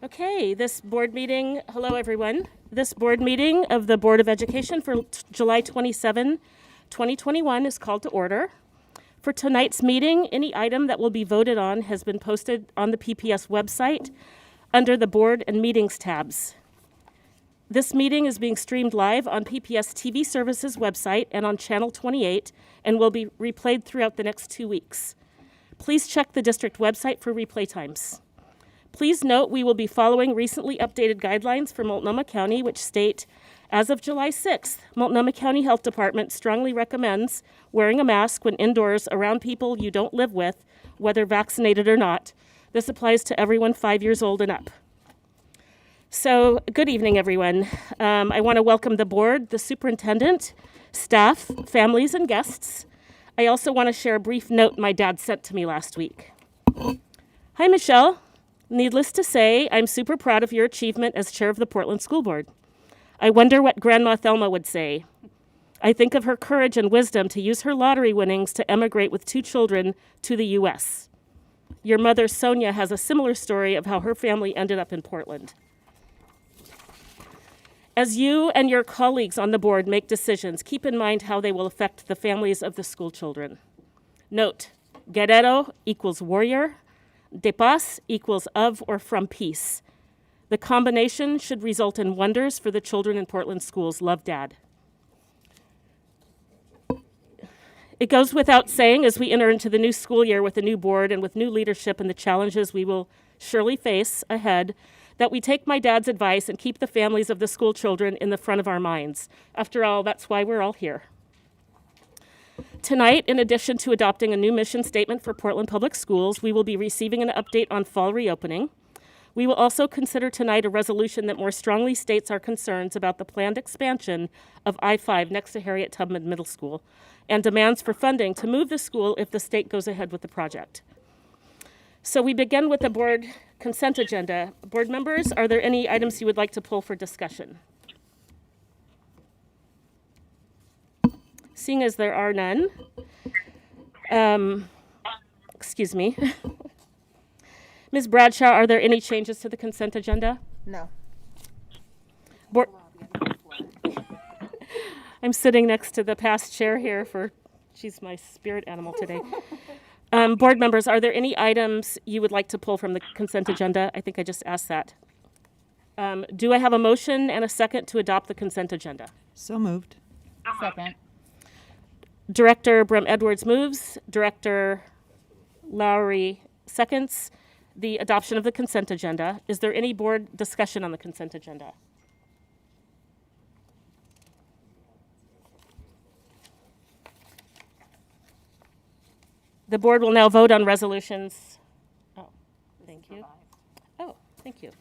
Okay, hello everyone. This board meeting of the Board of Education for July 27, 2021 is called to order. For tonight's meeting, any item that will be voted on has been posted on the PPS website under the Board and Meetings tabs. This meeting is being streamed live on PPS TV Services website and on Channel 28 and will be replayed throughout the next 2 weeks. Please check the district website for replay times. Please note we will be following recently updated guidelines for Multnomah County, which state, as of July 6th, Multnomah County Health Department strongly recommends wearing a mask when indoors around people you don't live with, whether vaccinated or not. This applies to everyone 5 years old and up. So, good evening, everyone. I want to welcome the board, the superintendent, staff, families, and guests. I also want to share a brief note my dad sent to me last week. Hi, Michelle. Needless to say, I'm super proud of your achievement as chair of the Portland School Board. I wonder what Grandma Thelma would say. I think of her courage and wisdom to use her lottery winnings to emigrate with 2 children to the U.S. Your mother, Sonia, has a similar story of how her family ended up in Portland. As you and your colleagues on the board make decisions, keep in mind how they will affect the families of the school children. Note, Guerrero equals warrior, de paz equals of or from peace. The combination should result in wonders for the children in Portland schools. Love, Dad. It goes without saying, as we enter into the new school year with a new board and with new leadership and the challenges we will surely face ahead, that we take my dad's advice and keep the families of the school children in the front of our minds. After all, that's why we're all here. Tonight, in addition to adopting a new mission statement for Portland Public Schools, we will be receiving an update on fall reopening. We will also consider tonight a resolution that more strongly states our concerns about the planned expansion of I-5 next to Harriet Tubman Middle School and demands for funding to move the school if the state goes ahead with the project. So we begin with the board consent agenda. Board members, are there any items you would like to pull for discussion? Seeing as there are none, excuse me. Ms. Bradshaw, are there any changes to the consent agenda? No. I'm sitting next to the past chair here she's my spirit animal today. Board members, are there any items you would like to pull from the consent agenda? I think I just asked that. Do I have a motion and a second to adopt the consent agenda? So moved. Second. Director Brum-Edwards moves. Director Lowry seconds the adoption of the consent agenda. Is there any board discussion on the consent agenda? The board will now vote on resolutions. Oh, thank you. Oh, thank you.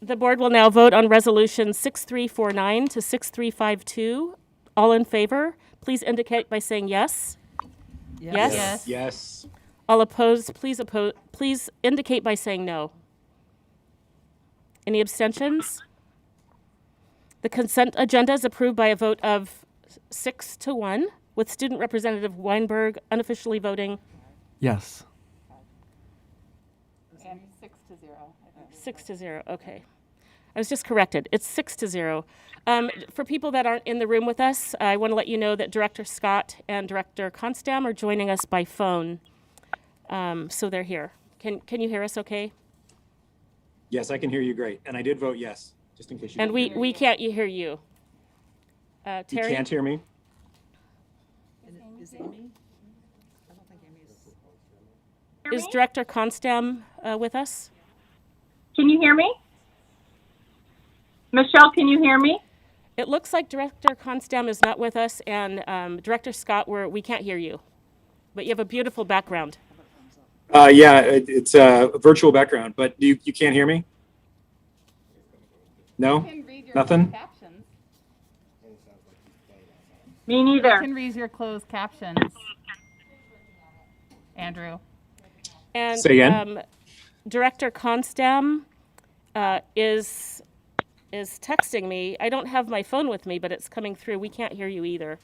The board will now vote on resolutions 6349 to 6352. All in favor, please indicate by saying yes. Yes? Yes. Yes. All opposed, please indicate by saying no. Any abstentions? The consent agenda is approved by a vote of 6-1, with Student Representative Weinberg unofficially voting Yes. And 6-0. 6-0. Okay. I was just corrected. It's 6-0. For people that aren't in the room with us, I want to let you know that Director Scott and Director Constam are joining us by phone. So they're here. Can you hear us okay? Yes, I can hear you great. And I did vote yes, just in case you And didn't we can't hear you. You Terry? can't hear me? Is Amy? I don't think Amy's. Is Director Constam with us? Can you hear me? Michelle, can you hear me? It looks like Director Constam is not with us, and Director Scott, we can't hear you. But you have a beautiful background. Yeah, it's a virtual background, but you can't hear me? No? Nothing? Captions. Me You neither. can read your closed captions. Andrew. And Say again? Director Constam is texting me. I don't have my phone with me, but it's coming through. We can't hear you either.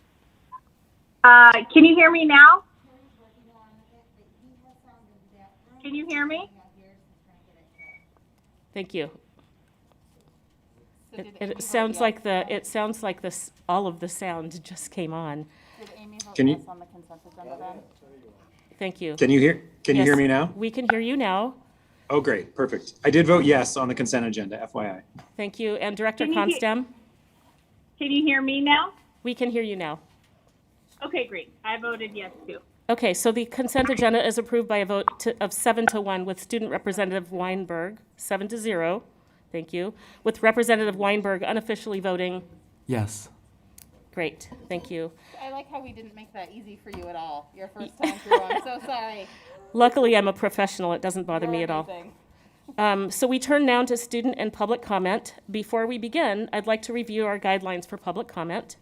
Can you hear me now? Can you hear me? Thank you. So did Amy It vote sounds yes? like it sounds like this, all of the sound just came on. Did Amy vote Can you- yes on the consent agenda then? Thank you. Can you Yes, hear me now? We can hear you now. Oh, great, perfect. I did vote yes on the consent agenda, FYI. Thank you. And Director Can you hear- Constam, Can you hear me now? we can hear you now. Okay, great. I voted yes too. Okay, so the consent agenda is approved by a vote of 7-1 with Student Representative Weinberg, 7-0. Thank you. With Representative Weinberg unofficially voting. Yes. Great, thank you. I like how we didn't make that easy for you at all, your first time through. I'm so sorry. Luckily, I'm a professional. It doesn't bother me You're at all. amazing. So we turn now to student and public comment. Before we begin, I'd like to review our guidelines for public comment.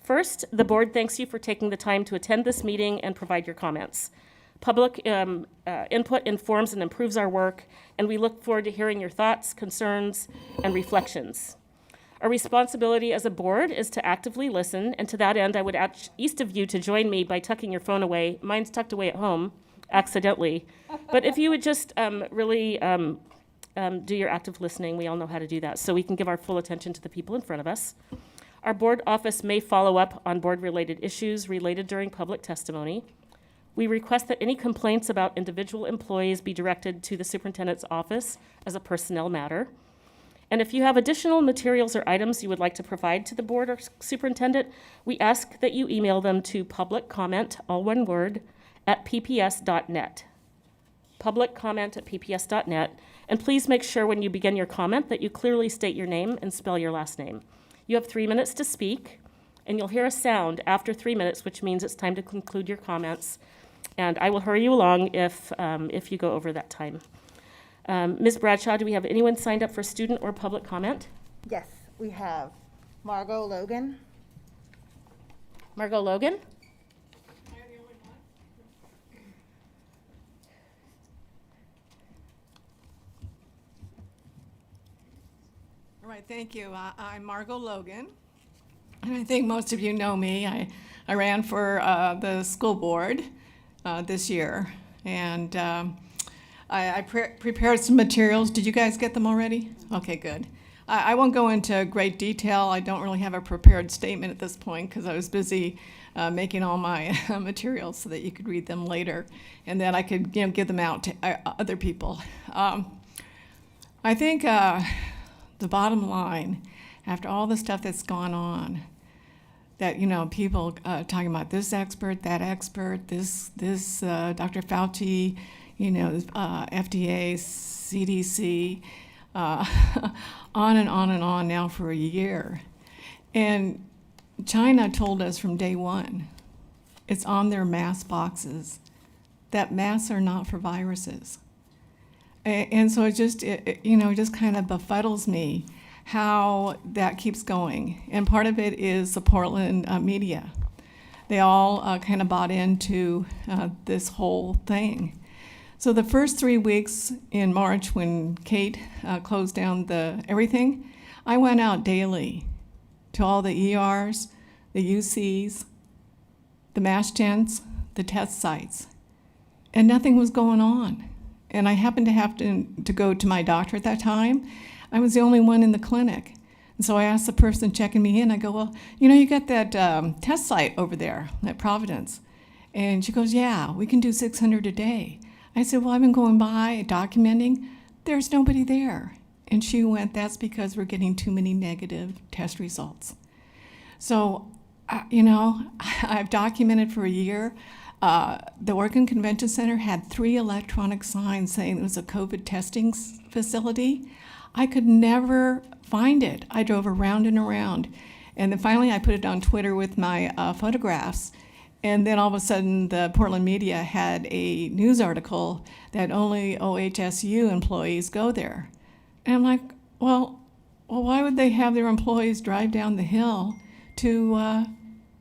First, the board thanks you for taking the time to attend this meeting and provide your comments. Public input informs and improves our work, and we look forward to hearing your thoughts, concerns, and reflections. Our responsibility as a board is to actively listen, and to that end, I would ask each of you to join me by tucking your phone away. Mine's tucked away at home, accidentally. But if you would just really do your active listening, we all know how to do that, so we can give our full attention to the people in front of us. Our board office may follow up on board-related issues related during public testimony. We request that any complaints about individual employees be directed to the superintendent's office as a personnel matter. And if you have additional materials or items you would like to provide to the board or superintendent, we ask that you email them to publiccomment, all one word, at pps.net. publiccomment@pps.net. And please make sure when you begin your comment that you clearly state your name and spell your last name. You have 3 minutes to speak, and you'll hear a sound after 3 minutes, which means it's time to conclude your comments. And I will hurry you along if you go over that time. Ms. Bradshaw, do we have anyone signed up for student or public comment? Yes, we have Margot Logan. Margot Logan? All right, thank you. I'm Margot Logan, and I think most of you know me. I ran for the school board this year, and I prepared some materials. Did you guys get them already? Okay, good. I won't go into great detail. I don't really have a prepared statement at this point because I was busy making all my materials so that you could read them later, and then I could give them out to other people. I think the bottom line, after all the stuff that's gone on, that people talking about this expert, that expert, this Dr. Fauci, FDA, CDC, on and on and on now for a year. And China told us from day one, it's on their mask boxes, that masks are not for viruses. And so it just kind of befuddles me how that keeps going. And part of it is the Portland media. They all kind of bought into this whole thing. So the first 3 weeks in March when Kate closed down everything, I went out daily to all the ERs, the UCs, the MASH tents, the test sites, and nothing was going on. And I happened to have to go to my doctor at that time. I was the only one in the clinic. And so I asked the person checking me in, I go, well, you got that test site over there at Providence. And she goes, yeah, we can do 600 a day. I said, well, I've been going by, documenting. There's nobody there. And she went, that's because we're getting too many negative test results. So, I've documented for a year. The Oregon Convention Center had 3 electronic signs saying it was a COVID testing facility. I could never find it. I drove around and around. And then finally I put it on Twitter with my photographs. And then all of a sudden the Portland media had a news article that only OHSU employees go there. And I'm like, well, why would they have their employees drive down the hill to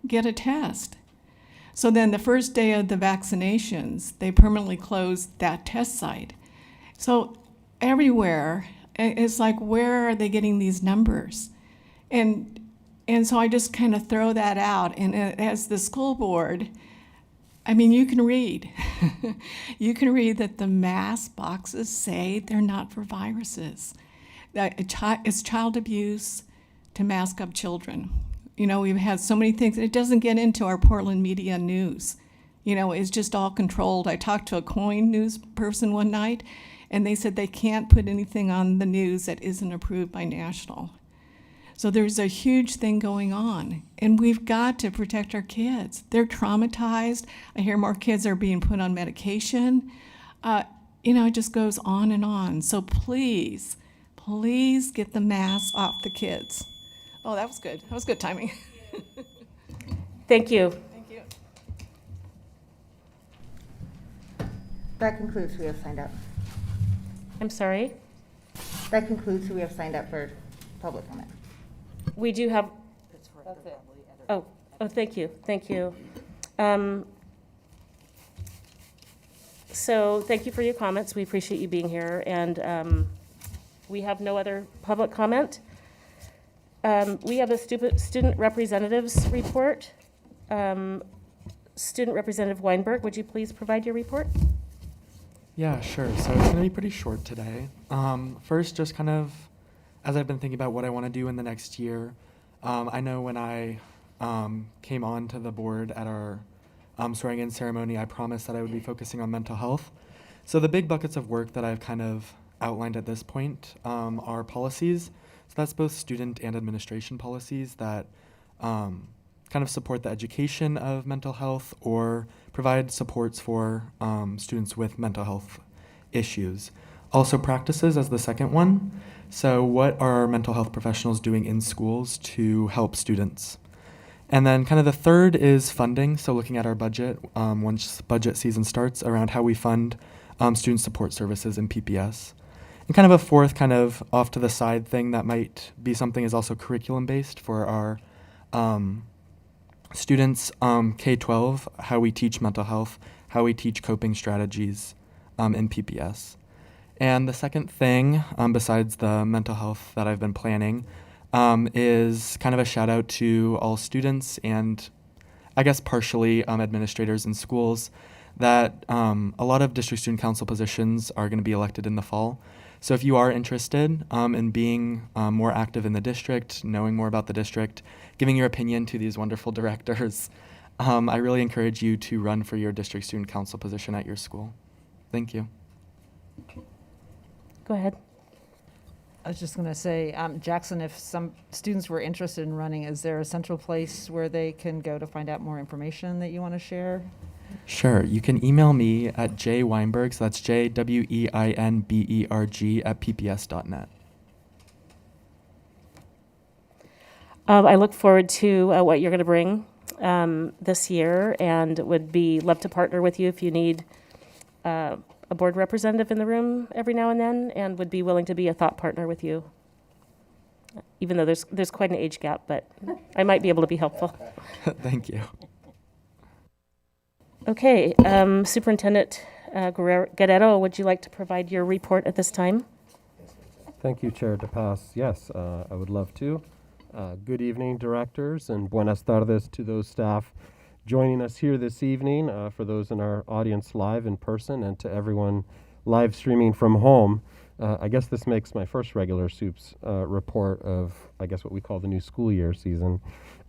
get a test? So then the first day of the vaccinations, they permanently closed that test site. So everywhere, it's like, where are they getting these numbers? And so I just kind of throw that out. And as the school board, I mean, you can read. You can read that the mask boxes say they're not for viruses. That it's child abuse to mask up children. You know, we've had so many things. It doesn't get into our Portland media news. You know, it's just all controlled. I talked to a KOIN news person one night, and they said they can't put anything on the news that isn't approved by national. So there's a huge thing going on, and we've got to protect our kids. They're traumatized. I hear more kids are being put on medication. You know, it just goes on and on. So please, please get the masks off the kids. Oh, that was good. That was good timing. Thank you. Thank you. That concludes who we have signed up. I'm sorry. That concludes who we have signed up for public comment. We do have, oh, thank you, thank you. So thank you for your comments. We appreciate you being here, and we have no other public comment. We have a student representatives report. Student Representative Weinberg, would you please provide your report? Yeah, sure. So it's going to be pretty short today. First, just kind of, as I've been thinking about what I want to do in the next year, I know when I came on to the board at our swearing-in ceremony, I promised that I would be focusing on mental health. So the big buckets of work that I've kind of outlined at this point are policies. So that's both student and administration policies that kind of support the education of mental health or provide supports for students with mental health issues. Also practices as the second one. So what are mental health professionals doing in schools to help students? And then kind of the third is funding. So looking at our budget, once budget season starts, around how we fund student support services in PPS. And kind of a fourth kind of off to the side thing that might be something is also curriculum based for our students K-12, how we teach mental health, how we teach coping strategies in PPS. And the second thing, besides the mental health that I've been planning, is kind of a shout out to all students and I guess partially administrators in schools that a lot of district student council positions are going to be elected in the fall. So if you are interested in being more active in the district, knowing more about the district, giving your opinion to these wonderful directors, I really encourage you to run for your district student council position at your school. Thank you. Go ahead. I was just going to say, Jackson, if some students were interested in running, is there a central place where they can go to find out more information that you want to share? Sure. You can email me at jweinberg, so that's JWEINBERG at pps.net. I look forward to what you're going to bring this year, and would love to partner with you if you need a board representative in the room every now and then, and would be willing to be a thought partner with you. Even though there's quite an age gap, but I might be able to be helpful. Thank you. Okay, Superintendent Guerrero, would you like to provide your report at this time? Thank you, Chair DePass. Yes, I would love to. Good evening, directors, and buenas tardes to those staff joining us here this evening, for those in our audience live in person, and to everyone live streaming from home. I guess this makes my first regular SUPS report of, I guess, what we call the new school year season.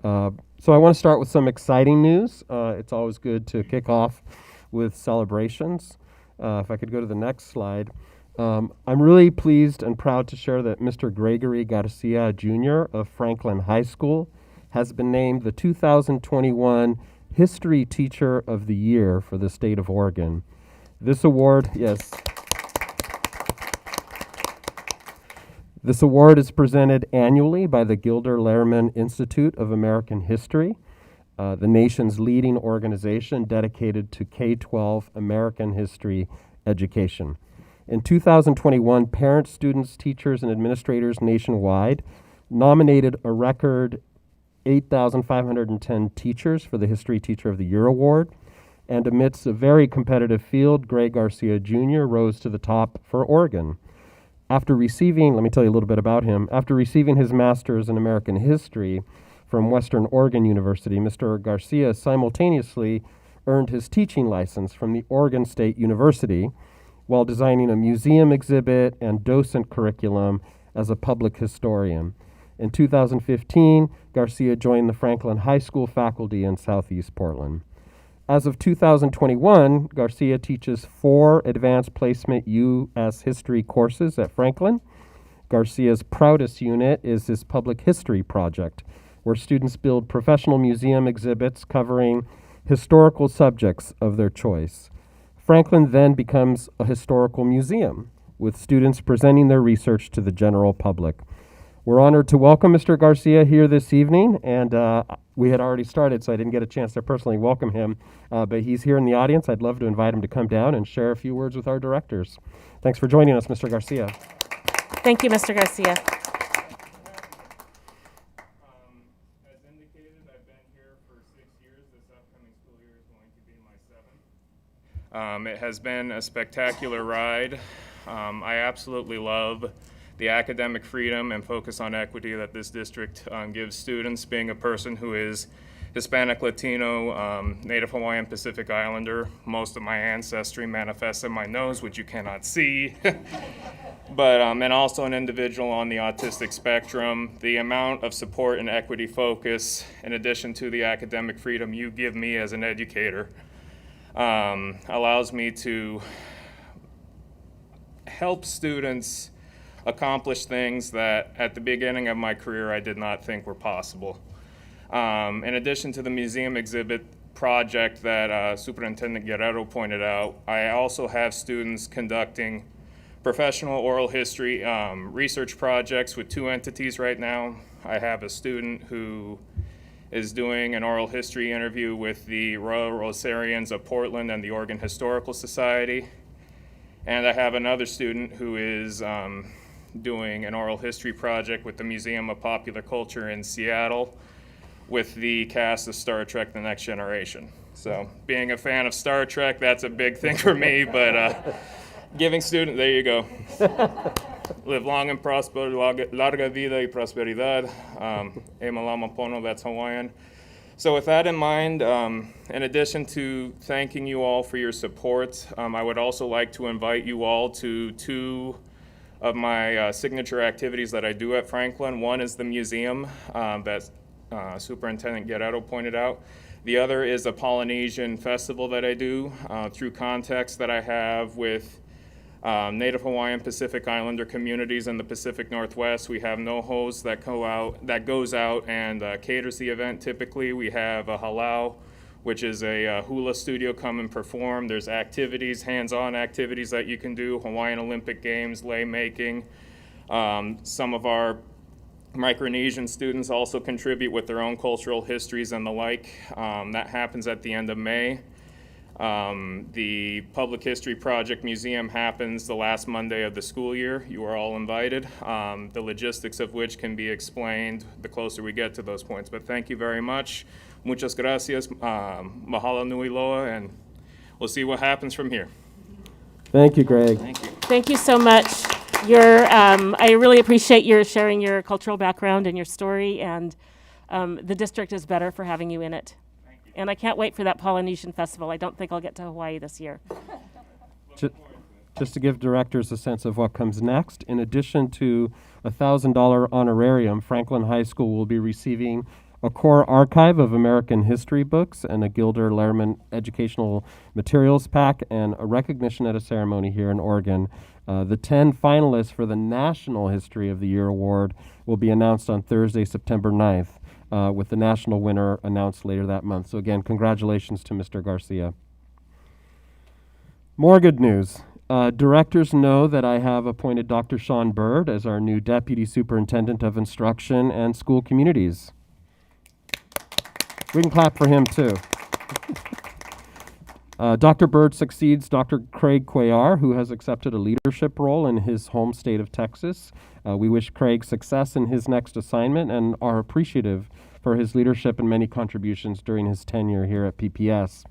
So I want to start with some exciting news. It's always good to kick off with celebrations. If I could go to the next slide. I'm really pleased and proud to share that Mr. Gregory Garcia Jr. of Franklin High School has been named the 2021 History Teacher of the Year for the state of Oregon. This award, yes. This award is presented annually by the Gilder Lehrman Institute of American History, the nation's leading organization dedicated to K-12 American history education. In 2021, parents, students, teachers, and administrators nationwide nominated a record 8,510 teachers for the History Teacher of the Year Award. And amidst a very competitive field, Greg Garcia Jr. rose to the top for Oregon. After receiving, let me tell you a little bit about him. After receiving his master's in American history from Western Oregon University, Mr. Garcia simultaneously earned his teaching license from the Oregon State University while designing a museum exhibit and docent curriculum as a public historian. In 2015, Garcia joined the Franklin High School faculty in Southeast Portland. As of 2021, Garcia teaches 4 advanced placement U.S. history courses at Franklin. Garcia's proudest unit is his public history project, where students build professional museum exhibits covering historical subjects of their choice. Franklin then becomes a historical museum, with students presenting their research to the general public. We're honored to welcome Mr. Garcia here this evening, and we had already started, so I didn't get a chance to personally welcome him, but he's here in the audience. I'd love to invite him to come down and share a few words with our directors. Thanks for joining us, Mr. Garcia. Thank you, Mr. Garcia. As indicated, I've been here for 6 years. This upcoming school year is going to be my 7th. It has been a spectacular ride. I absolutely love the academic freedom and focus on equity that this district gives students. Being a person who is Hispanic, Latino, Native Hawaiian, Pacific Islander, most of my ancestry manifests in my nose, which you cannot see. But and also an individual on the autistic spectrum. The amount of support and equity focus, in addition to the academic freedom you give me as an educator, allows me to help students accomplish things that at the beginning of my career I did not think were possible. In addition to the museum exhibit project that Superintendent Guerrero pointed out, I also have students conducting professional oral history research projects with 2 entities right now. I have a student who is doing an oral history interview with the Royal Rosarians of Portland and the Oregon Historical Society. And I have another student who is doing an oral history project with the Museum of Popular Culture in Seattle with the cast of Star Trek: The Next Generation. So being a fan of Star Trek, that's a big thing for me, but giving student, there you go. Live long and prosper, larga vida y prosperidad. E malama pono, that's Hawaiian. So with that in mind, in addition to thanking you all for your support, I would also like to invite you all to 2 of my signature activities that I do at Franklin. One is the museum that Superintendent Guerrero pointed out. The other is a Polynesian festival that I do through contacts that I have with Native Hawaiian Pacific Islander communities in the Pacific Northwest. We have NoHos that goes out and caters the event. Typically, we have a halau, which is a hula studio come and perform. There's activities, hands-on activities that you can do, Hawaiian Olympic Games, lei making. Some of our Micronesian students also contribute with their own cultural histories and the like. That happens at the end of May. The Public History Project Museum happens the last Monday of the school year. You are all invited, the logistics of which can be explained the closer we get to those points. But thank you very much. Muchas gracias, mahalo nui loa, and we'll see what happens from here. Thank you, Greg. Thank you. Thank you so much. I really appreciate your sharing your cultural background and your story, and the district is better for having you in it. And I can't wait for that Polynesian festival. I don't think I'll get to Hawaii this year. Just to give directors a sense of what comes next, in addition to a $1,000 honorarium, Franklin High School will be receiving a core archive of American history books and a Gilder Lehrman educational materials pack, and a recognition at a ceremony here in Oregon. The 10 finalists for the National History of the Year Award will be announced on Thursday, September 9th, with the national winner announced later that month. So again, congratulations to Mr. Garcia. More good news. Directors know that I have appointed Dr. Sean Bird as our new Deputy Superintendent of Instruction and School Communities. We can clap for him too. Dr. Bird succeeds Dr. Craig Cuellar, who has accepted a leadership role in his home state of Texas. We wish Craig success in his next assignment and are appreciative for his leadership and many contributions during his tenure here at PPS.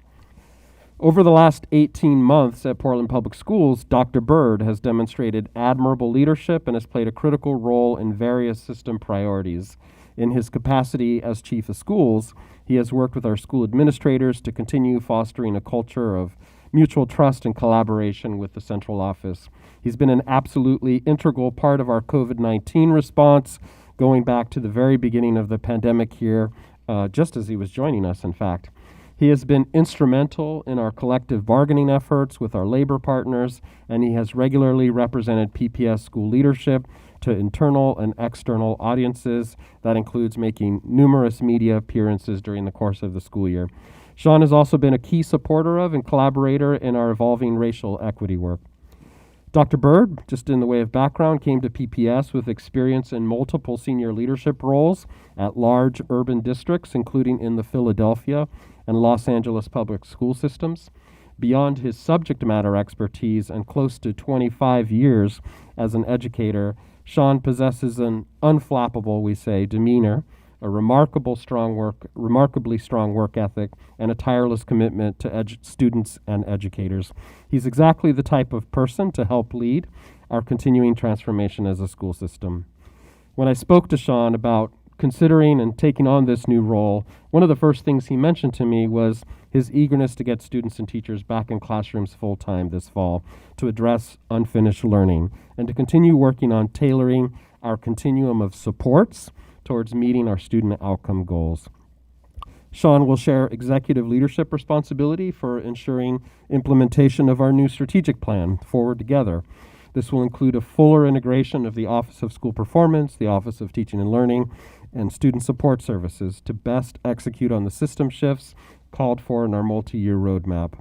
Over the last 18 months at Portland Public Schools, Dr. Bird has demonstrated admirable leadership and has played a critical role in various system priorities. In his capacity as chief of schools, he has worked with our school administrators to continue fostering a culture of mutual trust and collaboration with the central office. He's been an absolutely integral part of our COVID-19 response, going back to the very beginning of the pandemic here, just as he was joining us, in fact. He has been instrumental in our collective bargaining efforts with our labor partners, and he has regularly represented PPS school leadership to internal and external audiences. That includes making numerous media appearances during the course of the school year. Sean has also been a key supporter of and collaborator in our evolving racial equity work. Dr. Bird, just in the way of background, came to PPS with experience in multiple senior leadership roles at large urban districts, including in the Philadelphia and Los Angeles public school systems. Beyond his subject matter expertise and close to 25 years as an educator, Sean possesses an unflappable, we say, demeanor, a remarkably strong work ethic, and a tireless commitment to students and educators. He's exactly the type of person to help lead our continuing transformation as a school system. When I spoke to Sean about considering and taking on this new role, one of the first things he mentioned to me was his eagerness to get students and teachers back in classrooms full-time this fall to address unfinished learning and to continue working on tailoring our continuum of supports towards meeting our student outcome goals. Sean will share executive leadership responsibility for ensuring implementation of our new strategic plan, Forward Together. This will include a fuller integration of the Office of School Performance, the Office of Teaching and Learning, and Student Support Services to best execute on the system shifts called for in our multi-year roadmap.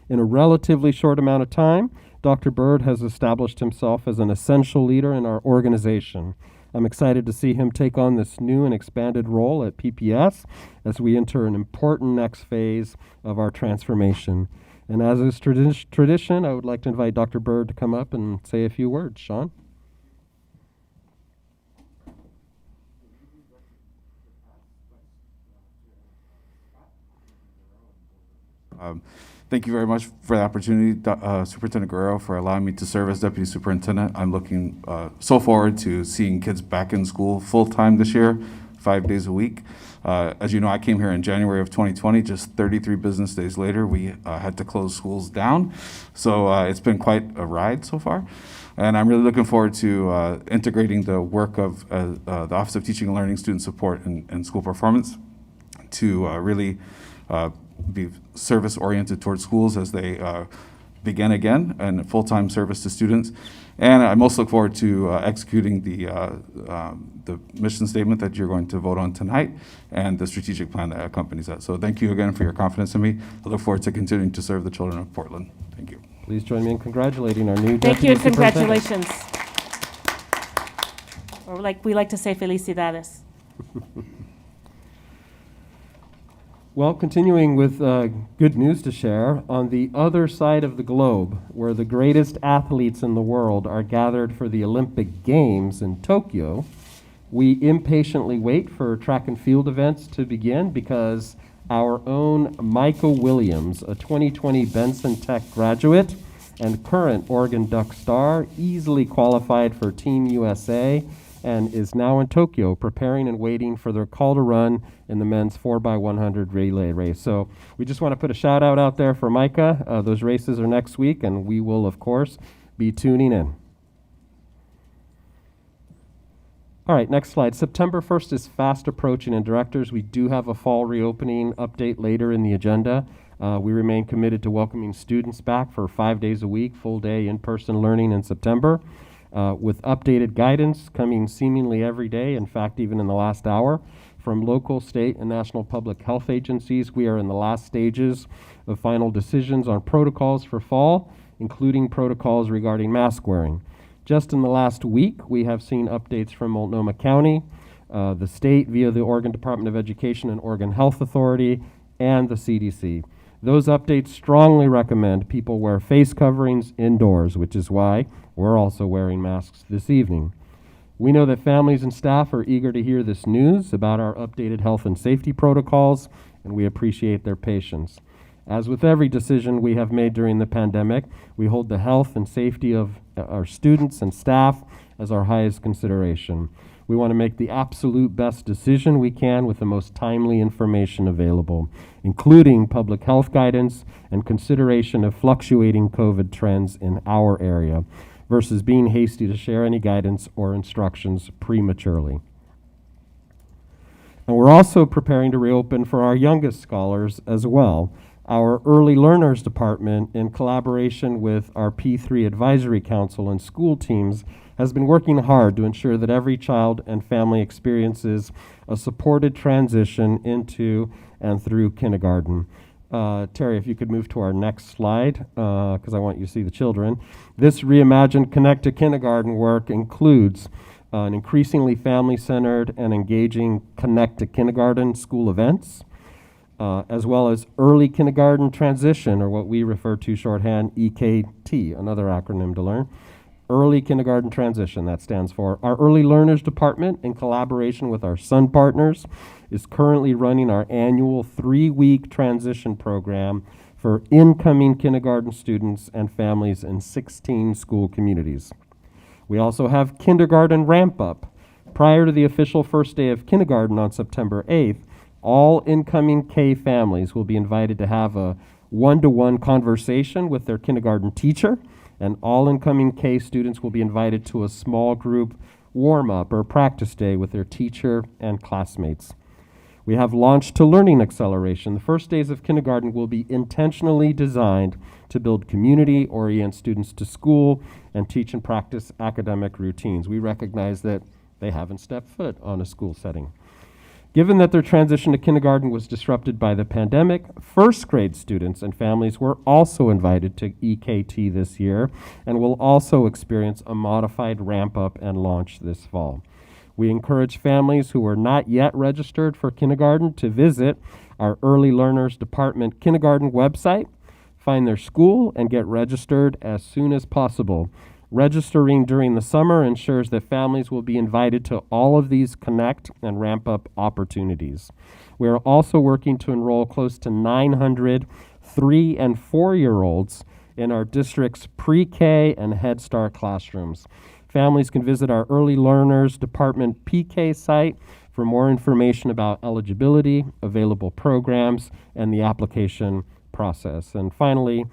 In a relatively short amount of time, Dr. Bird has established himself as an essential leader in our organization. I'm excited to see him take on this new and expanded role at PPS as we enter an important next phase of our transformation. And as is tradition, I would like to invite Dr. Bird to come up and say a few words. Sean? Thank you very much for the opportunity, Superintendent Guerrero, for allowing me to serve as Deputy Superintendent. I'm looking so forward to seeing kids back in school full-time this year, 5 days a week. As you know, I came here in January of 2020. Just 33 business days later, we had to close schools down. So it's been quite a ride so far. And I'm really looking forward to integrating the work of the Office of Teaching and Learning, Student Support, and School Performance to really be service-oriented towards schools as they begin again and full-time service to students. And I most look forward to executing the mission statement that you're going to vote on tonight and the strategic plan that accompanies that. So thank you again for your confidence in me. I look forward to continuing to serve the children of Portland. Thank you. Please join me in congratulating our new Thank you Deputy and Superintendent. congratulations. Or like we like to say, felicidades. Well, continuing with good news to share, on the other side of the globe, where the greatest athletes in the world are gathered for the Olympic Games in Tokyo, we impatiently wait for track and field events to begin because our own Micah Williams, a 2020 Benson Tech graduate and current Oregon Duck star, easily qualified for Team USA and is now in Tokyo preparing and waiting for their call to run in the men's 4x100 relay race. So we just want to put a shout out there for Micah. Those races are next week, and we will, of course, be tuning in. All right, next slide. September 1st is fast approaching, and directors, we do have a fall reopening update later in the agenda. We remain committed to welcoming students back for 5 days a week, full day in-person learning in September. With updated guidance coming seemingly every day, in fact, even in the last hour, from local, state, and national public health agencies. We are in the last stages of final decisions on protocols for fall, including protocols regarding mask wearing. Just in the last week, we have seen updates from Multnomah County, the state via the Oregon Department of Education and Oregon Health Authority, and the CDC. Those updates strongly recommend people wear face coverings indoors, which is why we're also wearing masks this evening. We know that families and staff are eager to hear this news about our updated health and safety protocols, and we appreciate their patience. As with every decision we have made during the pandemic, we hold the health and safety of our students and staff as our highest consideration. We want to make the absolute best decision we can with the most timely information available, including public health guidance and consideration of fluctuating COVID trends in our area, versus being hasty to share any guidance or instructions prematurely. And we're also preparing to reopen for our youngest scholars as well. Our Early Learners Department, in collaboration with our P3 Advisory Council and school teams, has been working hard to ensure that every child and family experiences a supported transition into and through kindergarten. Terry, if you could move to our next slide, because I want you to see the children. This reimagined Connect to Kindergarten work includes an increasingly family-centered and engaging Connect to Kindergarten school events, as well as early kindergarten transition, or what we refer to shorthand EKT, another acronym to learn. Early Kindergarten Transition, that stands for. Our Early Learners Department, in collaboration with our Sun partners, is currently running our annual 3-week transition program for incoming kindergarten students and families in 16 school communities. We also have Kindergarten Ramp Up. Prior to the official first day of kindergarten on September 8th, all incoming K families will be invited to have a one-to-one conversation with their kindergarten teacher, and all incoming K students will be invited to a small group warm-up or practice day with their teacher and classmates. We have Launch to Learning Acceleration. The first days of kindergarten will be intentionally designed to build community, orient students to school, and teach and practice academic routines. We recognize that they haven't stepped foot on a school setting. Given that their transition to kindergarten was disrupted by the pandemic, first grade students and families were also invited to EKT this year and will also experience a modified ramp up and launch this fall. We encourage families who are not yet registered for kindergarten to visit our Early Learners Department kindergarten website, find their school, and get registered as soon as possible. Registering during the summer ensures that families will be invited to all of these Connect and Ramp Up opportunities. We are also working to enroll close to 900 3- and 4-year-olds in our district's pre-K and Head Start classrooms. Families can visit our Early Learners Department PK site for more information about eligibility, available programs, and the application process. And finally,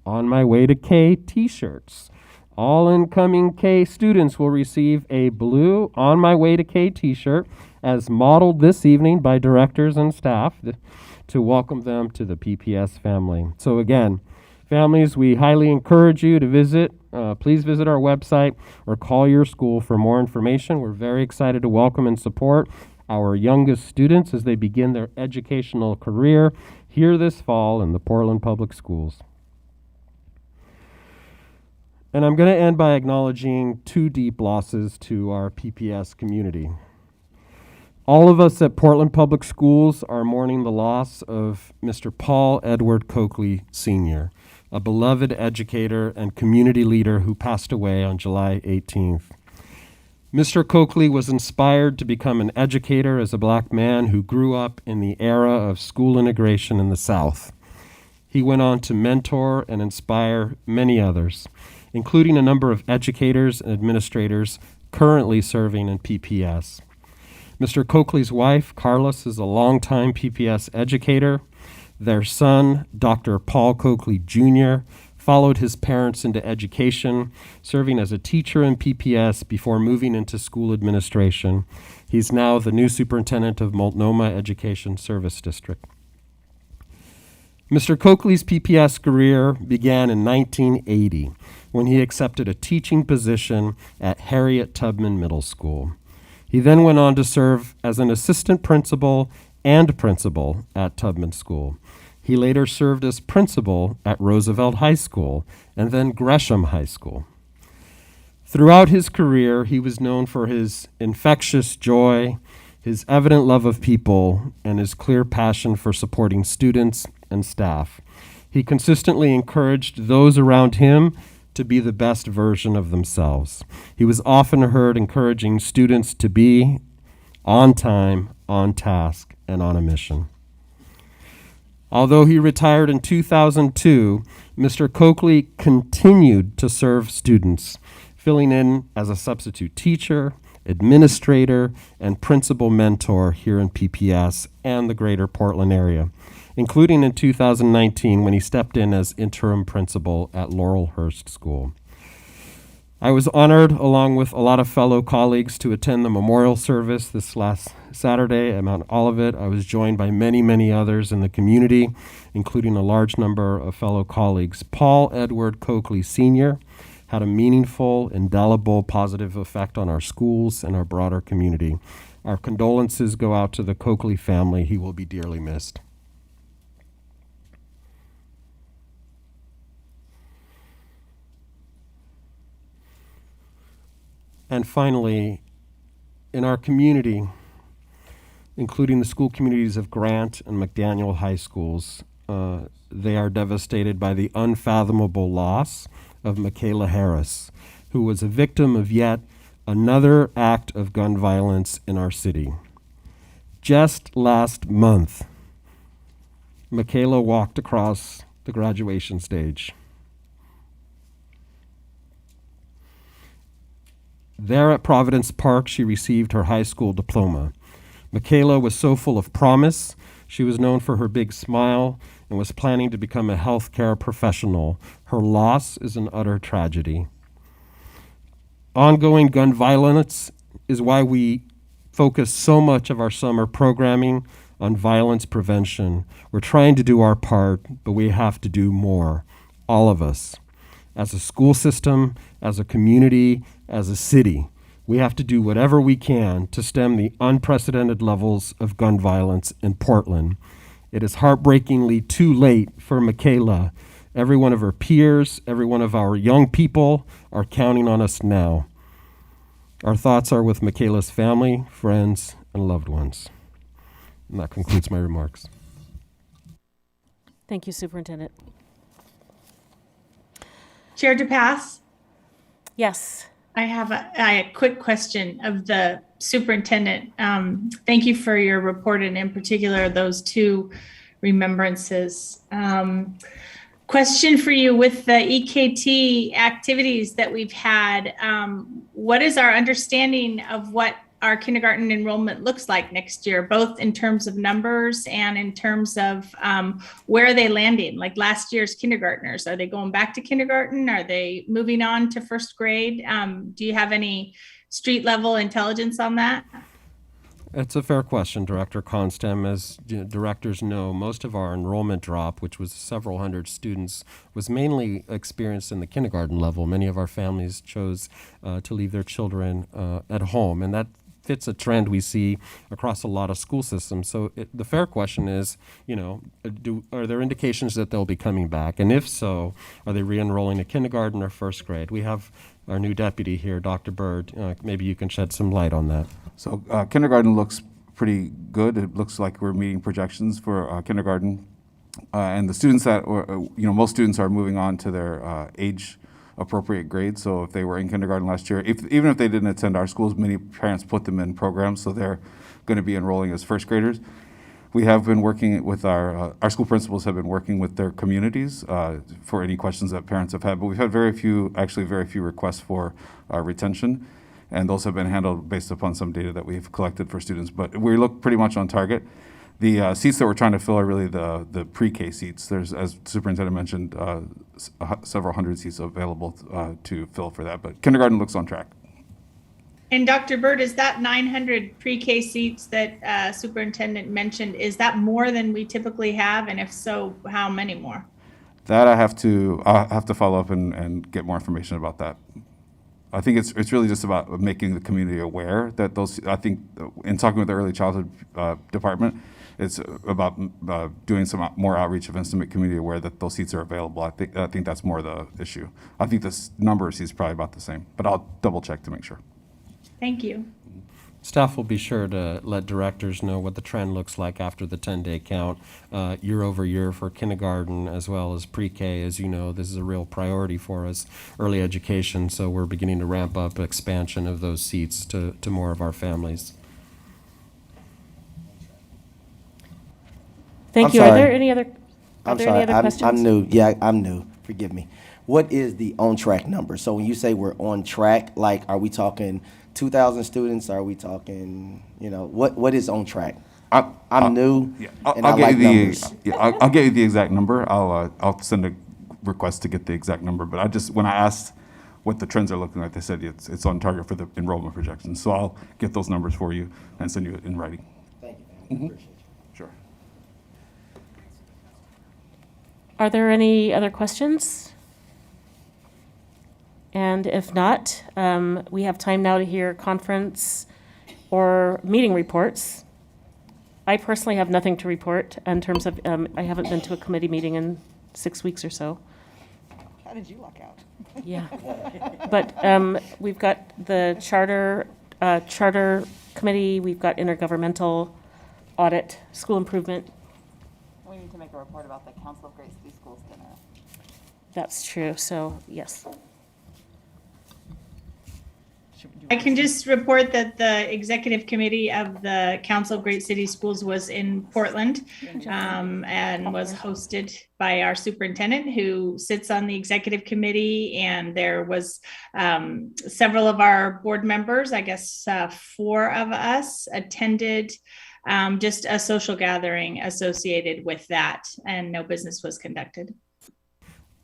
On My Way to K t-shirts. All incoming K students will receive a blue On My Way to K t-shirt as modeled this evening by directors and staff to welcome them to the PPS family. So again, families, we highly encourage you to visit. Please visit our website or call your school for more information. We're very excited to welcome and support our youngest students as they begin their educational career here this fall in the Portland Public Schools. And I'm going to end by acknowledging 2 deep losses to our PPS community. All of us at Portland Public Schools are mourning the loss of Mr. Paul Edward Coakley Sr., a beloved educator and community leader who passed away on July 18th. Mr. Coakley was inspired to become an educator as a black man who grew up in the era of school integration in the South. He went on to mentor and inspire many others, including a number of educators and administrators currently serving in PPS. Mr. Coakley's wife, Carlos, is a longtime PPS educator. Their son, Dr. Paul Coakley Jr., followed his parents into education, serving as a teacher in PPS before moving into school administration. He's now the new superintendent of Multnomah Education Service District. Mr. Coakley's PPS career began in 1980 when he accepted a teaching position at Harriet Tubman Middle School. He then went on to serve as an assistant principal and principal at Tubman School. He later served as principal at Roosevelt High School and then Gresham High School. Throughout his career, he was known for his infectious joy, his evident love of people, and his clear passion for supporting students and staff. He consistently encouraged those around him to be the best version of themselves. He was often heard encouraging students to be on time, on task, and on a mission. Although he retired in 2002, Mr. Coakley continued to serve students, filling in as a substitute teacher, administrator, and principal mentor here in PPS and the greater Portland area, including in 2019 when he stepped in as interim principal at Laurelhurst School. I was honored, along with a lot of fellow colleagues, to attend the memorial service this last Saturday at Mount Olivet. I was joined by many, many others in the community, including a large number of fellow colleagues. Paul Edward Coakley Sr. had a meaningful, indelible, positive effect on our schools and our broader community. Our condolences go out to the Coakley family. He will be dearly missed. And finally, in our community, including the school communities of Grant and McDaniel High Schools, they are devastated by the unfathomable loss of Michaela Harris, who was a victim of yet another act of gun violence in our city. Just last month, Michaela walked across the graduation stage. There at Providence Park, she received her high school diploma. Michaela was so full of promise. She was known for her big smile and was planning to become a healthcare professional. Her loss is an utter tragedy. Ongoing gun violence is why we focus so much of our summer programming on violence prevention. We're trying to do our part, but we have to do more, all of us. As a school system, as a community, as a city, we have to do whatever we can to stem the unprecedented levels of gun violence in Portland. It is heartbreakingly too late for Michaela. Every one of her peers, every one of our young people are counting on us now. Our thoughts are with Michaela's family, friends, and loved ones. And that concludes my remarks. Thank you, Superintendent. Chair DePass, Yes. I have a quick question of the superintendent. Thank you for your report, and in particular, those two remembrances. Question for you: with the EKT activities that we've had, what is our understanding of what our kindergarten enrollment looks like next year, both in terms of numbers and in terms of where are they landing? Like last year's kindergartners, are they going back to kindergarten? Are they moving on to first grade? Do you have any street level intelligence on that? It's a fair question, Director Constam. As directors know, most of our enrollment drop, which was several hundred students, was mainly experienced in the kindergarten level. Many of our families chose to leave their children at home, and that fits a trend we see across a lot of school systems. So the fair question is, are there indications that they'll be coming back? And if so, are they re-enrolling in kindergarten or first grade? We have our new deputy here, Dr. Bird. Maybe you can shed some light on that. So kindergarten looks pretty good. It looks like we're meeting projections for kindergarten. And the students that, most students are moving on to their age appropriate grades. So if they were in kindergarten last year, even if they didn't attend our schools, many parents put them in programs, so they're going to be enrolling as first graders. We have been working with our school principals have been working with their communities for any questions that parents have had, but we've had very few requests for retention, and those have been handled based upon some data that we've collected for students, but we look pretty much on target. The seats that we're trying to fill are really the pre-K seats. There's, as Superintendent mentioned, several hundred seats available to fill for that, but kindergarten looks on track. And Dr. Bird, is that 900 pre-K seats that Superintendent mentioned, is that more than we typically have? And if so, how many more? That I'll have to follow up and get more information about that. I think it's really just about making the community aware that those, I think in talking with the early childhood department, it's about doing some more outreach of to make community aware that those seats are available. I think that's more the issue. I think the number of seats is probably about the same, but I'll double check to make sure. Thank you. Staff will be sure to let directors know what the trend looks like after the 10-day count, year over year for kindergarten as well as pre-K. As you know, this is a real priority for us, early education, so we're beginning to ramp up expansion of those seats to more of our families. Thank you. Are there any other I'm Are there sorry. any other questions? I'm new. Yeah, I'm new. Forgive me. what is the on-track number? So when you say we're on track, like, are we talking 2,000 students? Are we talking, what is on track? I'm new, Yeah, and I like numbers. I'll get you the exact number. I'll send a request to get the exact number. But when I asked what the trends are looking like, they said it's on target for the enrollment projections. So I'll get those numbers for you and send you it in writing. Thank you. Appreciate you. Sure. Are there any other questions? And if not, we have time now to hear conference or meeting reports. I personally have nothing to report in terms of, I haven't been to a committee meeting in 6 weeks or so. How did you luck out? Yeah. But we've got the charter committee, we've got intergovernmental audit, school improvement. We need to make a report about the Council of Great City Schools dinner. That's true, so yes. I can just report that the executive committee of the Council of Great City Schools was in Portland and was hosted by our superintendent, who sits on the executive committee. And there was several of our board members, I guess 4 of us attended just a social gathering associated with that, and no business was conducted.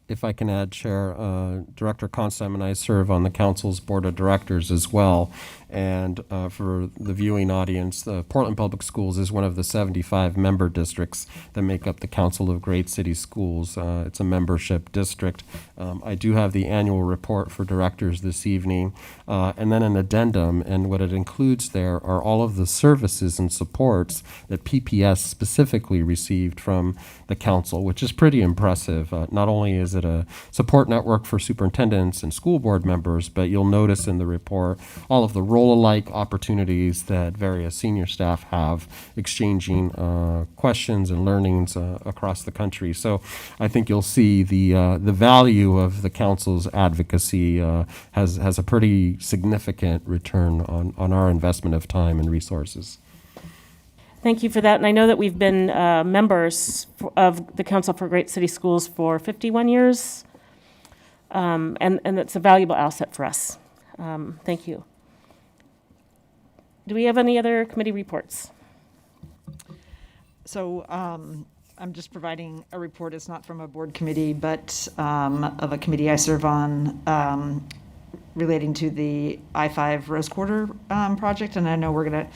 If I can add, Chair, Director Constam and I serve on the council's board of directors as well. And for the viewing audience, Portland Public Schools is one of the 75 member districts that make up the Council of Great City Schools. It's a membership district. I do have the annual report for directors this evening, and then an addendum. And what it includes there are all of the services and supports that PPS specifically received from the council, which is pretty impressive. Not only is it a support network for superintendents and school board members, but you'll notice in the report all of the role-alike opportunities that various senior staff have exchanging questions and learnings across the country. So I think you'll see the value of the council's advocacy has a pretty significant return on our investment of time and resources. Thank you for that. And I know that we've been members of the Council for Great City Schools for 51 years, and it's a valuable asset for us. Thank you. Do we have any other committee reports? So I'm just providing a report. It's not from a board committee, but of a committee I serve on relating to the I-5 Rose Quarter project. And I know we're going to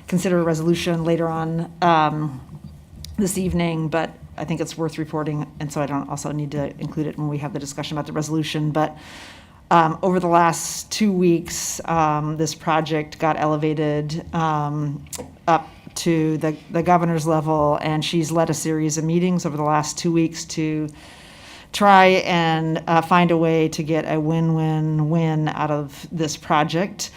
consider a resolution later on this evening, but I think it's worth reporting. And so I don't also need to include it when we have the discussion about the resolution. But over the last 2 weeks, this project got elevated up to the governor's level, and she's led a series of meetings over the last 2 weeks to try and find a way to get a win-win-win out of this project.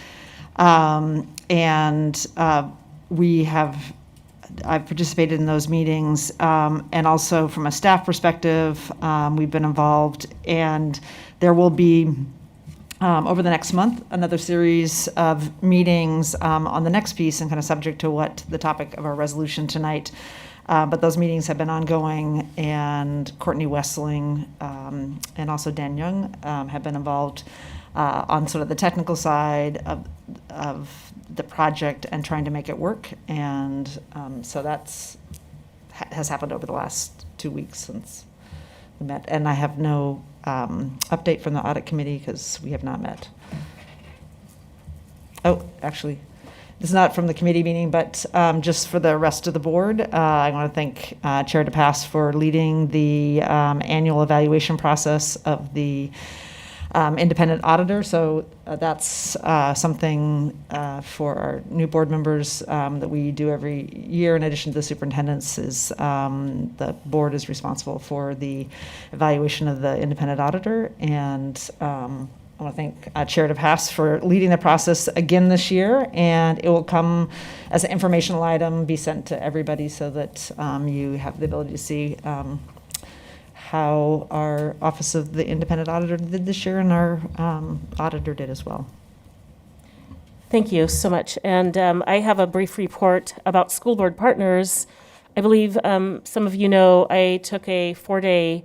I've participated in those meetings, and also from a staff perspective, we've been involved, and there will be over the next month another series of meetings on the next piece, and kind of subject to what the topic of our resolution tonight. But those meetings have been ongoing, and Courtney Wessling and also Dan Young have been involved on sort of the technical side of the project and trying to make it work. And so that's has happened over the last 2 weeks since we met. And I have no update from the audit committee because we have not met. Oh, actually, this is not from the committee meeting, but just for the rest of the board, I want to thank Chair DePass for leading the annual evaluation process of the independent auditor. So that's something for our new board members that we do every year. In addition to the superintendents, is the board is responsible for the evaluation of the independent auditor. And I want to thank Chair DePass for leading the process again this year. And it will come as an informational item, be sent to everybody so that you have the ability to see how our Office of the Independent Auditor did this year, and our auditor did as well. Thank you so much. And I have a brief report about school board partners. I believe some of you know I took a 4-day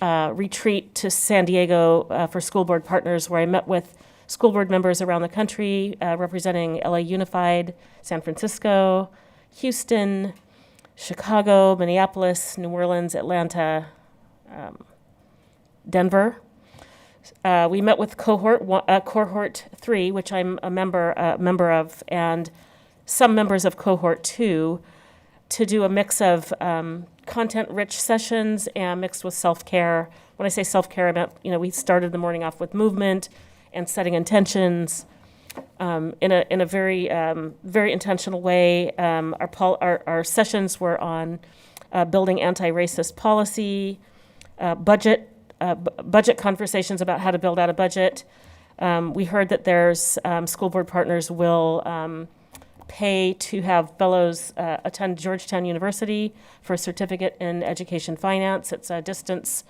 retreat to San Diego for school board partners, where I met with school board members around the country representing LA Unified, San Francisco, Houston, Chicago, Minneapolis, New Orleans, Atlanta, Denver. We met with cohort 3, which I'm a member of, and some members of cohort 2, to do a mix of content-rich sessions and mixed with self-care. When I say self-care, I meant, we started the morning off with movement and setting intentions in a very very intentional way. Our sessions were on building anti-racist policy, budget conversations about how to build out a budget. We heard that there's school board partners will pay to have fellows attend Georgetown University for a certificate in education finance. It's a distance.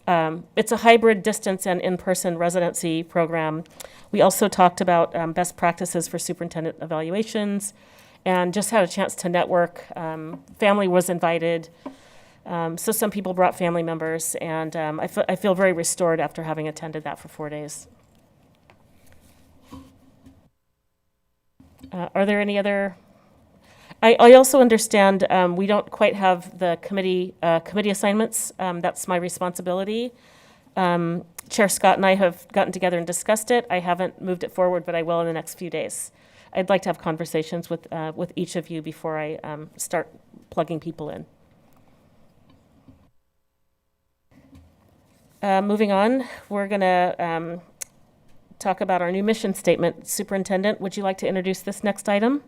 It's a hybrid distance and in-person residency program. We also talked about best practices for superintendent evaluations, and just had a chance to network. Family was invited. So some people brought family members, and I feel very restored after having attended that for 4 days. Are there any other? I also understand we don't quite have the committee assignments. That's my responsibility. Chair Scott and I have gotten together and discussed it. I haven't moved it forward, but I will in the next few days. I'd like to have conversations with each of you before I start plugging people in. Moving on, we're going to talk about our new mission statement. Superintendent, would you like to introduce this next item?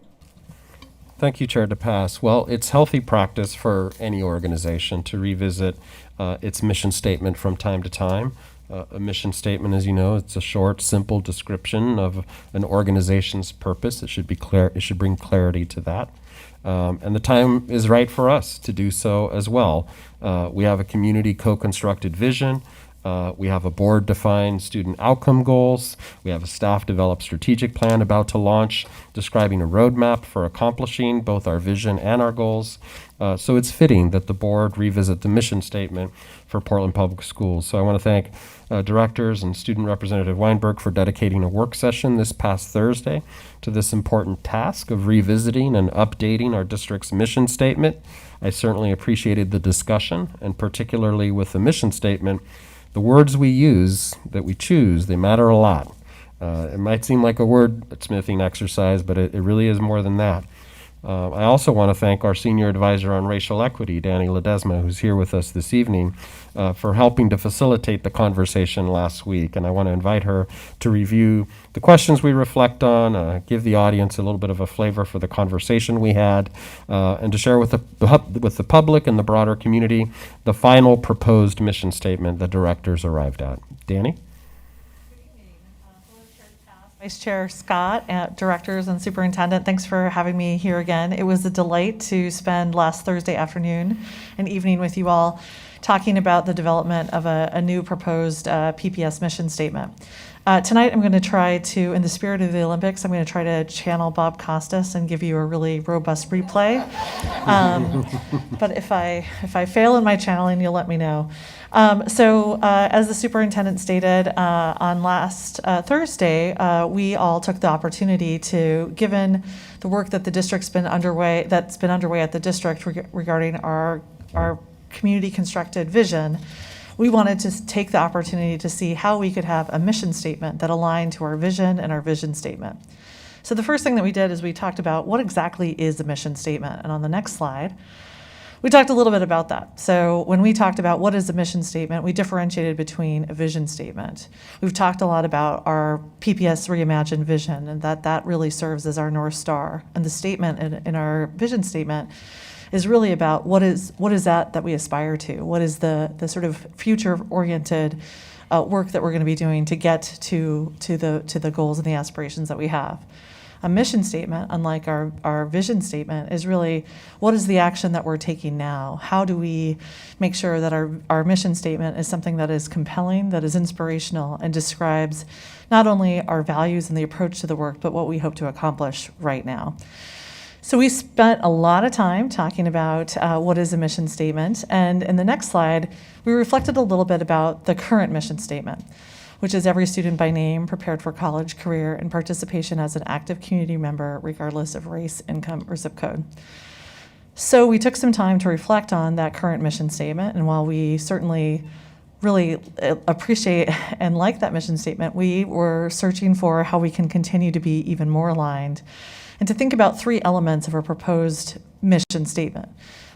Thank you, Chair DePass. Well, it's healthy practice for any organization to revisit its mission statement from time to time. A mission statement, as you know, it's a short, simple description of an organization's purpose. It should be clear. It should bring clarity to that. And the time is right for us to do so as well. We have a community co-constructed vision. We have a board-defined student outcome goals. We have a staff-developed strategic plan about to launch, describing a roadmap for accomplishing both our vision and our goals. So it's fitting that the board revisit the mission statement for Portland Public Schools. So I want to thank directors and Student Representative Weinberg for dedicating a work session this past Thursday to this important task of revisiting and updating our district's mission statement. I certainly appreciated the discussion, and particularly with the mission statement, the words we use, that we choose, they matter a lot. It might seem like a word-smithing exercise, but it really is more than that. I also want to thank our Senior Advisor on Racial Equity, Danny Ledesma, who's here with us this evening, for helping to facilitate the conversation last week. And I want to invite her to review the questions we reflect on, give the audience a little bit of a flavor for the conversation we had, and to share with the public and the broader community the final proposed mission statement the directors arrived at. Danny? Vice Chair Scott, directors and superintendent, thanks for having me here again. It was a delight to spend last Thursday afternoon and evening with you all talking about the development of a new proposed PPS mission statement. Tonight I'm going to try to, in the spirit of the Olympics, I'm going to try to channel Bob Costas and give you a really robust replay. But if I fail in my channeling, you'll let me know. So as the superintendent stated, on last Thursday, we all took the opportunity to, given the work that the district's been underway, at the district regarding our community constructed vision, we wanted to take the opportunity to see how we could have a mission statement that aligned to our vision and our vision statement. So the first thing that we did is we talked about what exactly is a mission statement. And on the next slide, we talked a little bit about that. So when we talked about what is a mission statement, we differentiated between a vision statement. We've talked a lot about our PPS Reimagined vision, and that really serves as our North Star. And the statement in our vision statement is really about what is that we aspire to? What is the sort of future-oriented work that we're going to be doing to get to the goals and the aspirations that we have? A mission statement, unlike our vision statement, is really what is the action that we're taking now? How do we make sure that our mission statement is something that is compelling, that is inspirational, and describes not only our values and the approach to the work, but what we hope to accomplish right now? So we spent a lot of time talking about what is a mission statement. And in the next slide, we reflected a little bit about the current mission statement, which is every student by name prepared for college, career, and participation as an active community member, regardless of race, income, or zip code. So we took some time to reflect on that current mission statement. And while we certainly really appreciate and like that mission statement, we were searching for how we can continue to be even more aligned and to think about 3 elements of our proposed mission statement.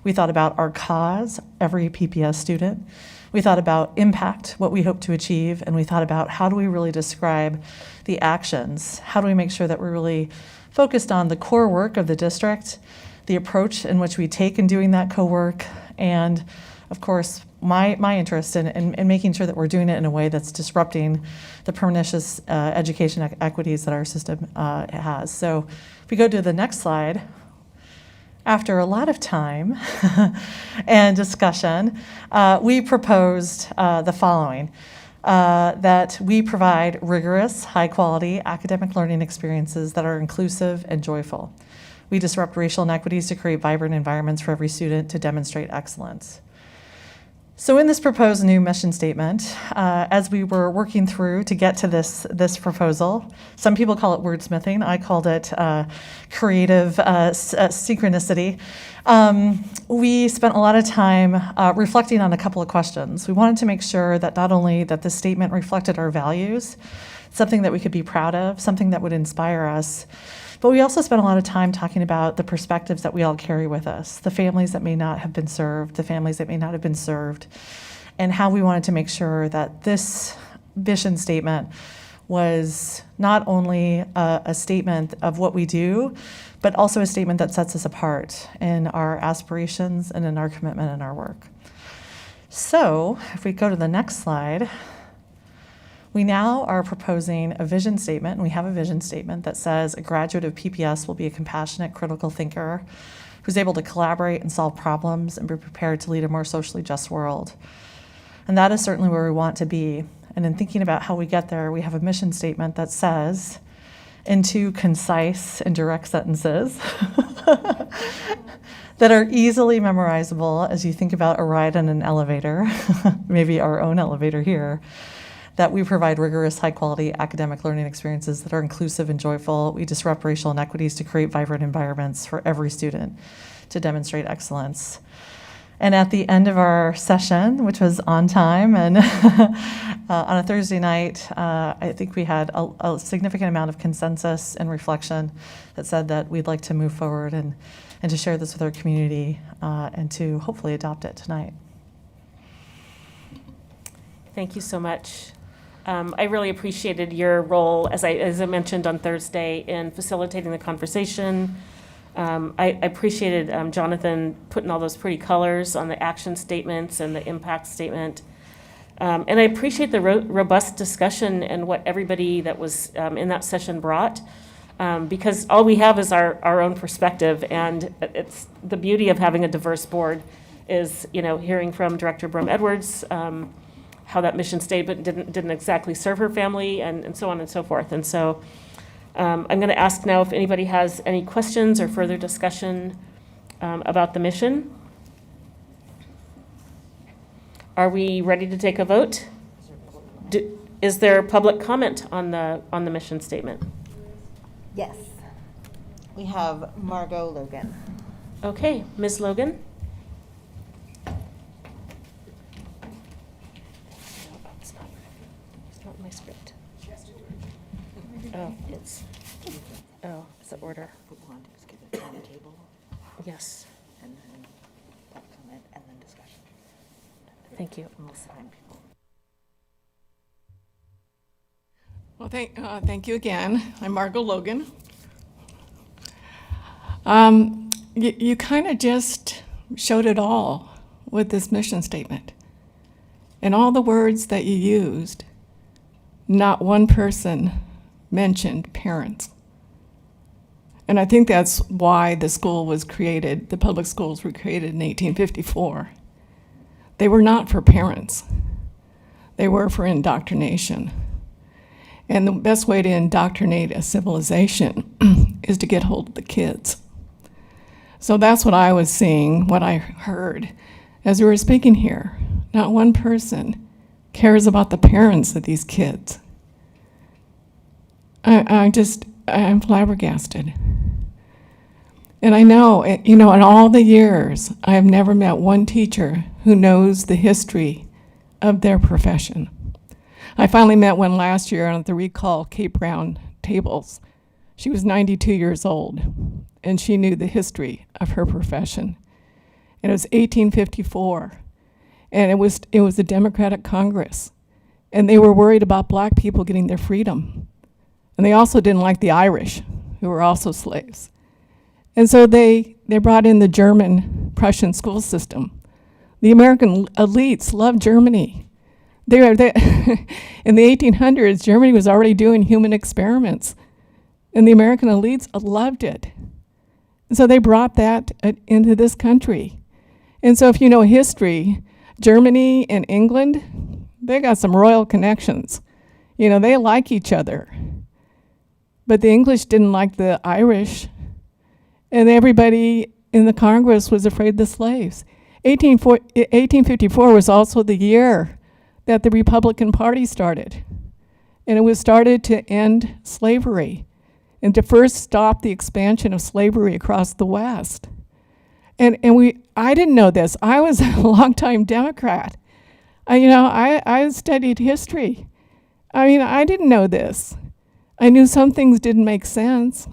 We thought about our cause, every PPS student. We thought about impact, what we hope to achieve, and we thought about how do we really describe the actions? How do we make sure that we're really focused on the core work of the district, the approach in which we take in doing that co-work, and of course, my interest in making sure that we're doing it in a way that's disrupting the pernicious education equities that our system has. So if we go to the next slide, after a lot of time and discussion, we proposed the following, that we provide rigorous, high-quality academic learning experiences that are inclusive and joyful. We disrupt racial inequities to create vibrant environments for every student to demonstrate excellence. So in this proposed new mission statement, as we were working through to get to this proposal, some people call it wordsmithing. I called it creative synchronicity. We spent a lot of time reflecting on a couple of questions. We wanted to make sure that not only that the statement reflected our values, something that we could be proud of, something that would inspire us, but we also spent a lot of time talking about the perspectives that we all carry with us, the families that may not have been served, the families that may not have been served, and how we wanted to make sure that this mission statement was not only a statement of what we do, but also a statement that sets us apart in our aspirations and in our commitment and our work. So if we go to the next slide, we now are proposing a vision statement, and we have a vision statement that says a graduate of PPS will be a compassionate, critical thinker who's able to collaborate and solve problems and be prepared to lead a more socially just world. And that is certainly where we want to be. And in thinking about how we get there, we have a mission statement that says, in 2 concise and direct sentences that are easily memorizable as you think about a ride in an elevator, maybe our own elevator here, that we provide rigorous, high-quality academic learning experiences that are inclusive and joyful. We disrupt racial inequities to create vibrant environments for every student to demonstrate excellence. And at the end of our session, which was on time and on a Thursday night, I think we had a significant amount of consensus and reflection that said that we'd like to move forward and to share this with our community and to hopefully adopt it tonight. Thank you so much. I really appreciated your role, as I mentioned on Thursday, in facilitating the conversation. I appreciated Jonathan putting all those pretty colors on the action statements and the impact statement. And I appreciate the robust discussion and what everybody that was in that session brought, because all we have is our own perspective. And it's the beauty of having a diverse board is, hearing from Director Brum-Edwards, how that mission statement didn't exactly serve her family, and so on and so forth. And so I'm going to ask now if anybody has any questions or further discussion about the mission. Are we ready to take a vote? Is there public comment on the mission statement? Yes. We have Margot Logan. Okay, Ms. Logan? It's not my script. Oh, it's the order. Yes. And then public comment and then discussion. Thank you. Most of the time people. Well, thank you again. I'm Margot Logan. You kind of just showed it all with this mission statement. And all the words that you used, not one person mentioned parents. And I think that's why the school was created, the public schools were created in 1854. They were not for parents. They were for indoctrination. And the best way to indoctrinate a civilization is to get hold of the kids. So that's what I was seeing, what I heard as we were speaking here. Not one person cares about the parents of these kids. I'm flabbergasted. And I know, in all the years, I have never met one teacher who knows the history of their profession. I finally met one last year on the Recall Cape Brown tables. She was 92 years old, and she knew the history of her profession. And it was 1854, and it was a Democratic Congress, and they were worried about black people getting their freedom. And they also didn't like the Irish, who were also slaves. And so they brought in the German Prussian school system. The American elites loved Germany. In the 1800s, Germany was already doing human experiments, and the American elites loved it. And so they brought that into this country. And so if you know history, Germany and England, they got some royal connections. They like each other. But the English didn't like the Irish, and everybody in the Congress was afraid of the slaves. 1854 was also the year that the Republican Party started. And it was started to end slavery and to first stop the expansion of slavery across the West. And I didn't know this. I was a longtime Democrat. I studied history. I didn't know this. I knew some things didn't make sense.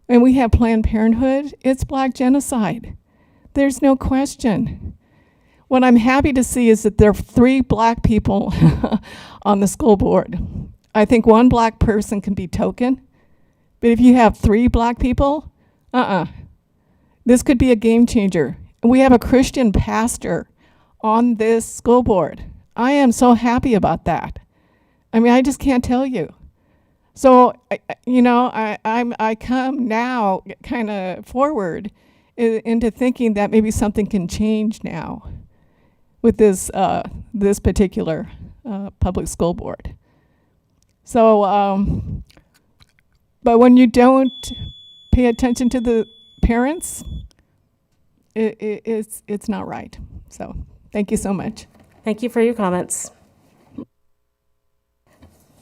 And we have Planned Parenthood. It's black genocide. There's no question. What I'm happy to see is that there are 3 black people on the school board. I think 1 black person can be token, but if you have 3 black people, this could be a game changer. We have a Christian pastor on this school board. I am so happy about that. I just can't tell you. So, I come now kind of forward into thinking that maybe something can change now with this particular public school board. So, but when you don't pay attention to the parents, it's not right. So, thank you so much. Thank you for your comments.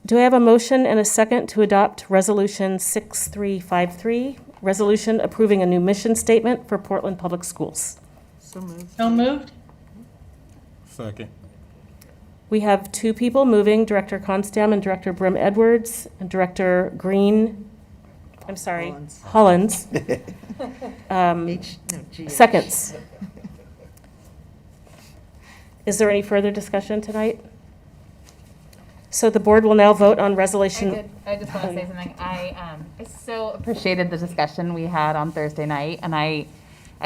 Do I have a motion and a second to adopt Resolution 6353, resolution approving a new mission statement for Portland Public Schools? So moved. So moved? Second. We have 2 people moving, Director Constam and Director Brim Edwards, and Director Hollins. Seconds. Is there any further discussion tonight? So the board will now vote on resolution. I just want to say something. I so appreciated the discussion we had on Thursday night, and I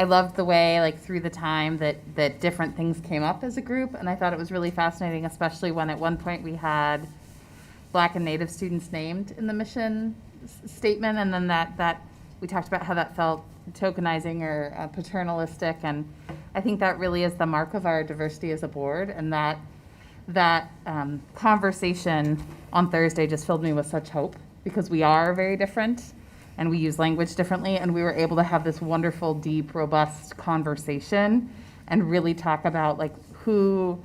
loved the way, through the time that different things came up as a group, and I thought it was really fascinating, especially when at one point we had Black and Native students named in the mission statement, and then that we talked about how that felt tokenizing or paternalistic, and I think that really is the mark of our diversity as a board, and that conversation on Thursday just filled me with such hope, because we are very different and we use language differently, and we were able to have this wonderful, deep, robust conversation and really talk about who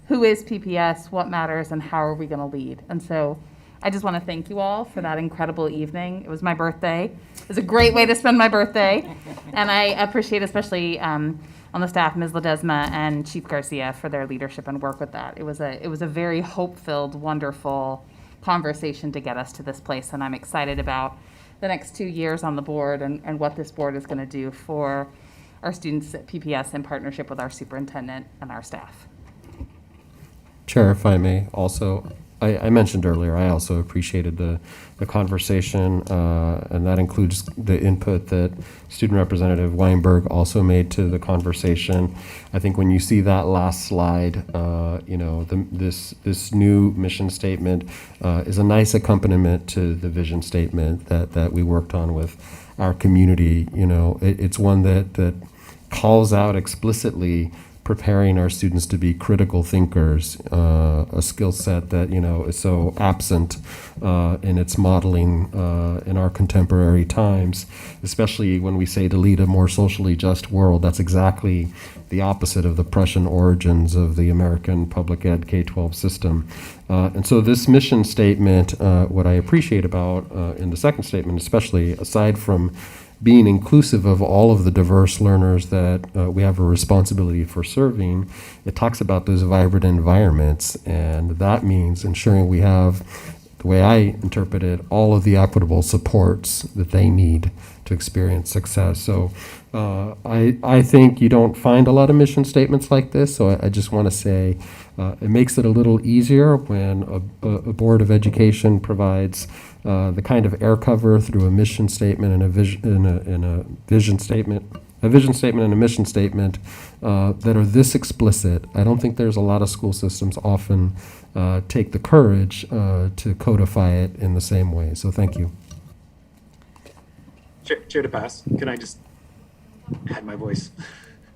is PPS, what matters, and how are we going to lead. And so I just want to thank you all for that incredible evening. It was my birthday. It was a great way to spend my birthday, and I appreciate especially on the staff, Ms. Ledesma and Chief Garcia, for their leadership and work with that. It was a very hope-filled, wonderful conversation to get us to this place, and I'm excited about the next 2 years on the board and what this board is going to do for our students at PPS in partnership with our superintendent and our staff. Chair, if I may also, I mentioned earlier, I also appreciated the conversation, and that includes the input that Student Representative Weinberg also made to the conversation. I think when you see that last slide, this new mission statement is a nice accompaniment to the vision statement that we worked on with our community. It's one that calls out explicitly preparing our students to be critical thinkers, a skill set that, you know, is so absent in its modeling in our contemporary times, especially when we say to lead a more socially just world. That's exactly the opposite of the Prussian origins of the American public ed K-12 system. And so this mission statement, what I appreciate about in the second statement, especially aside from being inclusive of all of the diverse learners that we have a responsibility for serving, it talks about those vibrant environments. And that means ensuring we have, the way I interpret it, all of the equitable supports that they need to experience success. So I think you don't find a lot of mission statements like this. So I just want to say it makes it a little easier when a Board of Education provides the kind of air cover through a mission statement and a vision statement and a mission statement that are this explicit. I don't think there's a lot of school systems often take the courage to codify it in the same way. So thank you. Chair DePass, can I just add my voice?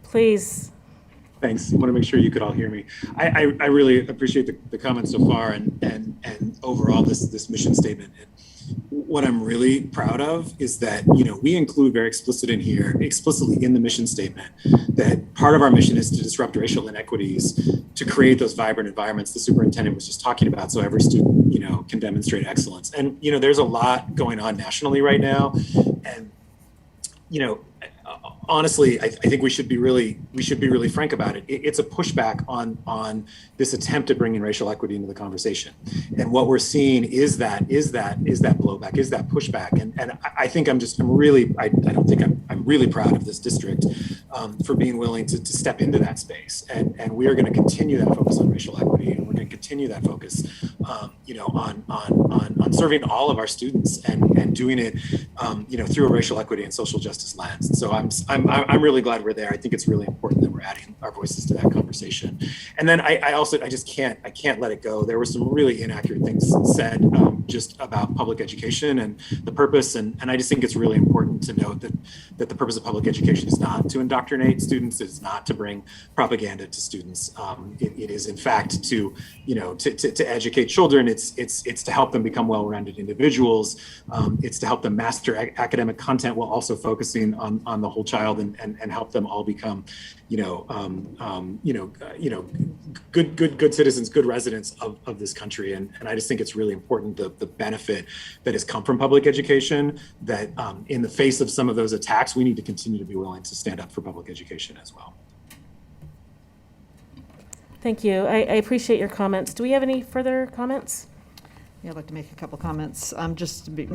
Please. Thanks. I want to make sure you could all hear me. I really appreciate the comments so far and overall this mission statement. And what I'm really proud of is that, you know, we include very explicitly in the mission statement that part of our mission is to disrupt racial inequities, to create those vibrant environments the superintendent was just talking about, so every student, you know, can demonstrate excellence. And, you know, there's a lot going on nationally right now. And, you know, honestly, I think we should be really frank about it. It's a pushback on this attempt at bringing racial equity into the conversation. And what we're seeing is that blowback, is that pushback. And I think I'm really proud of this district for being willing to step into that space. And we are going to continue that focus on racial equity, and we're going to continue that focus, you know, on serving all of our students and doing it, you know, through a racial equity and social justice lens. So I'm really glad we're there. I think it's really important that we're adding our voices to that conversation. And then I just can't let it go. There were some really inaccurate things said just about public education and the purpose. And I just think it's really important to note that the purpose of public education is not to indoctrinate students. It's not to bring propaganda to students. It is in fact to, you know, to educate children. It's to help them become well-rounded individuals. It's to help them master academic content while also focusing on the whole child and help them all become, good citizens, good residents of this country. And I just think it's really important the benefit that has come from public education, that in the face of some of those attacks, we need to continue to be willing to stand up for public education as well. Thank you. I appreciate your comments. Do we have any further comments? Yeah, I'd like to make a couple comments, just to be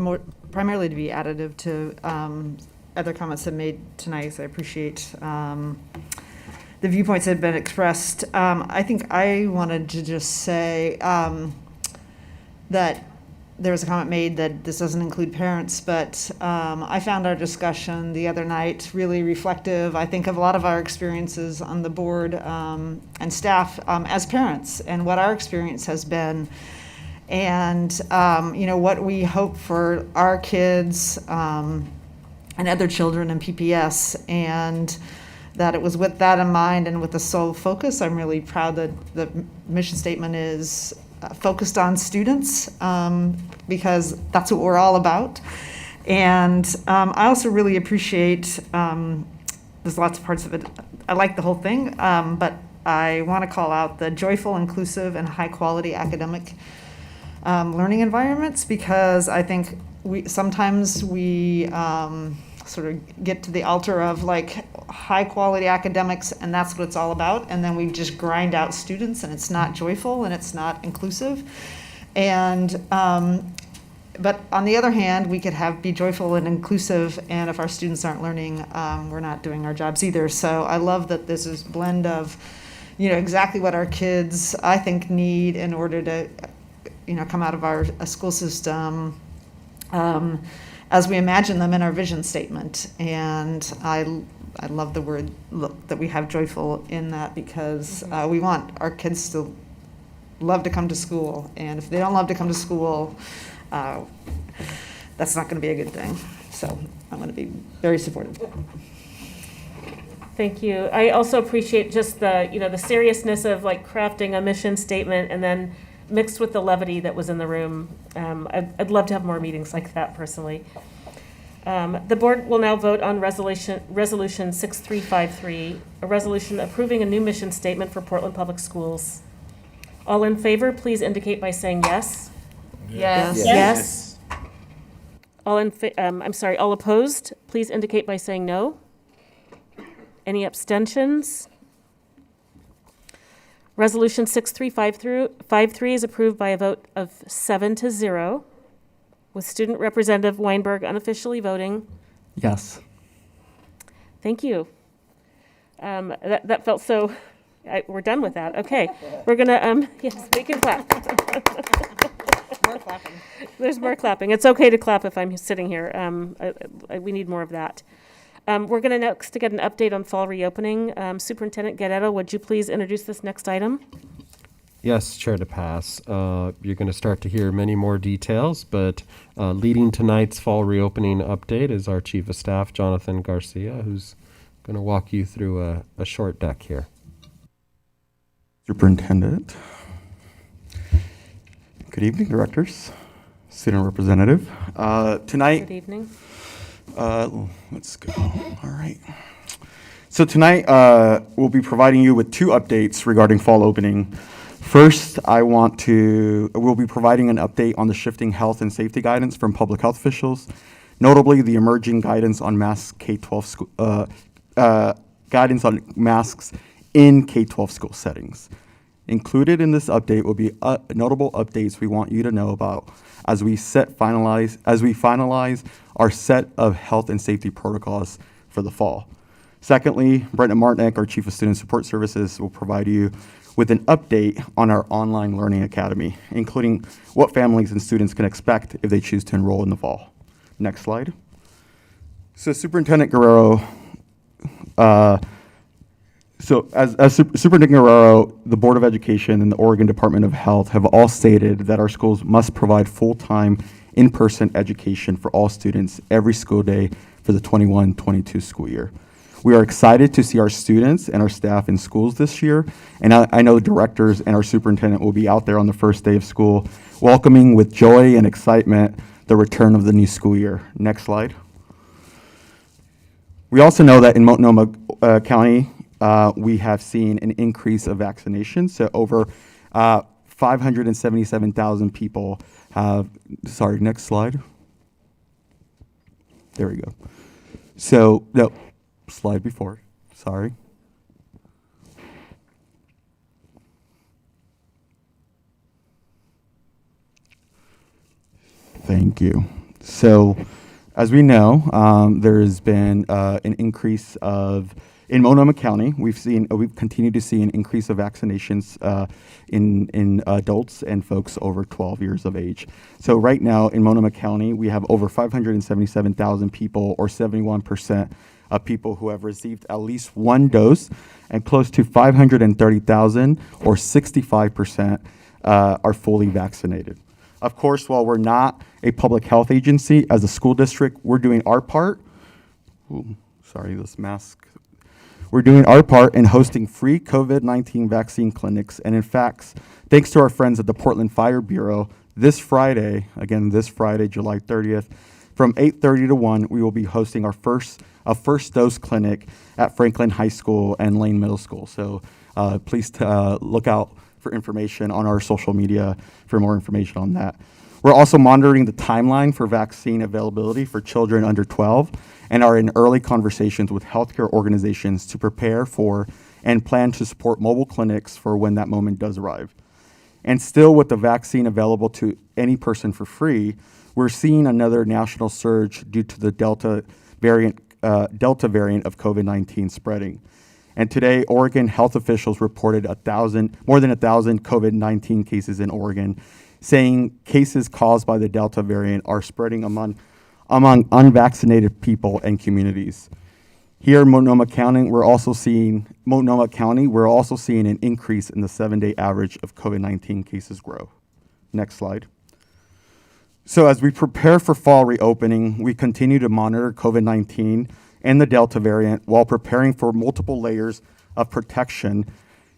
primarily to be additive to other comments that made tonight. So I appreciate the viewpoints that have been expressed. I think I wanted to just say that there was a comment made that this doesn't include parents, but I found our discussion the other night really reflective, I think, of a lot of our experiences on the board and staff as parents, and what our experience has been, and what we hope for our kids and other children in PPS, and that it was with that in mind and with the sole focus. I'm really proud that the mission statement is focused on students, because that's what we're all about. And I also really appreciate, there's lots of parts of it, I like the whole thing, but I want to call out the joyful, inclusive, and high-quality academic learning environments, because I think sometimes we sort of get to the altar of like high-quality academics, and that's what it's all about, and then we just grind out students, and it's not joyful and it's not inclusive. And but on the other hand, we could be joyful and inclusive, and if our students aren't learning, we're not doing our jobs either. So I love that this is a blend of, exactly what our kids, I think, need in order to, come out of our school system as we imagine them in our vision statement. And I love the word that we have joyful in that, because we want our kids to love to come to school. And if they don't love to come to school, that's not going to be a good thing. So I'm going to be very supportive. Thank you. I also appreciate just the, the seriousness of like crafting a mission statement and then mixed with the levity that was in the room. I'd love to have more meetings like that personally. The board will now vote on resolution 6353, a resolution approving a new mission statement for Portland Public Schools. All in favor, please indicate by saying yes. Yes. Yes. All opposed, please indicate by saying no. Any abstentions? Resolution 6353 is approved by a vote of 7-0, with Student Representative Weinberg unofficially voting. Yes. Thank you. That felt so, we're done with that. Okay, we're gonna, yes, we can clap. More clapping. There's more clapping. It's okay to clap if I'm sitting here. We need more of that. We're going to next to get an update on fall reopening. Superintendent Guerrero, would you please introduce this next item? Yes, Chair DePass. You're going to start to hear many more details, but leading tonight's fall reopening update is our Chief of Staff, Jonathan Garcia, who's going to walk you through a short deck here. Superintendent. Good evening, directors, student representative. Tonight, Good evening. Let's go. All right. So tonight, we'll be providing you with two updates regarding fall opening. First, we'll be providing an update on the shifting health and safety guidance from public health officials, notably the emerging guidance on mask K-12 school, guidance on masks in K-12 school settings. Included in this update will be notable updates we want you to know about as we finalize our set of health and safety protocols for the fall. Secondly, Brendan Martinek, our Chief of Student Support Services, will provide you with an update on our online learning academy, including what families and students can expect if they choose to enroll in the fall. Next slide. So Superintendent Guerrero, as Superintendent Guerrero, the Board of Education, and the Oregon Department of Health have all stated that our schools must provide full-time in-person education for all students every school day for the 21-22 school year. We are excited to see our students and our staff in schools this year, and I know the directors and our superintendent will be out there on the first day of school, welcoming with joy and excitement the return of the new school year. Next slide. We also know that in Multnomah County, we have seen an increase of vaccinations. So over 577,000 people have, sorry, next slide. There we go. So, no, slide before, sorry. Thank you. So, as we know, there has been an increase in Multnomah County. We've continued to see an increase of vaccinations in adults and folks over 12 years of age. So right now in Multnomah County, we have over 577,000 people, or 71% of people who have received at least one dose, and close to 530,000, or 65%, are fully vaccinated. Of course, while we're not a public health agency, as a school district, we're doing our part. Ooh, sorry, this mask. We're doing our part in hosting free COVID-19 vaccine clinics. And in fact, thanks to our friends at the Portland Fire Bureau, this Friday, July 30th, from 8:30 to 1, we will be hosting a first dose clinic at Franklin High School and Lane Middle School. So please look out for information on our social media for more information on that. We're also monitoring the timeline for vaccine availability for children under 12 and are in early conversations with healthcare organizations to prepare for and plan to support mobile clinics for when that moment does arrive. And still, with the vaccine available to any person for free, we're seeing another national surge due to the Delta variant of COVID-19 spreading. And today, Oregon health officials reported more than 1,000 COVID-19 cases in Oregon, saying cases caused by the Delta variant are spreading among unvaccinated people and communities. Here in Multnomah County, we're also seeing an increase in the 7-day average of COVID-19 cases grow. Next slide. So as we prepare for fall reopening, we continue to monitor COVID-19 and the Delta variant while preparing for multiple layers of protection,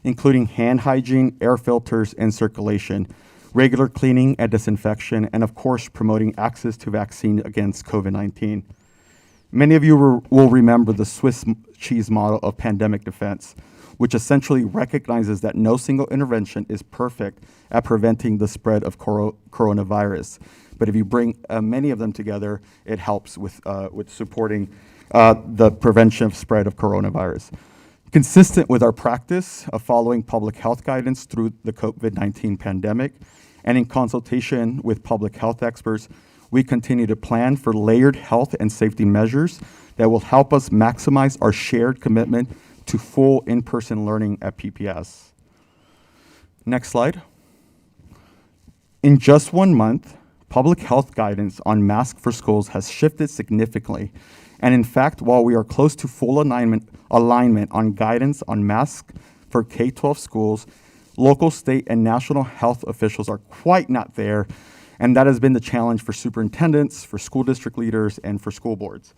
including hand hygiene, air filters, and circulation, regular cleaning and disinfection, and of course, promoting access to vaccine against COVID-19. Many of you will remember the Swiss cheese model of pandemic defense, which essentially recognizes that no single intervention is perfect at preventing the spread of coronavirus. But if you bring many of them together, it helps with supporting the prevention of spread of coronavirus. Consistent with our practice of following public health guidance through the COVID-19 pandemic, and in consultation with public health experts, we continue to plan for layered health and safety measures that will help us maximize our shared commitment to full in-person learning at PPS. Next slide. In just 1 month, public health guidance on masks for schools has shifted significantly. And in fact, while we are close to full alignment on guidance on masks for K-12 schools, local, state, and national health officials are quite not there, and that has been the challenge for superintendents, for school district leaders, and for school boards.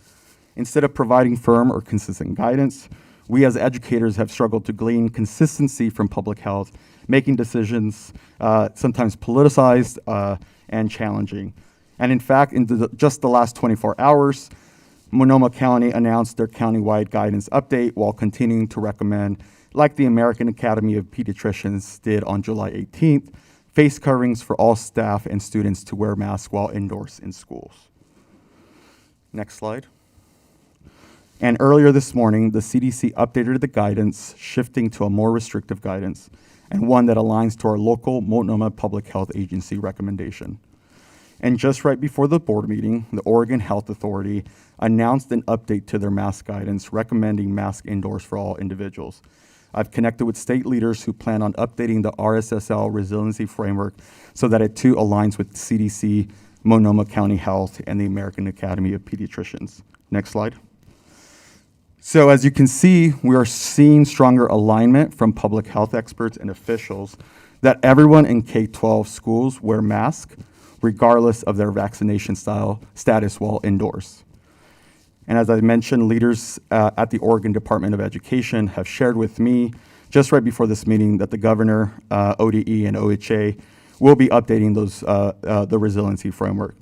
Instead of providing firm or consistent guidance, we as educators have struggled to glean consistency from public health, making decisions sometimes politicized and challenging. And in fact, in just the last 24 hours, Multnomah County announced their countywide guidance update while continuing to recommend, like the American Academy of Pediatricians did on July 18th, face coverings for all staff and students to wear masks while indoors in schools. Next slide. And earlier this morning, the CDC updated the guidance, shifting to a more restrictive guidance, and one that aligns to our local Multnomah Public Health Agency recommendation. And just right before the board meeting, the Oregon Health Authority announced an update to their mask guidance, recommending masks indoors for all individuals. I've connected with state leaders who plan on updating the RSSL resiliency framework so that it too aligns with CDC, Multnomah County Health, and the American Academy of Pediatricians. Next slide. So as you can see, we are seeing stronger alignment from public health experts and officials that everyone in K-12 schools wear masks, regardless of their vaccination status while indoors. And as I mentioned, leaders at the Oregon Department of Education have shared with me just right before this meeting that the governor, ODE, and OHA will be updating the resiliency framework.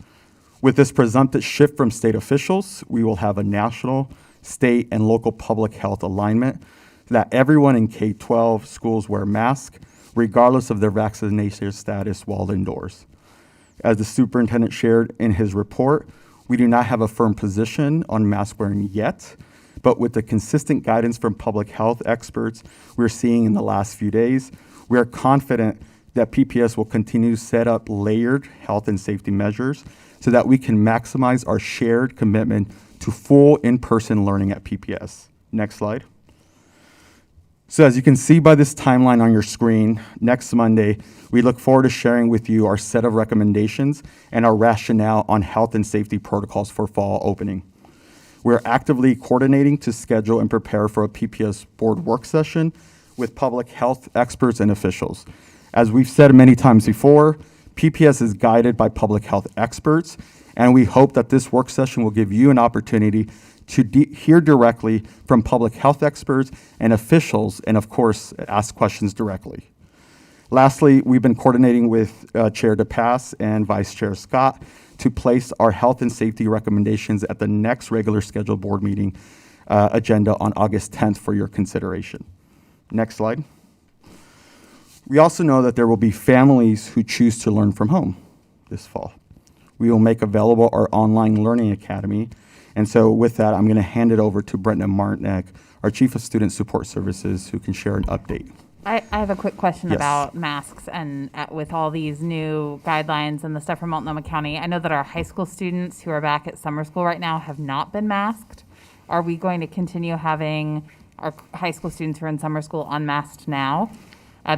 With this presumptive shift from state officials, we will have a national, state, and local public health alignment that everyone in K-12 schools wear masks, regardless of their vaccination status while indoors. As the superintendent shared in his report, we do not have a firm position on mask wearing yet, but with the consistent guidance from public health experts we're seeing in the last few days, we are confident that PPS will continue to set up layered health and safety measures so that we can maximize our shared commitment to full in-person learning at PPS. Next slide. So as you can see by this timeline on your screen, next Monday, we look forward to sharing with you our set of recommendations and our rationale on health and safety protocols for fall opening. We're actively coordinating to schedule and prepare for a PPS board work session with public health experts and officials. As we've said many times before, PPS is guided by public health experts, and we hope that this work session will give you an opportunity to hear directly from public health experts and officials, and of course, ask questions directly. Lastly, we've been coordinating with Chair DePass and Vice Chair Scott to place our health and safety recommendations at the next regular scheduled board meeting agenda on August 10th for your consideration. Next slide. We also know that there will be families who choose to learn from home this fall. We will make available our online learning academy. And so with that, I'm going to hand it over to Brenda Martinek, our Chief of Student Support Services, who can share an update. I have a quick question Yes. about masks and with all these new guidelines and the stuff from Multnomah County. I know that our high school students who are back at summer school right now have not been masked. Are we going to continue having our high school students who are in summer school unmasked now?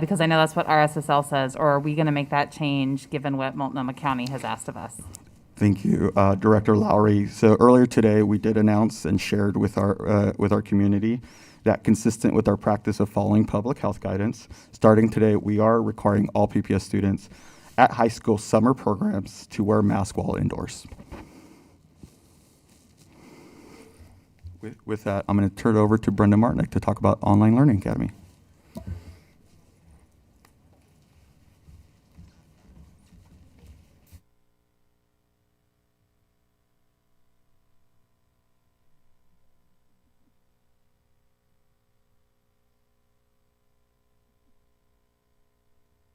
Because I know that's what RSSL says, or are we going to make that change given what Multnomah County has asked of us? Thank you, Director Lowry. So earlier today, we did announce and shared with our community that consistent with our practice of following public health guidance, starting today, we are requiring all PPS students at high school summer programs to wear masks while indoors. With that, I'm going to turn it over to Brenda Martinick to talk about Online Learning Academy.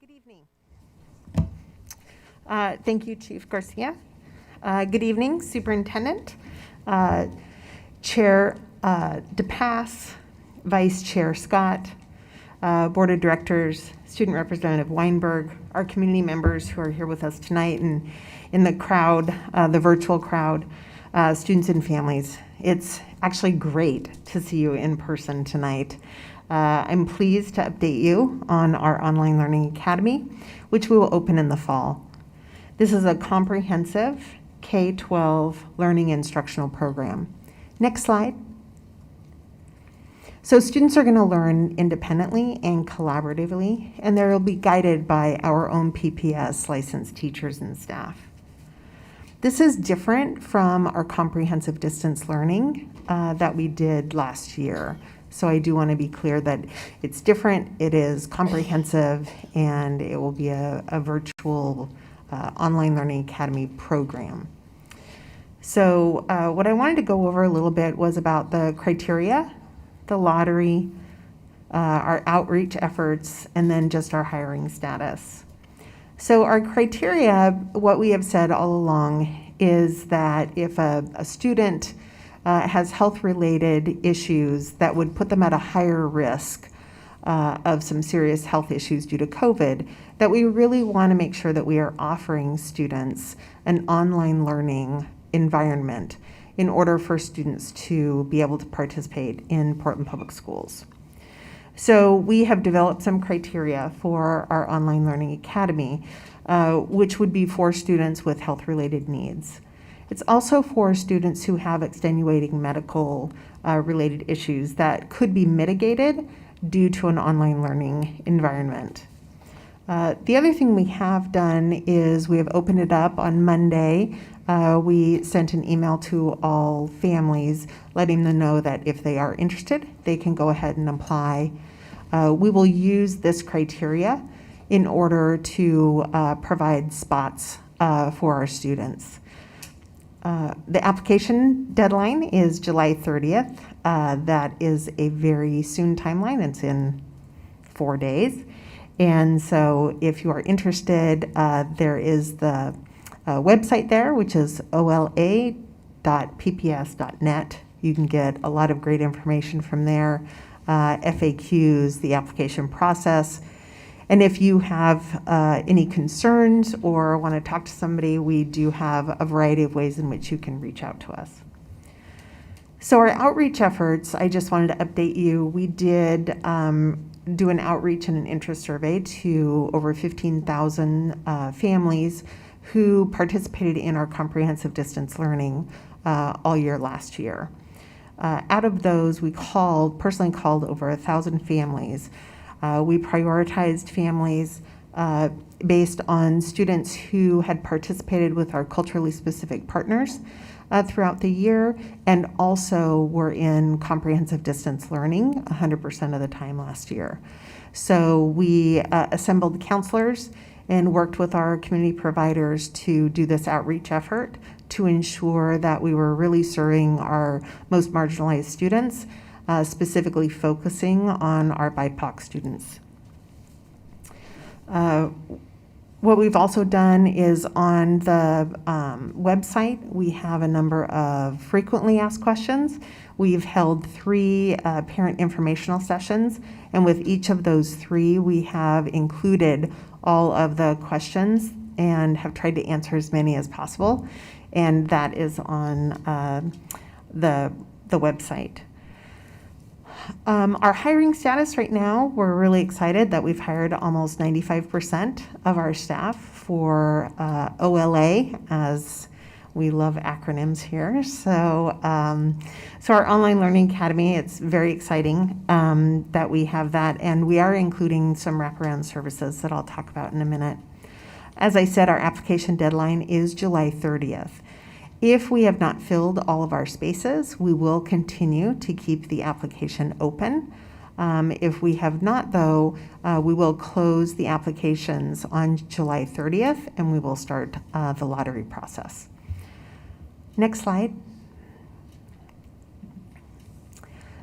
Good evening. Thank you, Chief Garcia. Good evening, Superintendent, Chair DePass, Vice Chair Scott, Board of Directors, Student Representative Weinberg, our community members who are here with us tonight, and in the crowd, the virtual crowd, students and families. It's actually great to see you in person tonight. I'm pleased to update you on our Online Learning Academy, which we will open in the fall. This is a comprehensive K-12 learning instructional program. Next slide. So students are going to learn independently and collaboratively, and they will be guided by our own PPS licensed teachers and staff. This is different from our comprehensive distance learning that we did last year. So I do want to be clear that it's different, it is comprehensive, and it will be a virtual Online Learning Academy program. So what I wanted to go over a little bit was about the criteria, the lottery, our outreach efforts, and then just our hiring status. So our criteria, what we have said all along is that if a student has health-related issues that would put them at a higher risk of some serious health issues due to COVID, that we really want to make sure that we are offering students an online learning environment in order for students to be able to participate in Portland Public Schools. So we have developed some criteria for our Online Learning Academy, which would be for students with health-related needs. It's also for students who have extenuating medical related issues that could be mitigated due to an online learning environment. The other thing we have done is we have opened it up on Monday. We sent an email to all families letting them know that if they are interested, they can go ahead and apply. We will use this criteria in order to provide spots for our students. The application deadline is July 30th. That is a very soon timeline. It's in 4 days. And so if you are interested, there is the website there, which is ola.pps.net. You can get a lot of great information from there, FAQs, the application process. And if you have any concerns or want to talk to somebody, we do have a variety of ways in which you can reach out to us. So our outreach efforts, I just wanted to update you. We did do an outreach and an interest survey to over 15,000 families who participated in our comprehensive distance learning all year last year. Out of those, we personally called over 1,000 families. We prioritized families based on students who had participated with our culturally specific partners throughout the year, and also were in comprehensive distance learning 100% of the time last year. So we assembled counselors and worked with our community providers to do this outreach effort to ensure that we were really serving our most marginalized students, specifically focusing on our BIPOC students. What we've also done is on the website, we have a number of frequently asked questions. We've held 3 parent informational sessions, and with each of those 3, we have included all of the questions and have tried to answer as many as possible, and that is on the website. Our hiring status right now, we're really excited that we've hired almost 95% of our staff for OLA, as we love acronyms here. So, so our Online Learning Academy, it's very exciting that we have that, and we are including some wraparound services that I'll talk about in a minute. As I said, our application deadline is July 30th. If we have not filled all of our spaces, we will continue to keep the application open. If we have not, though, we will close the applications on July 30th, and we will start the lottery process. Next slide.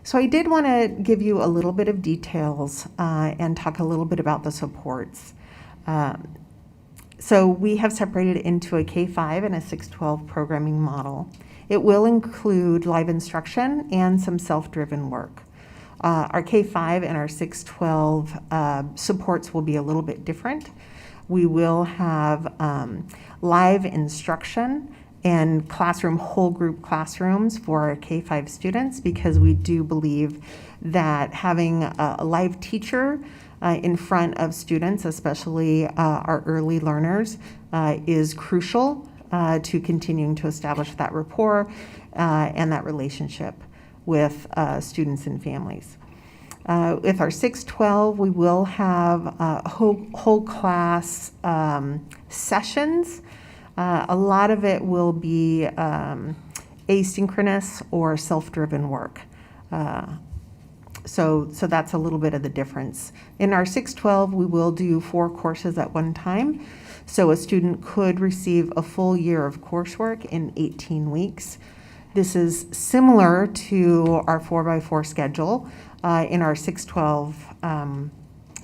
So I did want to give you a little bit of details and talk a little bit about the supports. So we have separated into a K-5 and a 6-12 programming model. It will include live instruction and some self-driven work. Our K-5 and our 6-12 supports will be a little bit different. We will have live instruction and whole group classrooms for our K-5 students, because we do believe that having a live teacher in front of students, especially our early learners, is crucial to continuing to establish that rapport and that relationship with students and families. With our 6-12, we will have whole class sessions. A lot of it will be asynchronous or self-driven work. So that's a little bit of the difference. In our 6-12, we will do 4 courses at one time. So a student could receive a full year of coursework in 18 weeks. This is similar to our 4x4 schedule in our 6-12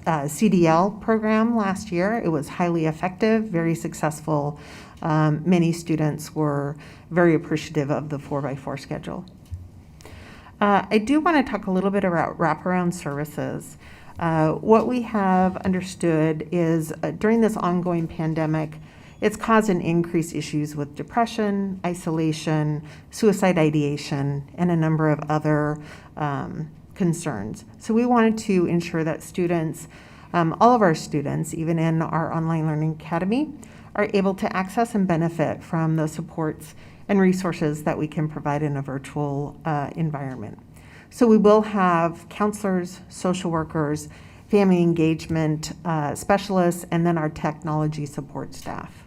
CDL program last year. It was highly effective, very successful. Many students were very appreciative of the 4x4 schedule. I do want to talk a little bit about wraparound services. What we have understood is during this ongoing pandemic, it's caused an increased issues with depression, isolation, suicide ideation, and a number of other concerns. So we wanted to ensure that students, all of our students, even in our Online Learning Academy, are able to access and benefit from the supports and resources that we can provide in a virtual environment. So we will have counselors, social workers, family engagement specialists, and then our technology support staff.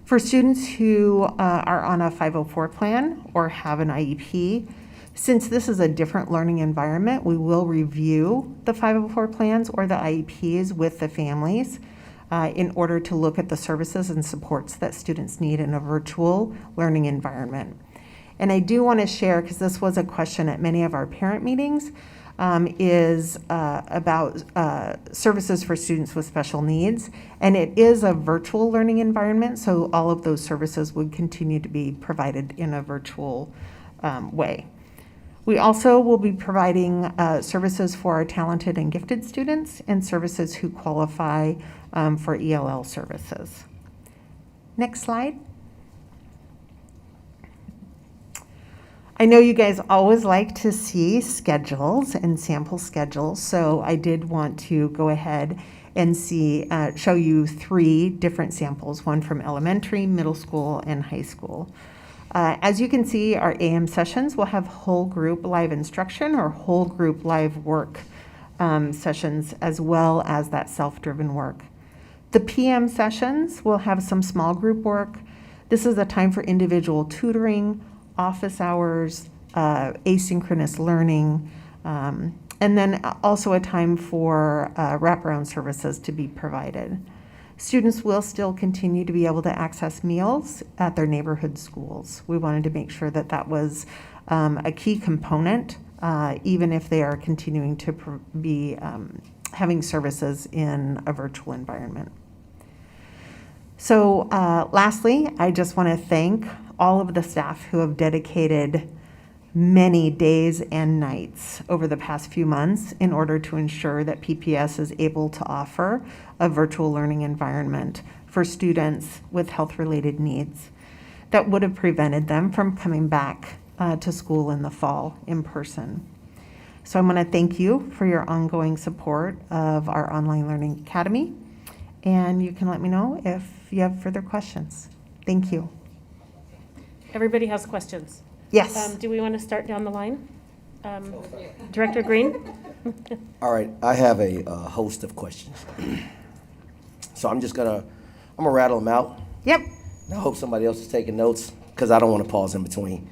For students who are on a 504 plan or have an IEP, since this is a different learning environment, we will review the 504 plans or the IEPs with the families in order to look at the services and supports that students need in a virtual learning environment. And I do want to share, because this was a question at many of our parent meetings, is about services for students with special needs. And it is a virtual learning environment, so all of those services would continue to be provided in a virtual way. We also will be providing services for our talented and gifted students and services who qualify for ELL services. Next slide. I know you guys always like to see schedules and sample schedules, so I did want to go ahead and show you 3 different samples, one from elementary, middle school, and high school. As you can see, our AM sessions will have whole group live instruction or whole group live work sessions, as well as that self-driven work. The PM sessions will have some small group work. This is a time for individual tutoring, office hours, asynchronous learning, and then also a time for wraparound services to be provided. Students will still continue to be able to access meals at their neighborhood schools. We wanted to make sure that that was a key component, even if they are continuing to be having services in a virtual environment. So lastly, I just want to thank all of the staff who have dedicated many days and nights over the past few months in order to ensure that PPS is able to offer a virtual learning environment for students with health-related needs that would have prevented them from coming back to school in the fall in person. So I'm going to thank you for your ongoing support of our Online Learning Academy, and you can let me know if you have further questions. Thank you. Everybody has questions. Yes. Do we want to start down the line? Director Green? All right, I have a host of questions. So I'm gonna rattle them out. Yep. I hope somebody else is taking notes, because I don't want to pause in between.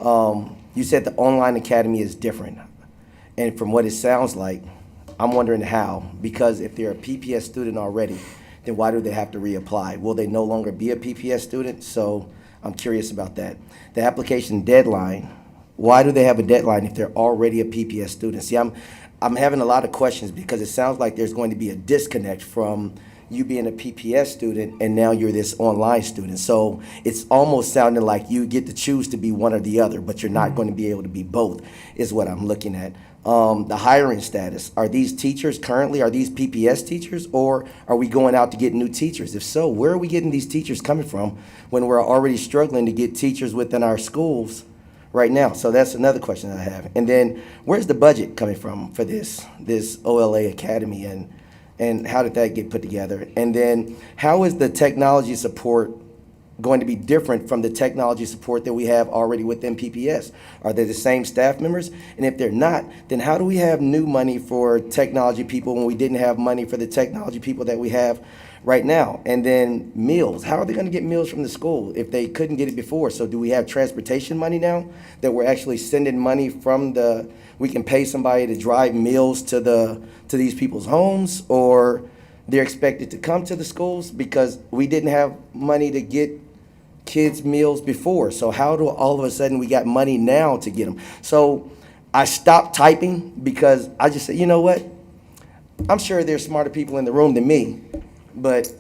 You said the online academy is different. And from what it sounds like, I'm wondering how. Because if they're a PPS student already, then why do they have to reapply? Will they no longer be a PPS student? So I'm curious about that. The application deadline, why do they have a deadline if they're already a PPS student? See, I'm having a lot of questions because it sounds like there's going to be a disconnect from you being a PPS student and now you're this online student. So it's almost sounding like you get to choose to be one or the other, but you're not going to be able to be both, is what I'm looking at. The hiring status, are these teachers currently, are these PPS teachers, or are we going out to get new teachers? If so, where are we getting these teachers coming from when we're already struggling to get teachers within our schools right now? So that's another question I have. And then where's the budget coming from for this OLA Academy, and how did that get put together? And then how is the technology support going to be different from the technology support that we have already within PPS? Are they the same staff members? And if they're not, then how do we have new money for technology people when we didn't have money for the technology people that we have right now? And then meals, how are they going to get meals from the school if they couldn't get it before? So do we have transportation money now that we're actually sending money from we can pay somebody to drive meals to these people's homes, or they're expected to come to the schools because we didn't have money to get kids meals before? So how do all of a sudden we got money now to get them? So I stopped typing because I just said, you know what? I'm sure there's smarter people in the room than me, but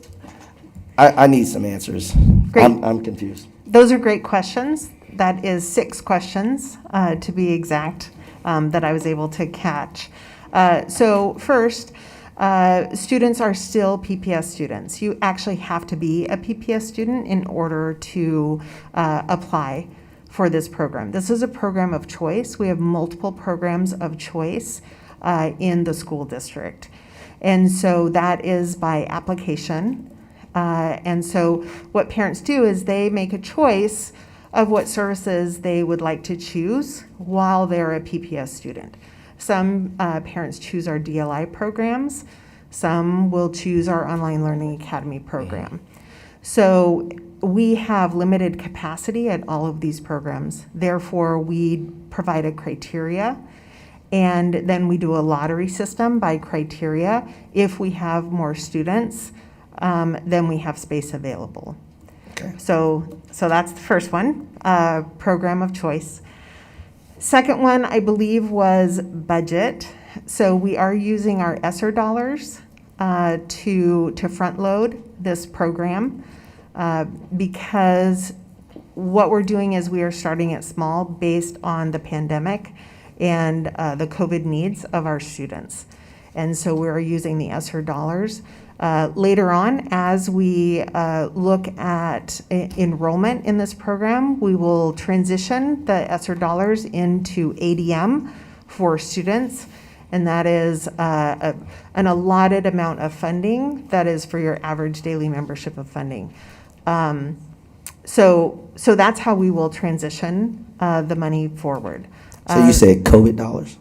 I need some answers. Great. I'm confused. Those are great questions. That is 6 questions, to be exact, that I was able to catch. So first, students are still PPS students. You actually have to be a PPS student in order to apply for this program. This is a program of choice. We have multiple programs of choice in the school district. And so that is by application. And so what parents do is they make a choice of what services they would like to choose while they're a PPS student. Some parents choose our DLI programs. Some will choose our Online Learning Academy program. So we have limited capacity at all of these programs. Therefore, we provide a criteria, and then we do a lottery system by criteria. If we have more students, then we have space available. Okay. So that's the first one, program of choice. Second one, I believe, was budget. So we are using our ESSER dollars to front load this program because what we're doing is we are starting it small based on the pandemic and the COVID needs of our students. And so we're using the ESSER dollars. Later on, as we look at enrollment in this program, we will transition the ESSER dollars into ADM for students, and that is an allotted amount of funding that is for your average daily membership of funding. So that's how we will transition the money forward. So you said COVID dollars?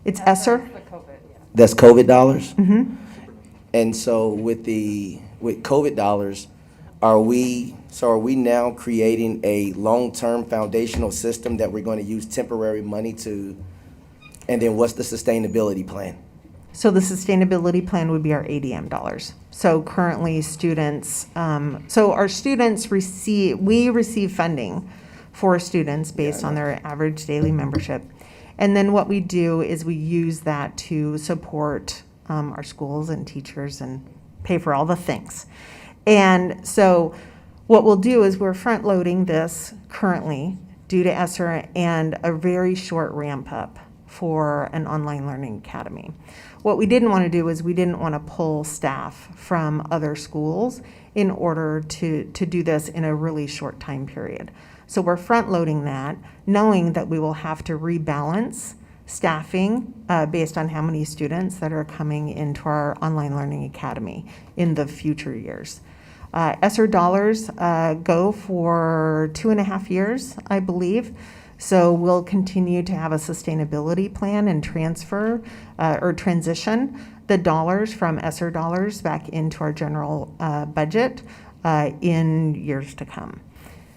It's ESSER. That's COVID dollars? Mm-hmm. And so with COVID dollars, are we now creating a long-term foundational system that we're going to use temporary money to, and then what's the sustainability plan? So the sustainability plan would be our ADM dollars. So currently students, so our students we receive funding for students based on their average daily membership. And then what we do is we use that to support our schools and teachers and pay for all the things. And so what we'll do is we're front loading this currently due to ESSER and a very short ramp up for an Online Learning Academy. What we didn't want to do is we didn't want to pull staff from other schools in order to do this in a really short time period. So we're front loading that, knowing that we will have to rebalance staffing based on how many students that are coming into our Online Learning Academy in the future years. ESSER dollars go for 2.5 years, I believe. So we'll continue to have a sustainability plan and transfer or transition the dollars from ESSER dollars back into our general budget in years to come.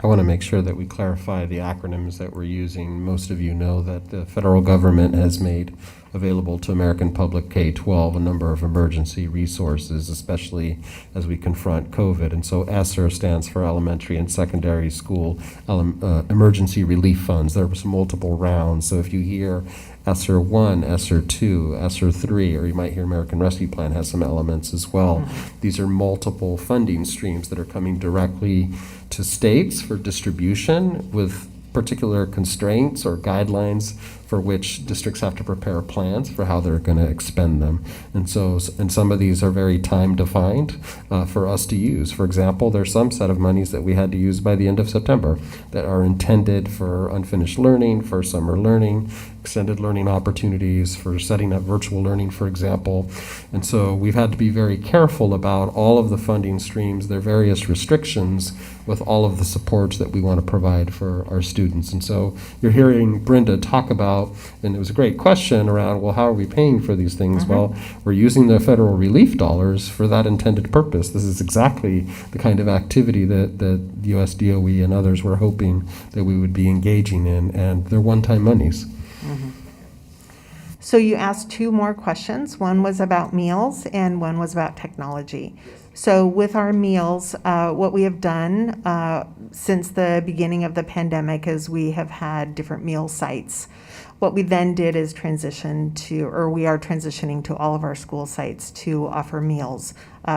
I want to make sure that we clarify the acronyms that we're using. Most of you know that the federal government has made available to American Public K-12 a number of emergency resources, especially as we confront COVID. And so ESSER stands for Elementary and Secondary School Emergency Relief Funds. There was multiple rounds. So if you hear ESSER 1, ESSER 2, ESSER 3, or you might hear American Rescue Plan has some elements as well. These are multiple funding streams that are coming directly to states for distribution with particular constraints or guidelines for which districts have to prepare plans for how they're going to expend them. And so, and some of these are very time defined for us to use. For example, there's some set of monies that we had to use by the end of September that are intended for unfinished learning, for summer learning, extended learning opportunities, for setting up virtual learning, for example. And so we've had to be very careful about all of the funding streams, their various restrictions, with all of the supports that we want to provide for our students. And so you're hearing Brenda talk about, and it was a great question around, well, how are we paying for these things? Well, we're using the federal relief dollars for that intended purpose. This is exactly the kind of activity that the US DOE and others were hoping that we would be engaging in, and they're one-time monies. So you asked two more questions. One was about meals and one was about technology. So with our meals, what we have done since the beginning of the pandemic is we have had different meal sites. What we then did is transition to, or we are transitioning to all of our school sites to offer meals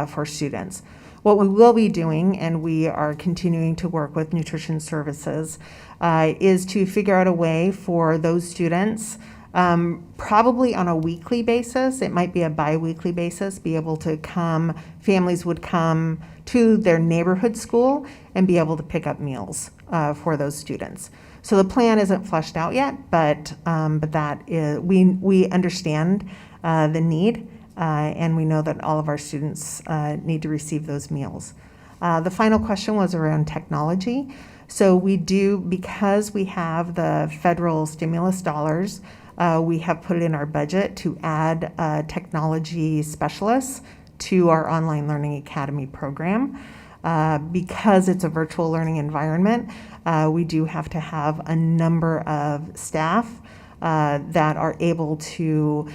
for students. What we will be doing, and we are continuing to work with nutrition services, is to figure out a way for those students, probably on a weekly basis, it might be a bi-weekly basis, be able to come, families would come to their neighborhood school and be able to pick up meals for those students. So the plan isn't fleshed out yet, but that is, we understand the need, and we know that all of our students need to receive those meals. The final question was around technology. So we do, because we have the federal stimulus dollars, we have put it in our budget to add technology specialists to our Online Learning Academy program. Because it's a virtual learning environment, we do have to have a number of staff that are able to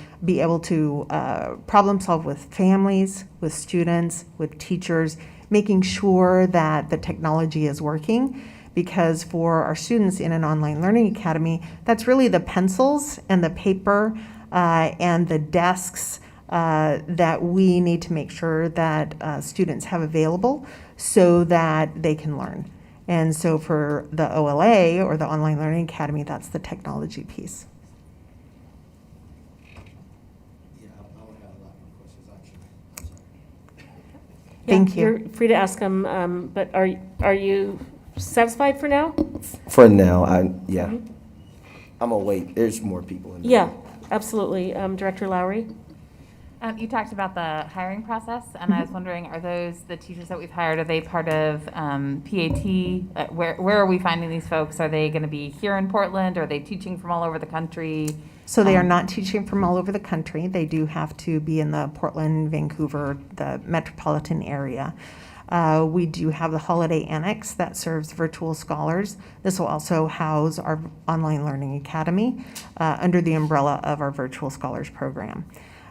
problem solve with families, with students, with teachers, making sure that the technology is working. Because for our students in an Online Learning Academy, that's really the pencils and the paper and the desks that we need to make sure that students have available so that they can learn. And so for the OLA, or the Online Learning Academy, that's the technology piece. Thank you. You're free to ask them, but are you satisfied for now? For now, I'm gonna wait. There's more people in there. Yeah, absolutely. Director Lowry? You talked about the hiring process, and I was wondering, are those the teachers that we've hired, are they part of PAT? Where are we finding these folks? Are they going to be here in Portland? Are they teaching from all over the country? So they are not teaching from all over the country. They do have to be in the Portland, Vancouver, the metropolitan area. We do have the Holiday Annex that serves virtual scholars. This will also house our Online Learning Academy under the umbrella of our Virtual Scholars Program.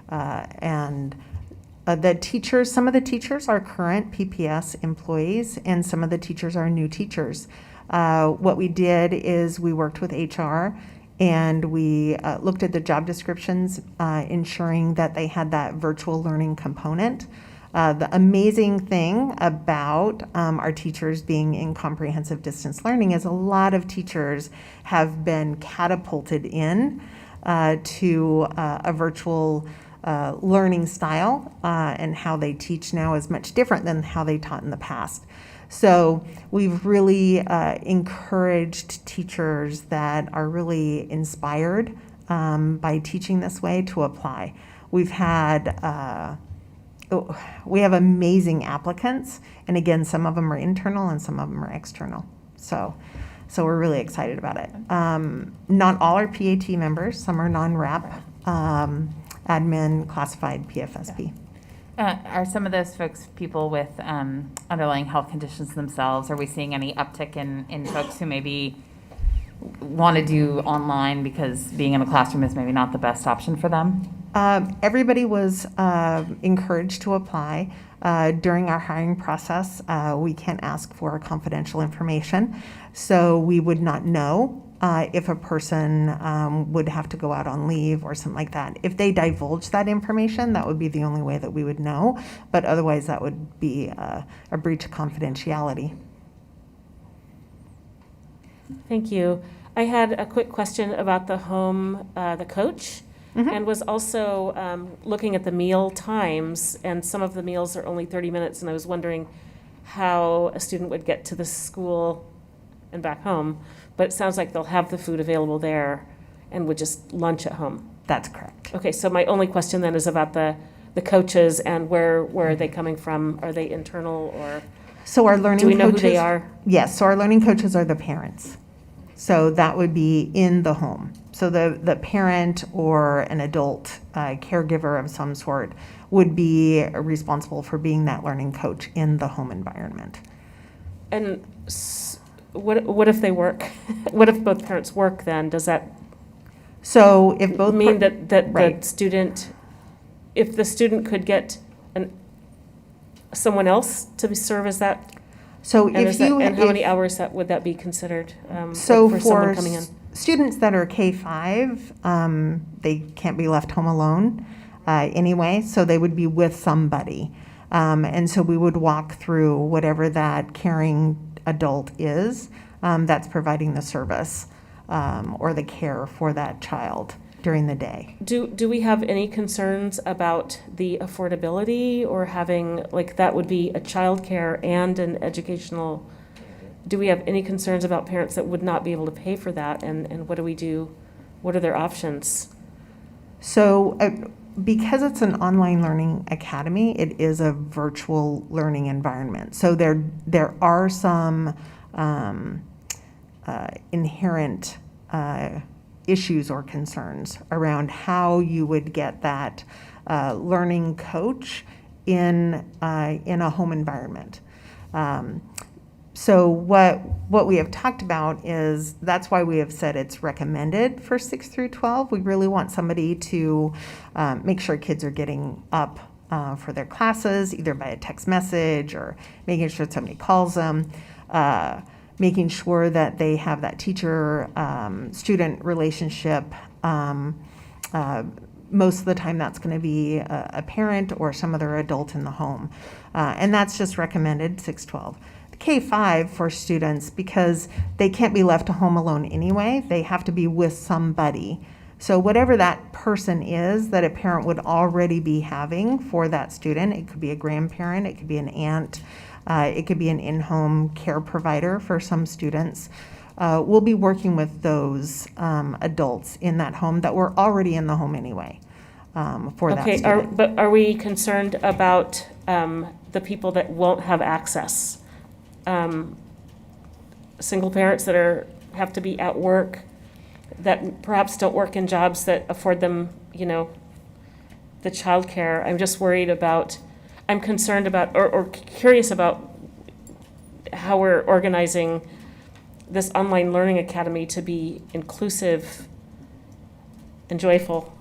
The teachers, some of the teachers are current PPS employees, and some of the teachers are new teachers. What we did is we worked with HR, and we looked at the job descriptions, ensuring that they had that virtual learning component. The amazing thing about our teachers being in comprehensive distance learning is a lot of teachers have been catapulted in to a virtual learning style, and how they teach now is much different than how they taught in the past. So we've really encouraged teachers that are really inspired by teaching this way to apply. We have amazing applicants, and again, some of them are internal and some of them are external. So we're really excited about it. Not all are PAT members, some are non-RAP, admin, classified, PFSP. Are some of those folks people with underlying health conditions themselves? Are we seeing any uptick in folks who maybe want to do online because being in a classroom is maybe not the best option for them? Everybody was encouraged to apply. During our hiring process, we can't ask for confidential information, so we would not know if a person would have to go out on leave or something like that. If they divulge that information, that would be the only way that we would know, but otherwise that would be a breach of confidentiality. Thank you. I had a quick question about the home, the coach, and was also looking at the meal times, and some of the meals are only 30 minutes, and I was wondering how a student would get to the school and back home, but it sounds like they'll have the food available there and would just lunch at home. That's correct. Okay, so my only question then is about the coaches and where are they coming from? Are they internal or? So our learning Do we know coaches, who they are? Yes, so our learning coaches are the parents. So that would be in the home. So the parent or an adult caregiver of some sort would be responsible for being that learning coach in the home environment. And what if they work? What if both parents work then? Does that So if both mean that right. the student, if the student could get someone else to serve as that? So And, if you and how many hours would that be considered so for someone coming in? Students that are K-5, they can't be left home alone anyway, so they would be with somebody. And so we would walk through whatever that caring adult is that's providing the service or the care for that child during the day. Do we have any concerns about the affordability or having, like, that would be a childcare and an educational? Do we have any concerns about parents that would not be able to pay for that? And what do we do? What are their options? So because it's an online learning academy, it is a virtual learning environment. So there are some inherent issues or concerns around how you would get that learning coach in a home environment. So what we have talked about is that's why we have said it's recommended for 6 through 12. We really want somebody to make sure kids are getting up for their classes, either by a text message or making sure somebody calls them, making sure that they have that teacher-student relationship. Most of the time that's going to be a parent or some other adult in the home. And that's just recommended 6-12. K-5 for students, because they can't be left home alone anyway, they have to be with somebody. So whatever that person is that a parent would already be having for that student, it could be a grandparent, it could be an aunt, it could be an in-home care provider for some students. We'll be working with those adults in that home that were already in the home anyway for that student. Okay, but are we concerned about the people that won't have access? Single parents that have to be at work, that perhaps don't work in jobs that afford them, the childcare. I'm just worried about, I'm concerned about, or curious about how we're organizing this online learning academy to be inclusive and joyful.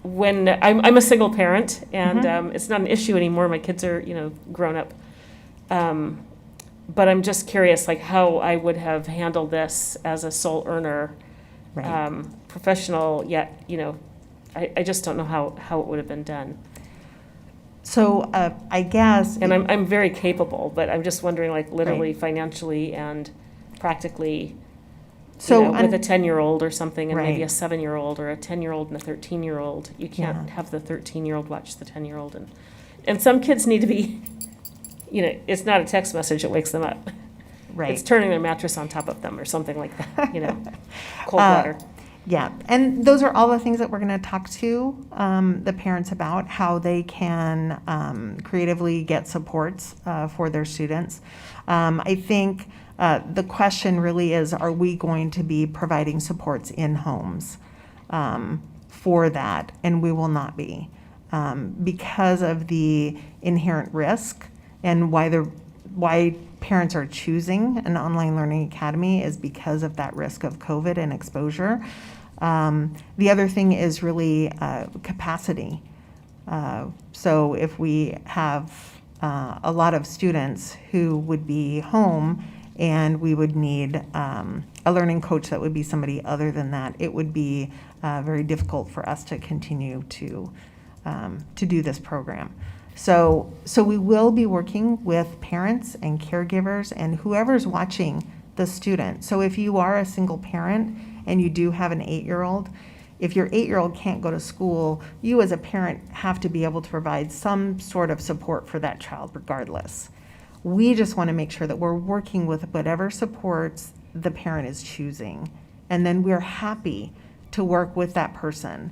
When I'm a single parent, and it's not an issue anymore. My kids are, grown up. But I'm just curious, like, how I would have handled this as a sole earner, Right. professional, yet, I just don't know how it would have been done. So I guess. And I'm very capable, but I'm just wondering, like, literally, financially, and practically, So with a 10-year-old or something, and maybe a Right. 7-year-old or a 10-year-old and a 13-year-old, you can't have the 13-year-old watch the 10-year-old. And some kids need to be, it's not a text message that wakes them up. Right. It's turning their mattress on top of them or something like that, cold water. Yeah, and those are all the things that we're going to talk to the parents about, how they can creatively get supports for their students. I think the question really is, are we going to be providing supports in homes for that? And we will not be. because of the inherent risk and why parents are choosing an online learning academy is because of that risk of COVID and exposure. The other thing is really capacity. So if we have a lot of students who would be home and we would need a learning coach that would be somebody other than that, it would be very difficult for us to continue to do this program. So we will be working with parents and caregivers and whoever's watching the student. So if you are a single parent and you do have an 8-year-old, if your 8-year-old can't go to school, you as a parent have to be able to provide some sort of support for that child regardless. We just want to make sure that we're working with whatever supports the parent is choosing. And then we're happy to work with that person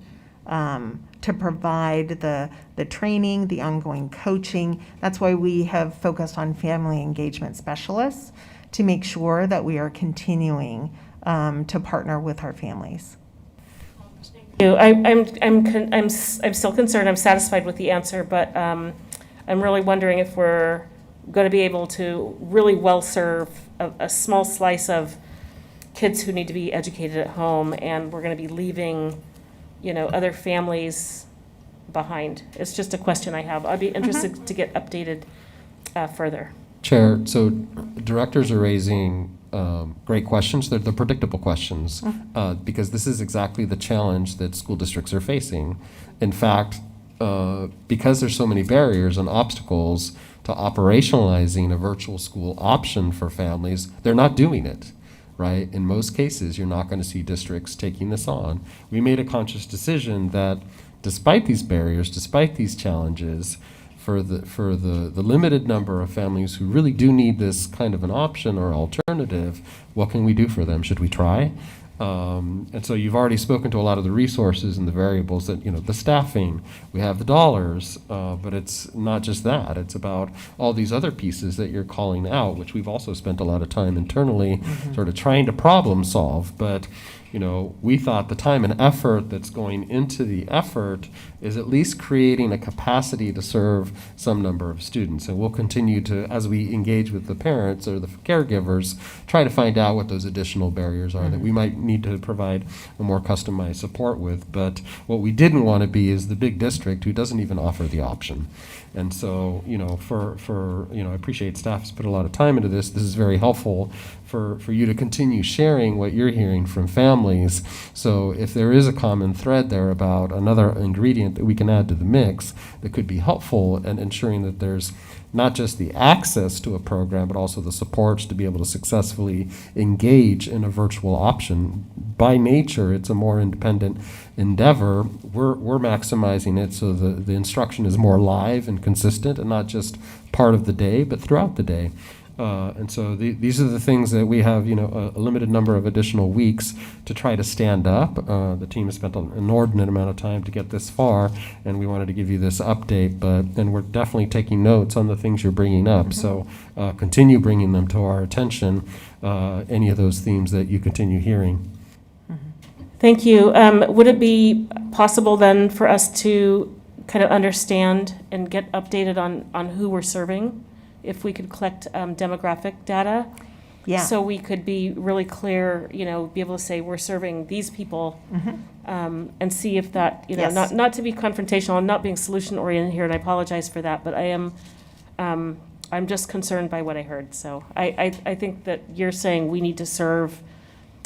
to provide the training, the ongoing coaching. That's why we have focused on family engagement specialists to make sure that we are continuing to partner with our families. I'm still concerned. I'm satisfied with the answer, but I'm really wondering if we're going to be able to really well serve a small slice of kids who need to be educated at home, and we're going to be leaving, other families behind. It's just a question I have. I'd be interested to get updated further. Chair, so directors are raising great questions. They're the predictable questions because this is exactly the challenge that school districts are facing. In fact, because there's so many barriers and obstacles to operationalizing a virtual school option for families, they're not doing it, right? In most cases, you're not going to see districts taking this on. We made a conscious decision that despite these barriers, despite these challenges, for the limited number of families who really do need this kind of an option or alternative, what can we do for them? Should we try? And so you've already spoken to a lot of the resources and the variables that, the staffing, we have the dollars, but it's not just that. It's about all these other pieces that you're calling out, which we've also spent a lot of time internally sort of trying to problem solve. But we thought the time and effort that's going into the effort is at least creating a capacity to serve some number of students. And we'll continue to, as we engage with the parents or the caregivers, try to find out what those additional barriers are that we might need to provide a more customized support with. But what we didn't want to be is the big district who doesn't even offer the option. And so, I appreciate staff has put a lot of time into this. This is very helpful for you to continue sharing what you're hearing from families. So if there is a common thread there about another ingredient that we can add to the mix that could be helpful in ensuring that there's not just the access to a program, but also the supports to be able to successfully engage in a virtual option. By nature, it's a more independent endeavor. We're maximizing it so the instruction is more live and consistent and not just part of the day, but throughout the day. And so these are the things that we have, a limited number of additional weeks to try to stand up. The team has spent an inordinate amount of time to get this far, and we wanted to give you this update. And we're definitely taking notes on the things you're bringing up. So continue bringing them to our attention, any of those themes that you continue hearing. Thank you. Would it be possible then for us to kind of understand and get updated on who we're serving? If we could collect demographic data, so we could be really clear, be able to say we're serving these people, and see if that, Yes. not to be confrontational. I'm not being solution oriented here, and I apologize for that. But I am, I'm just concerned by what I heard. So I think that you're saying we need to serve.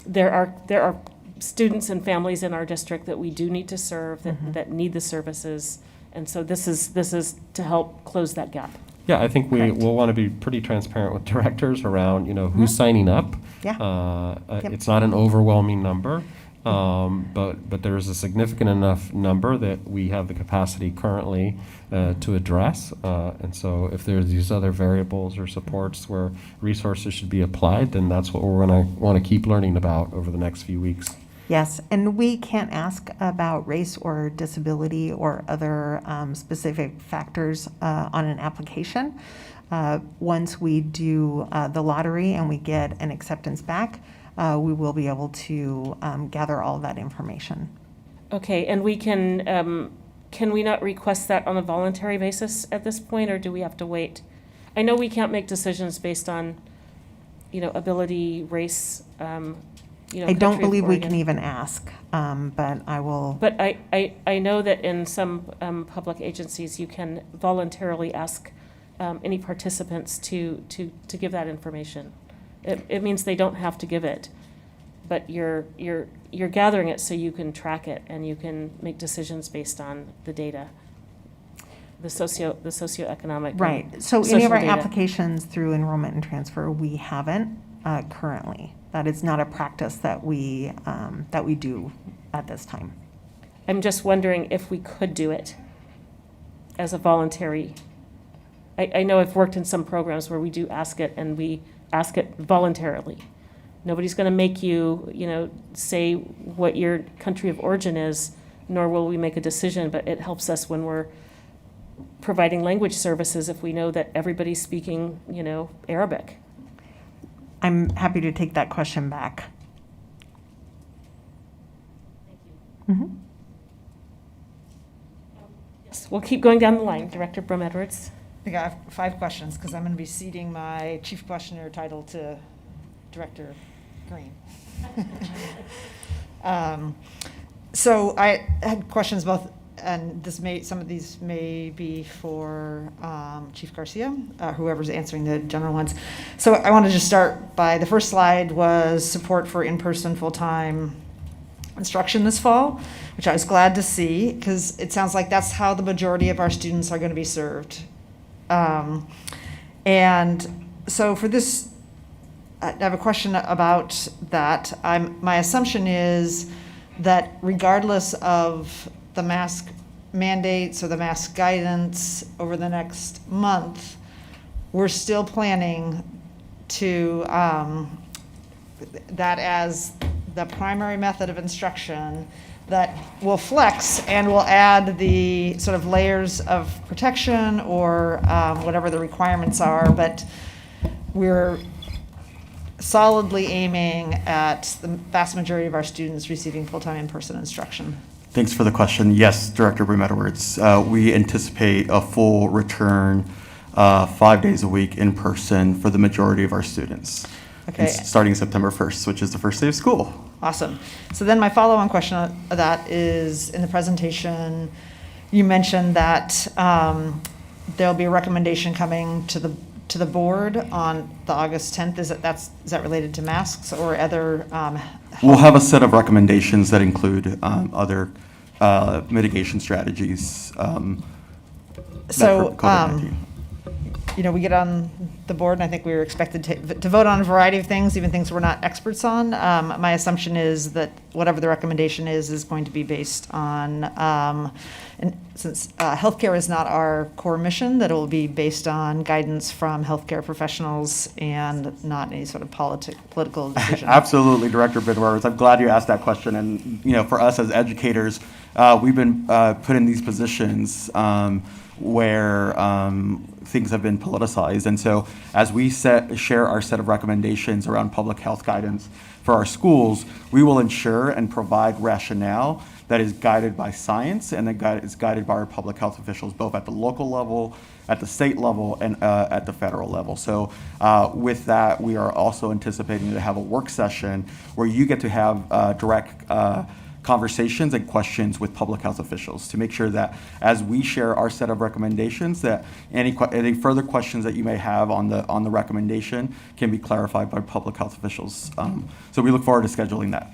There are students and families in our district that we do need to serve that need the services, and so this is to help close that gap. Yeah, I think we will want to be pretty transparent with directors around, who's signing up. Yeah. It's not an overwhelming number, but there is a significant enough number that we have the capacity currently to address. And so if there's these other variables or supports where resources should be applied, then that's what we're going to want to keep learning about over the next few weeks. Yes, and we can't ask about race or disability or other specific factors on an application. Once we do the lottery and we get an acceptance back, we will be able to gather all of that information. Okay, and we can can we not request that on a voluntary basis at this point, or do we have to wait? I know we can't make decisions based on, ability, race, I don't country of believe we origin. can even ask, but I will. But I know that in some public agencies, you can voluntarily ask any participants to give that information. It means they don't have to give it, but you're gathering it so you can track it and you can make decisions based on the data, the socioeconomic. and Right. So any of social our data. applications through enrollment and transfer, we haven't currently. That is not a practice that we do at this time. I'm just wondering if we could do it as a voluntary. I know I've worked in some programs where we do ask it, and we ask it voluntarily. Nobody's going to make you, say what your country of origin is, nor will we make a decision, but it helps us when we're providing language services if we know that everybody's speaking, Arabic. I'm happy to take that question back. Mhm. Yes, we'll keep going down the line. Director Brum-Edwards. I think I have 5 questions because I'm going to be ceding my chief questioner title to Director Green. So I had questions both, and some of these may be for Chief Garcia, whoever's answering the general ones. So I wanted to start by, the first slide was support for in-person full-time instruction this fall, which I was glad to see because it sounds like that's how the majority of our students are going to be served. And so for this, I have a question about that. My assumption is that regardless of the mask mandates or the mask guidance over the next month, we're still planning to that as the primary method of instruction, that will flex and will add the sort of layers of protection or whatever the requirements are, but we're solidly aiming at the vast majority of our students receiving full-time in-person instruction. Thanks for the question. Yes, Director Brum-Edwards, we anticipate a full return 5 days a week in person for the majority of our students. Okay. Starting September 1st, which is the first day of school. Awesome. So then my follow-on question of that is, in the presentation, you mentioned that there'll be a recommendation coming to the board on the August 10th. Is that related to masks or other? We'll have a set of recommendations that include other mitigation strategies. So, for COVID-19. We get on the board, and I think we were expected to vote on a variety of things, even things we're not experts on. My assumption is that whatever the recommendation is going to be based on, and since healthcare is not our core mission, that it will be based on guidance from healthcare professionals and not any sort of political decision. Absolutely, Director Brum-Edwards. I'm glad you asked that question. And for us as educators, we've been put in these positions where things have been politicized. And so as we share our set of recommendations around public health guidance for our schools, we will ensure and provide rationale that is guided by science and that is guided by our public health officials, both at the local level, at the state level, and at the federal level. So with that, we are also anticipating to have a work session where you get to have direct conversations and questions with public health officials to make sure that as we share our set of recommendations, that any further questions that you may have on the recommendation can be clarified by public health officials. So we look forward to scheduling that.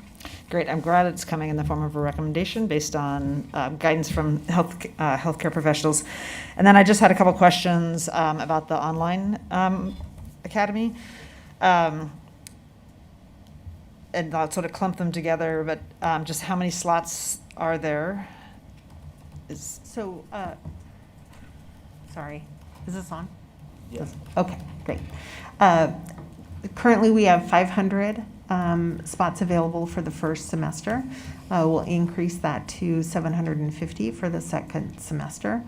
Great. I'm glad it's coming in the form of a recommendation based on guidance from healthcare professionals. And then I just had a couple questions about the online academy. And I'll sort of clump them together, but just how many slots are there? So, sorry, is this on? Yes. Okay, great. Currently, we have 500 spots available for the first semester. We'll increase that to 750 for the second semester.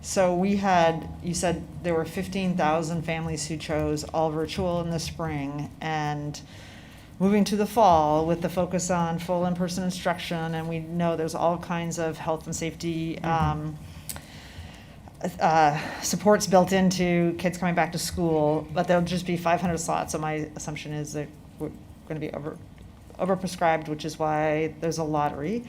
So you said there were 15,000 families who chose all virtual in the spring, and moving to the fall with the focus on full in-person instruction, and we know there's all kinds of health and safety supports built into kids coming back to school, but there'll just be 500 slots. So my assumption is that we're going to be overprescribed, which is why there's a lottery.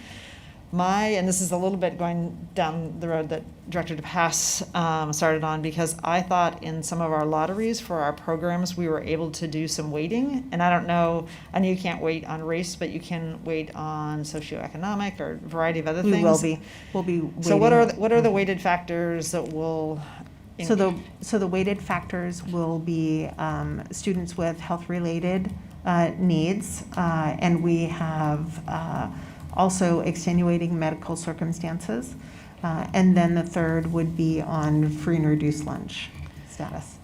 And this is a little bit going down the road that Director DePass started on, because I thought in some of our lotteries for our programs, we were able to do some weighting. And I don't know, I know you can't weight on race, but you can weight on socioeconomic or a variety of other things. We'll be So weighting. what are the weighted factors that will? So the weighted factors will be students with health-related needs, and we have also extenuating medical circumstances. And then the third would be on free and reduced lunch status.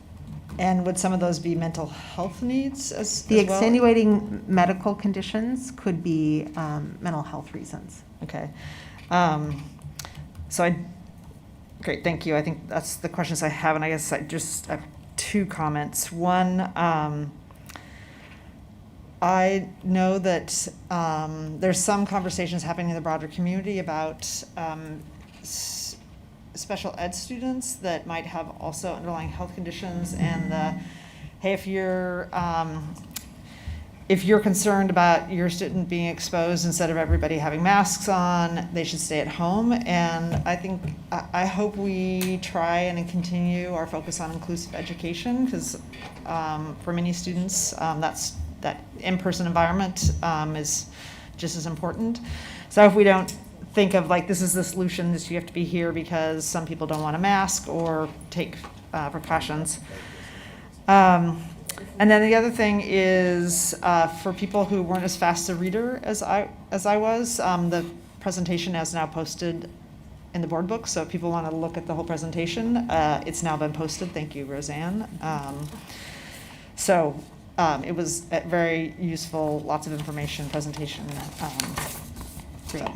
And would some of those be mental health needs as The as well? extenuating medical conditions could be mental health reasons. Okay. Great, thank you. I think that's the questions I have, and I guess I just have two comments. One, I know that there's some conversations happening in the broader community about special ed students that might have also underlying health conditions, and hey, if you're concerned about your student being exposed, instead of everybody having masks on, they should stay at home. And I hope we try and continue our focus on inclusive education, because for many students, that in-person environment is just as important. So if we don't think of like, this is the solution, this you have to be here because some people don't want a mask or take precautions. And then the other thing is for people who weren't as fast a reader as I was, the presentation is now posted in the board book. So if people want to look at the whole presentation, it's now been posted. Thank you, Roseanne. It was a very useful, lots of information presentation. Great.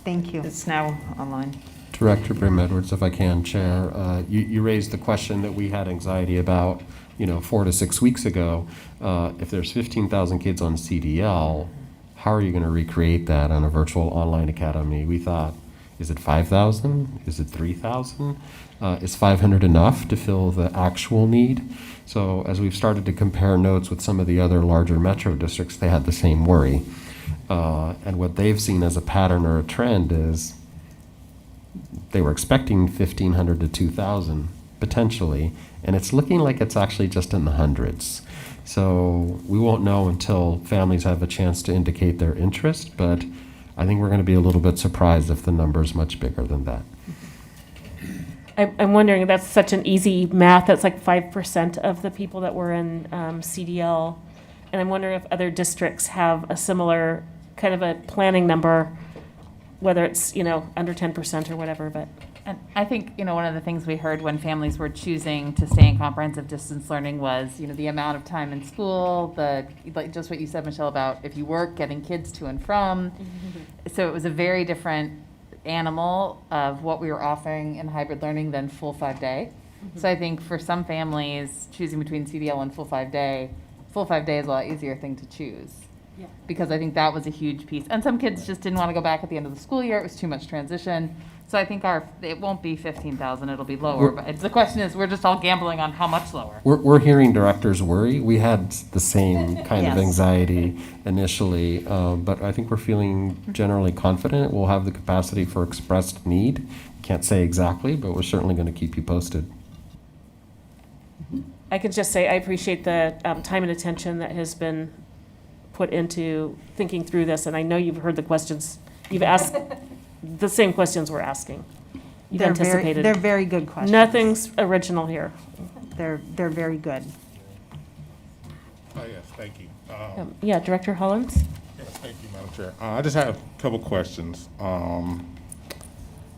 Thank you. It's now online. Director Brim Edwards, if I can, Chair, you raised the question that we had anxiety about, 4 to 6 weeks ago. If there's 15,000 kids on CDL, how are you going to recreate that on a virtual online academy? We thought, is it 5,000? Is it 3,000? Is 500 enough to fill the actual need? So as we've started to compare notes with some of the other larger metro districts, they had the same worry. And what they've seen as a pattern or a trend is they were expecting 1,500 to 2,000 potentially, and it's looking like it's actually just in the hundreds. So we won't know until families have a chance to indicate their interest, but I think we're going to be a little bit surprised if the number is much bigger than that. I'm wondering, that's such an easy math, that's like 5% of the people that were in CDL. And I'm wondering if other districts have a similar kind of a planning number, whether it's, under 10% or whatever, but. And I think, one of the things we heard when families were choosing to stay in comprehensive distance learning was, the amount of time in school, just what you said, Michelle, about if you work, getting kids to and from. Mm-hmm. So it was a very different animal of what we were offering in hybrid learning than full 5-day. Mm-hmm. So I think for some families, choosing between CDL and full 5-day is a lot easier thing to choose. Yeah. Because I think that was a huge piece. And some kids just didn't want to go back at the end of the school year. It was too much transition. So I think it won't be 15,000, it'll be lower. But the question is, we're just all gambling on how much lower. We're hearing directors worry. We had the same kind of anxiety initially, but I think we're feeling generally confident. We'll have the capacity for expressed need. Can't say exactly, but we're certainly going to keep you posted. I can just say I appreciate the time and attention that has been put into thinking through this, and I know you've heard the questions. You've asked the same questions we're asking. You've anticipated. They're very good questions. Nothing's original here. They're very good. Oh, yes, thank you. Yeah, Director Hollins? Yes, thank you, Madam Chair. I just have a couple questions.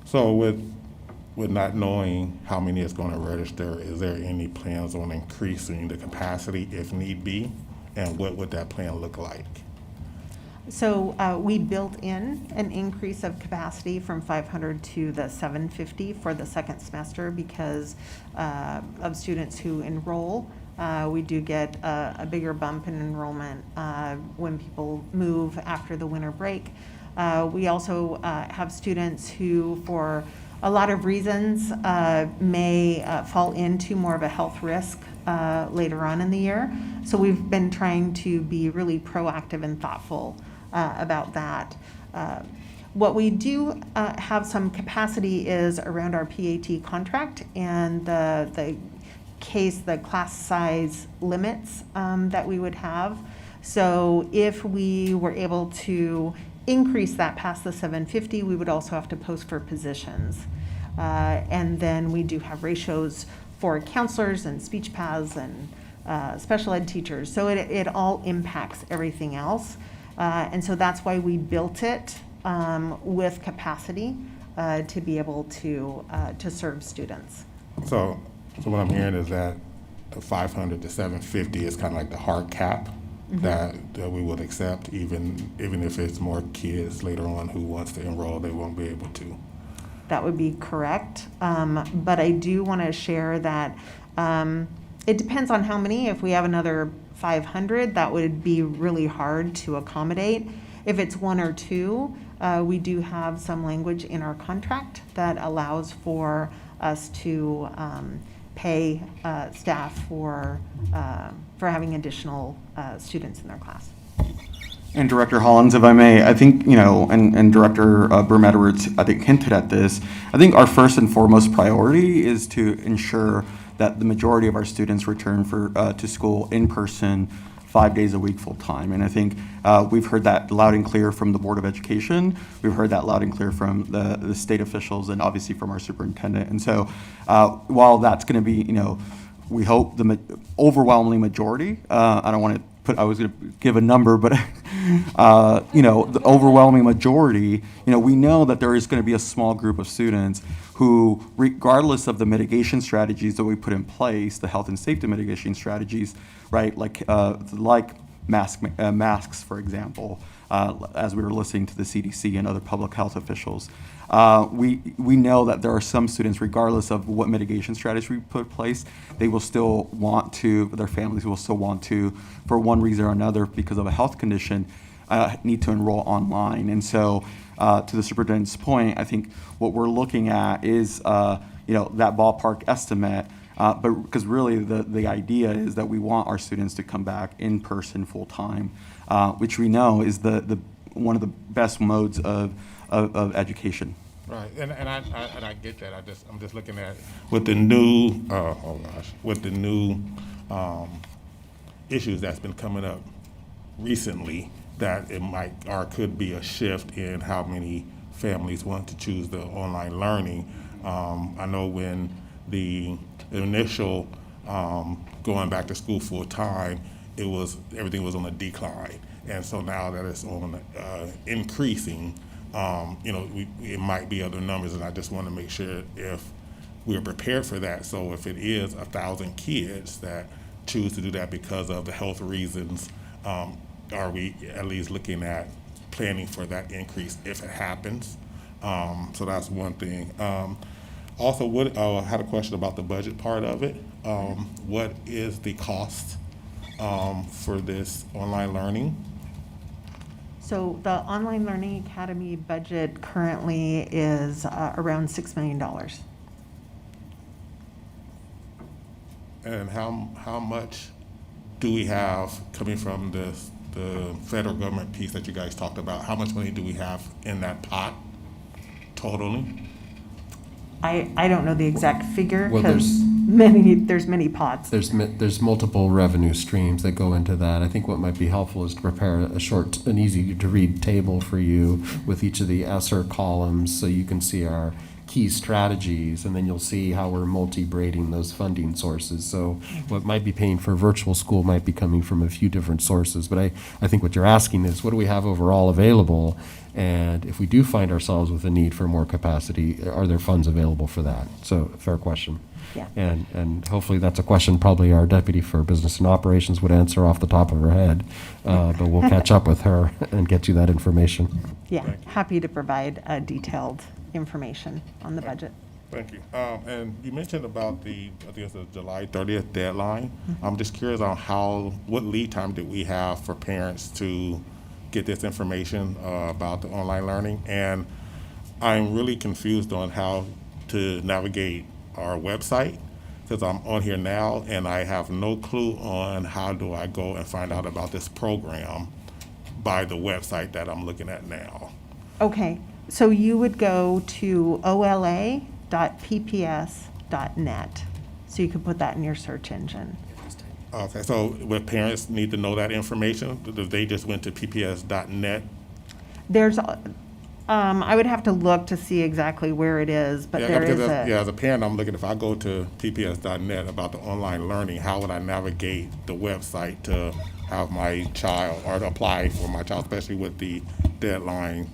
So with not knowing how many is going to register, is there any plans on increasing the capacity if need be? And what would that plan look like? So we built in an increase of capacity from 500 to the 750 for the second semester because of students who enroll We do get a bigger bump in enrollment when people move after the winter break. We also have students who, for a lot of reasons, may fall into more of a health risk later on in the year. So we've been trying to be really proactive and thoughtful about that. What we do have some capacity is around our PAT contract and the class size limits that we would have. So if we were able to increase that past the 750, we would also have to post for positions. And then we do have ratios for counselors and speech paths and special ed teachers. So it all impacts everything else. And so that's why we built it with capacity to be able to serve students. So what I'm hearing is that the 500 to 750 is kind of like the hard cap that we would accept, even if it's more kids later on who wants to enroll, they won't be able to. That would be correct. But I do want to share that it depends on how many. If we have another 500, that would be really hard to accommodate. If it's one or two, we do have some language in our contract that allows for us to pay staff for having additional students in their class. And Director Hollins, if I may, I think, and Director Burm-Edwards, I think, hinted at this. I think our first and foremost priority is to ensure that the majority of our students return to school in person 5 days a week full time. And I think we've heard that loud and clear from the Board of Education. We've heard that loud and clear from the state officials and obviously from our superintendent. And so while that's going to be, we hope the overwhelming majority, I was going to give a number, but the overwhelming majority, we know that there is going to be a small group of students who, regardless of the mitigation strategies that we put in place, the health and safety mitigation strategies, right, like masks, for example, as we were listening to the CDC and other public health officials. We know that there are some students, regardless of what mitigation strategies we put in place, they will still want to, their families will still want to, for one reason or another, because of a health condition, need to enroll online. And so, to the superintendent's point, I think what we're looking at is, that ballpark estimate, but because really the idea is that we want our students to come back in person full time, which we know is the one of the best modes of education. Right, and I get that. I'm just looking at with the new issues that's been coming up recently, that it might or could be a shift in how many families want to choose the online learning. I know when the initial going back to school full time, everything was on a decline, and so now that it's on increasing. It might be other numbers, and I just want to make sure if we're prepared for that. So if it is 1,000 kids that choose to do that because of the health reasons, are we at least looking at planning for that increase if it happens? So that's one thing. Also, I had a question about the budget part of it. What is the cost for this online learning? So the Online Learning Academy budget currently is around $6 million. And how much do we have coming from the federal government piece that you guys talked about? How much money do we have in that pot totally? I don't know the exact figure Well, because there's many pots. There's multiple revenue streams that go into that. I think what might be helpful is to prepare an easy to read table for you with each of the ESSER columns so you can see our key strategies, and then you'll see how we're multi-braiding those funding sources. So what might be paying for virtual school might be coming from a few different sources. But I think what you're asking is, what do we have overall available? And if we do find ourselves with a need for more capacity, are there funds available for that? So, fair question. Yeah. And hopefully that's a question probably our deputy for business and operations would answer off the top of her head. But we'll catch up with her and get you that information. Yeah, happy to provide detailed information on the budget. Thank you. And you mentioned about I think it's the July 30th deadline. I'm just curious on what lead time do we have for parents to get this information about the online learning? And I'm really confused on how to navigate our website, because I'm on here now and I have no clue on how do I go and find out about this program by the website that I'm looking at now. Okay, so you would go to ola.pps.net. So you could put that in your search engine. Okay, so would parents need to know that information? If they just went to pps.net? There's, I would have to look to see exactly where it is, but there is a. Yeah, as a parent, I'm looking, if I go to pps.net about the online learning, how would I navigate the website to have my child, or to apply for my child, especially with the deadline,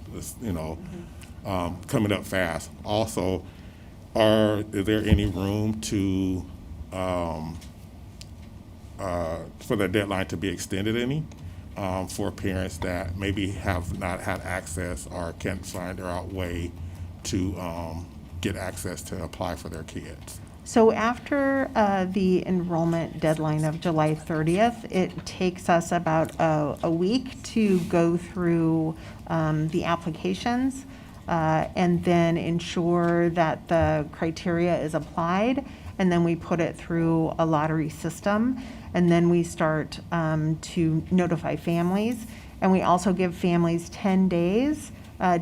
coming up fast? Also, is there any room to, for the deadline to be extended any? For parents that maybe have not had access or can't find their way to get access to apply for their kids. So after the enrollment deadline of July 30th, it takes us about a week to go through the applications and then ensure that the criteria is applied, and then we put it through a lottery system. And then we start to notify families, and we also give families 10 days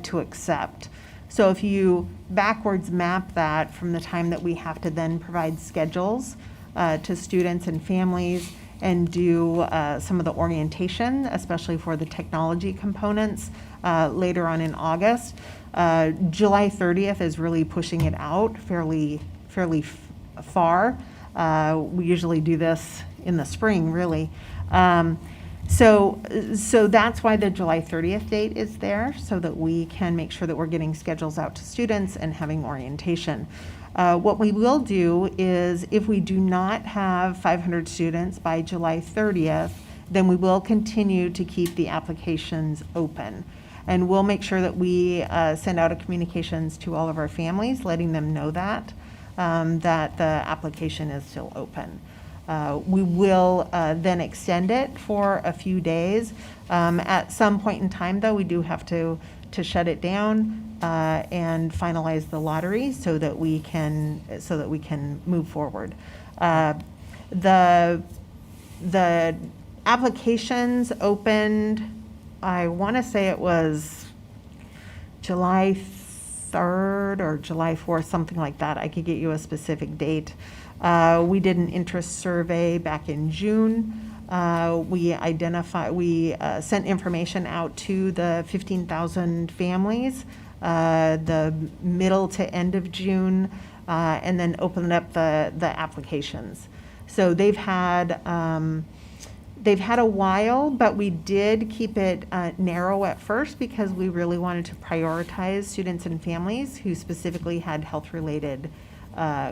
to accept. So if you backwards map that from the time that we have to then provide schedules to students and families and do some of the orientation, especially for the technology components later on in August, July 30th is really pushing it out fairly far. We usually do this in the spring, really. So that's why the July 30th date is there, so that we can make sure that we're getting schedules out to students and having orientation. What we will do is, if we do not have 500 students by July 30th, then we will continue to keep the applications open. And we'll make sure that we send out a communications to all of our families, letting them know that the application is still open. We will then extend it for a few days. At some point in time, though, we do have to shut it down and finalize the lottery so that we can move forward. The applications opened, I want to say it was July 3rd or July 4th, something like that. I could get you a specific date. We did an interest survey back in June. We sent information out to the 15,000 families the middle to end of June, and then opened up the applications. So they've had a while, but we did keep it narrow at first because we really wanted to prioritize students and families who specifically had health-related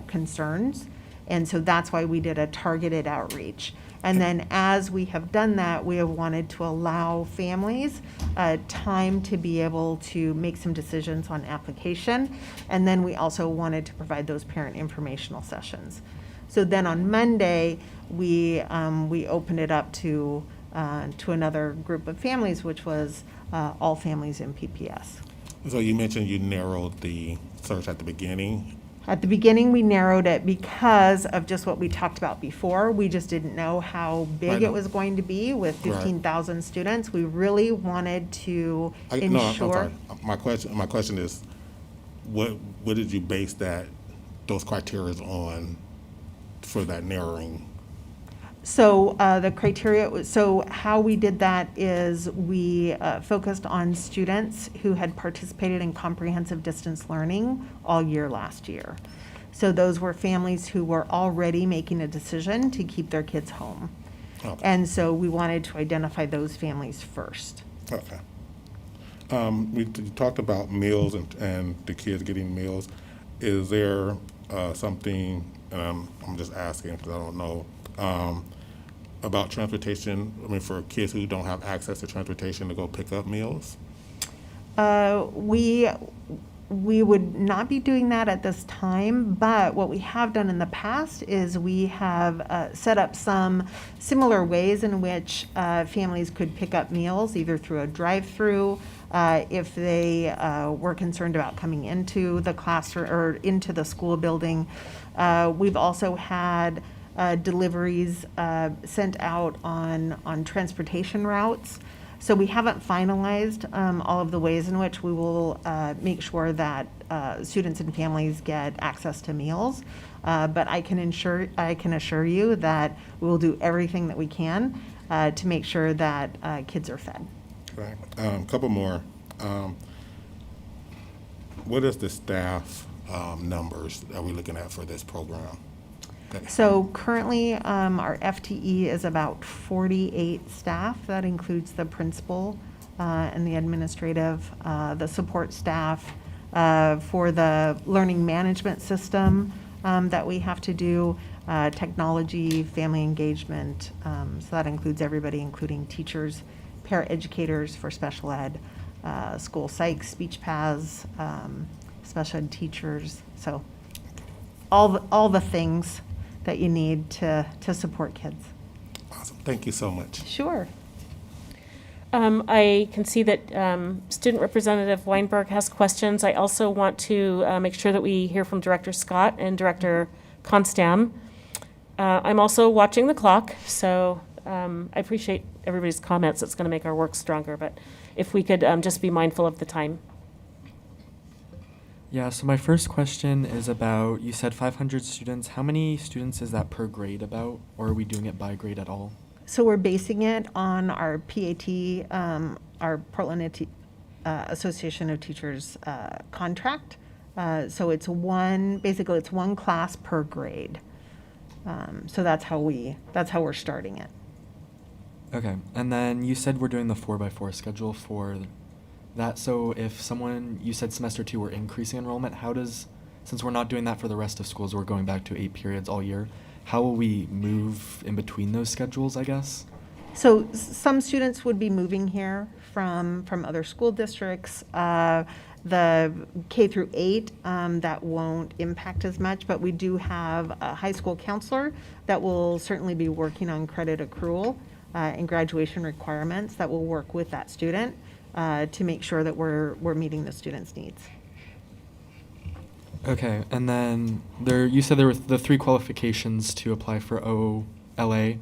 concerns. And so that's why we did a targeted outreach. And then as we have done that, we have wanted to allow families time to be able to make some decisions on application. And then we also wanted to provide those parent informational sessions. So then on Monday, we opened it up to another group of families, which was all families in PPS. So you mentioned you narrowed the search at the beginning. At the beginning, we narrowed it because of just what we talked about before. We just didn't know how big it was going to be with 15,000 students. We really wanted to ensure. No, I'm sorry. My question is, what did you base those criteria on for that narrowing? So the criteria, so how we did that is we focused on students who had participated in comprehensive distance learning all year last year. So those were families who were already making a decision to keep their kids home. Okay. And so we wanted to identify those families first. Okay. We talked about meals and the kids getting meals. Is there something, and I'm just asking because I don't know, about transportation, for kids who don't have access to transportation to go pick up meals? We would not be doing that at this time, but what we have done in the past is we have set up some similar ways in which families could pick up meals, either through a drive-through, if they were concerned about coming into the classroom or into the school building. We've also had deliveries sent out on transportation routes. So we haven't finalized all of the ways in which we will make sure that students and families get access to meals. But I can assure you that we will do everything that we can to make sure that kids are fed. Right. Couple more. What is the staff numbers are we looking at for this program? So currently, our FTE is about 48 staff. That includes the principal and the administrative, the support staff for the learning management system that we have to do, technology, family engagement. So that includes everybody, including teachers, paraeducators for special ed, school psych, speech paths, special ed teachers. So all the things that you need to support kids. Awesome. Thank you so much. Sure. I can see that Student Representative Weinberg has questions. I also want to make sure that we hear from Director Scott and Director Constam. I'm also watching the clock, so I appreciate everybody's comments. It's going to make our work stronger, but if we could just be mindful of the time. Yeah, so my first question is about, you said 500 students. How many students is that per grade about, or are we doing it by grade at all? So we're basing it on our PAT, our Portland Association of Teachers contract. So it's basically it's one class per grade. So that's how we're starting it. Okay, and then you said we're doing the 4x4 schedule for that. So if you said semester 2 we're increasing enrollment, since we're not doing that for the rest of schools, we're going back to 8 periods all year, how will we move in between those schedules, I guess? So some students would be moving here from other school districts. The K through 8, that won't impact as much, but we do have a high school counselor that will certainly be working on credit accrual and graduation requirements that will work with that student to make sure that we're meeting the student's needs. Okay, and then you said there were the 3 qualifications to apply for OLA.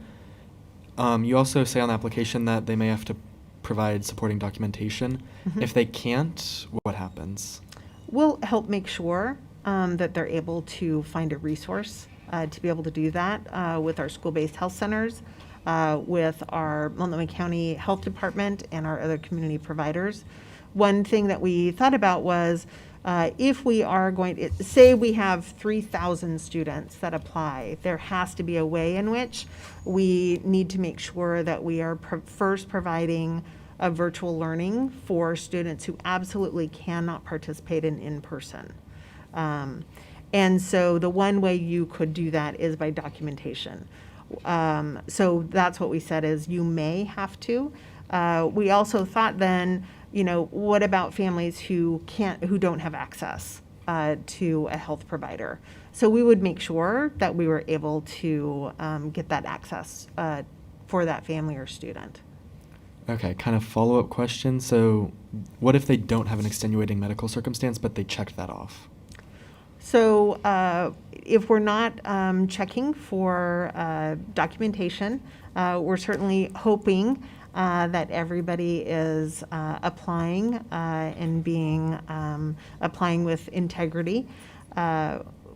You also say on the application that they may have to provide supporting documentation. Mm-hmm. If they can't, what happens? We'll help make sure that they're able to find a resource to be able to do that with our school-based health centers, with our Multnomah County Health Department and our other community providers. One thing that we thought about was if we are going to, say we have 3,000 students that apply, there has to be a way in which we need to make sure that we are first providing a virtual learning for students who absolutely cannot participate in person. And so the one way you could do that is by documentation. So that's what we said is you may have to. We also thought then, what about families who don't have access to a health provider? So we would make sure that we were able to get that access for that family or student. Okay, kind of follow-up question. So what if they don't have an extenuating medical circumstance, but they checked that off? So if we're not checking for documentation, we're certainly hoping that everybody is applying and applying with integrity.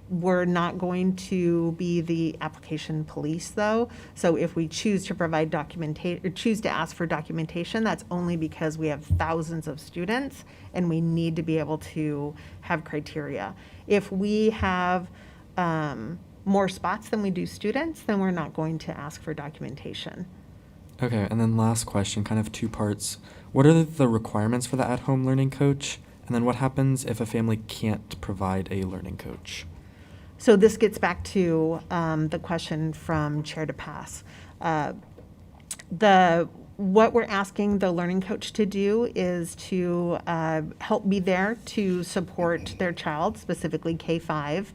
We're not going to be the application police, though. So if we choose to provide documentation, or choose to ask for documentation, that's only because we have thousands of students and we need to be able to have criteria. If we have more spots than we do students, then we're not going to ask for documentation. Okay, and then last question, kind of 2 parts. What are the requirements for the at-home learning coach? And then what happens if a family can't provide a learning coach? So this gets back to the question from Chair DePass. what we're asking the learning coach to do is to help be there to support their child, specifically K-5.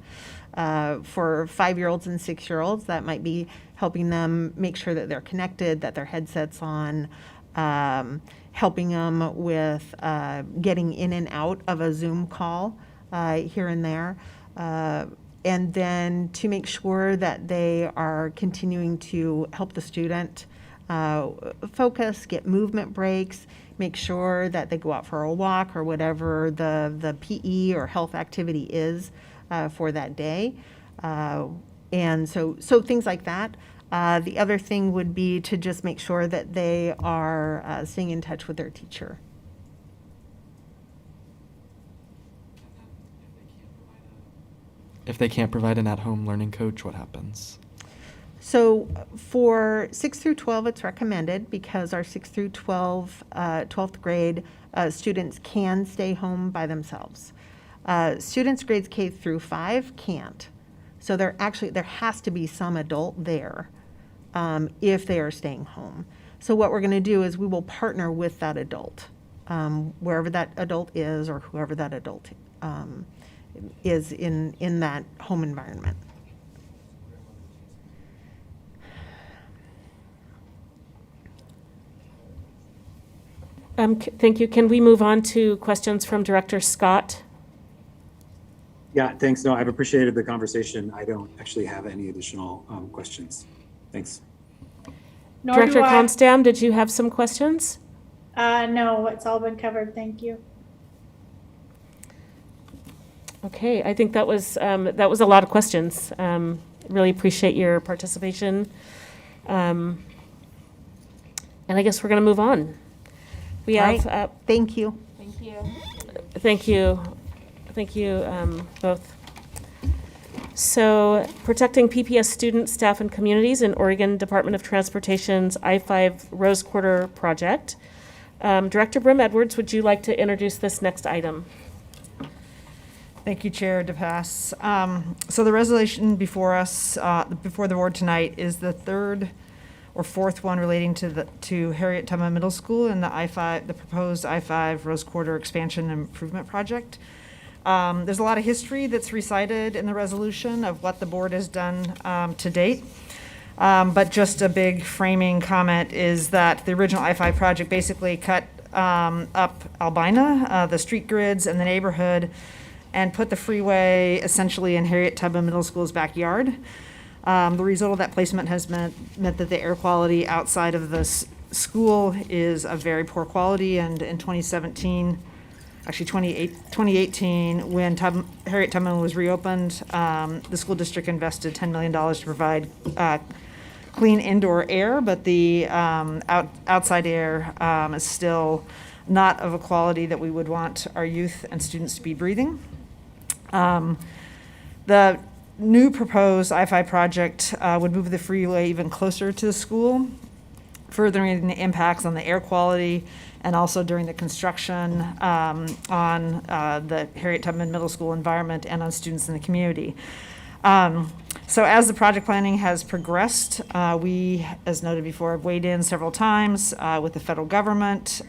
For 5-year-olds and 6-year-olds, that might be helping them make sure that they're connected, that their headset's on, helping them with getting in and out of a Zoom call here and there. And then to make sure that they are continuing to help the student focus, get movement breaks, make sure that they go out for a walk or whatever the PE or health activity is for that day. And so things like that. The other thing would be to just make sure that they are staying in touch with their teacher. If they can't provide an at-home learning coach, what happens? So for 6 through 12, it's recommended because our 6 through 12, 12th grade students can stay home by themselves. Students grades K through 5 can't. So there has to be some adult there if they are staying home. So what we're going to do is we will partner with that adult, wherever that adult is or whoever that adult is in that home environment. Thank you. Can we move on to questions from Director Scott? Yeah, thanks. No, I've appreciated the conversation. I don't actually have any additional questions. Thanks. Nor Director do I. Constam, did you have some questions? No, it's all been covered. Thank you. Okay, I think that was a lot of questions. Really appreciate your participation. And I guess we're going to move on. We have. Right. Thank you. Thank you. Thank you. Thank you both. So, protecting PPS students, staff, and communities in Oregon Department of Transportation's I-5 Rose Quarter project. Director Brim Edwards, would you like to introduce this next item? Thank you, Chair DePass. So the resolution before us, before the board tonight, is the third or fourth one relating to Harriet Tubman Middle School and the proposed I-5 Rose Quarter Expansion and Improvement Project. There's a lot of history that's recited in the resolution of what the board has done to date. But just a big framing comment is that the original I-5 project basically cut up Albina, the street grids, and the neighborhood, and put the freeway essentially in Harriet Tubman Middle School's backyard. The result of that placement has meant that the air quality outside of the school is of very poor quality, and in 2018, when Harriet Tubman was reopened, the school district invested $10 million to provide clean indoor air, but the outside air is still not of a quality that we would want our youth and students to be breathing. The new proposed I-5 project would move the freeway even closer to the school, furthering the impacts on the air quality and also during the construction on the Harriet Tubman Middle School environment and on students in the community. So as the project planning has progressed, we, as noted before, have weighed in several times with the federal government,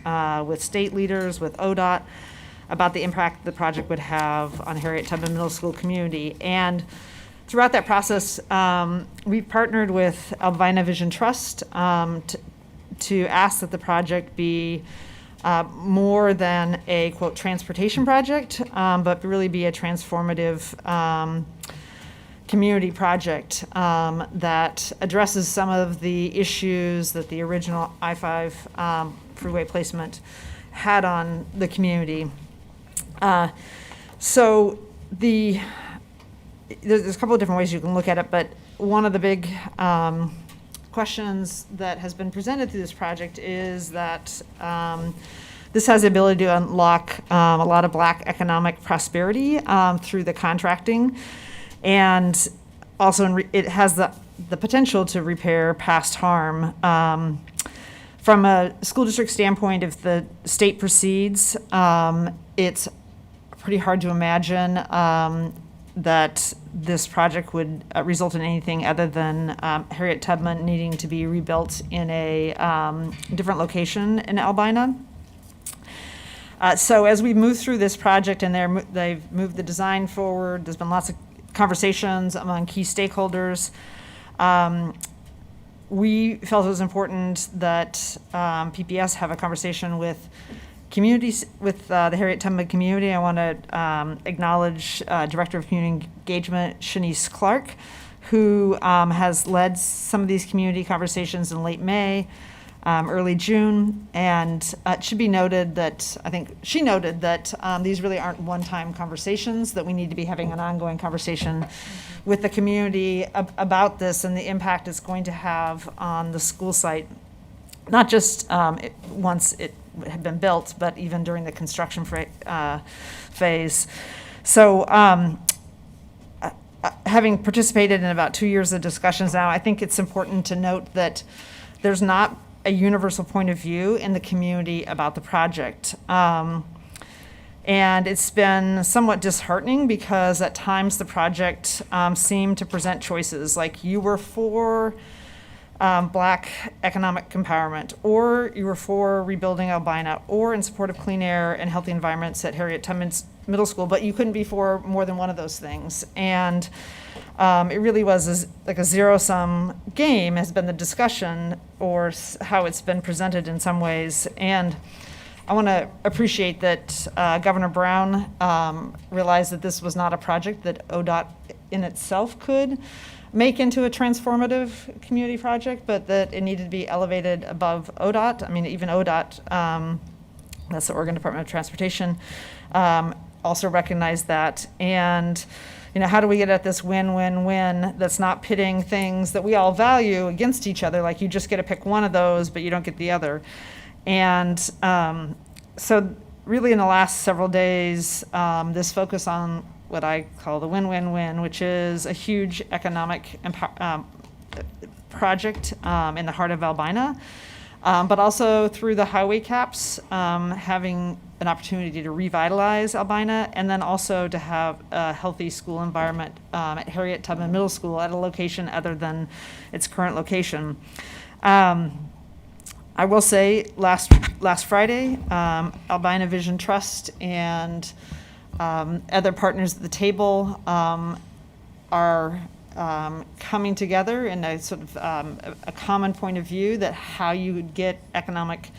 with state leaders, with ODOT, about the impact the project would have on Harriet Tubman Middle School community. And throughout that process, we've partnered with Albina Vision Trust to ask that the project be more than a, quote, transportation project, but really be a transformative community project that addresses some of the issues that the original I-5 freeway placement had on the community. So there's a couple of different ways you can look at it, but one of the big questions that has been presented through this project is that this has the ability to unlock a lot of Black economic prosperity through the contracting, and also it has the potential to repair past harm. From a school district standpoint, if the state proceeds, it's pretty hard to imagine that this project would result in anything other than Harriet Tubman needing to be rebuilt in a different location in Albina. So as we move through this project and they've moved the design forward, there's been lots of conversations among key stakeholders. We felt it was important that PPS have a conversation with communities, with the Harriet Tubman community. I want to acknowledge Director of Community Engagement, Shanice Clark, who has led some of these community conversations in late May, early June, and it should be noted that, I think she noted that these really aren't one-time conversations, that we need to be having an ongoing conversation with the community about this and the impact it's going to have on the school site, not just once it had been built, but even during the construction phase. So having participated in about 2 years of discussions now, I think it's important to note that there's not a universal point of view in the community about the project. And it's been somewhat disheartening because at times the project seemed to present choices like you were for Black economic empowerment, or you were for rebuilding Albina, or in support of clean air and healthy environments at Harriet Tubman Middle School, but you couldn't be for more than one of those things. And it really was like a zero-sum game has been the discussion, or how it's been presented in some ways. And I want to appreciate that Governor Brown realized that this was not a project that ODOT in itself could make into a transformative community project, but that it needed to be elevated above ODOT. I mean, even ODOT, that's the Oregon Department of Transportation, also recognized that. And how do we get at this win-win-win that's not pitting things that we all value against each other, like you just get to pick one of those, but you don't get the other. And so really in the last several days, this focus on what I call the win-win-win, which is a huge economic project in the heart of Albina, but also through the highway caps, having an opportunity to revitalize Albina, and then also to have a healthy school environment at Harriet Tubman Middle School at a location other than its current location. I will say last Friday, Albina Vision Trust and other partners at the table are coming together in a sort of a common point of view that how you would get economic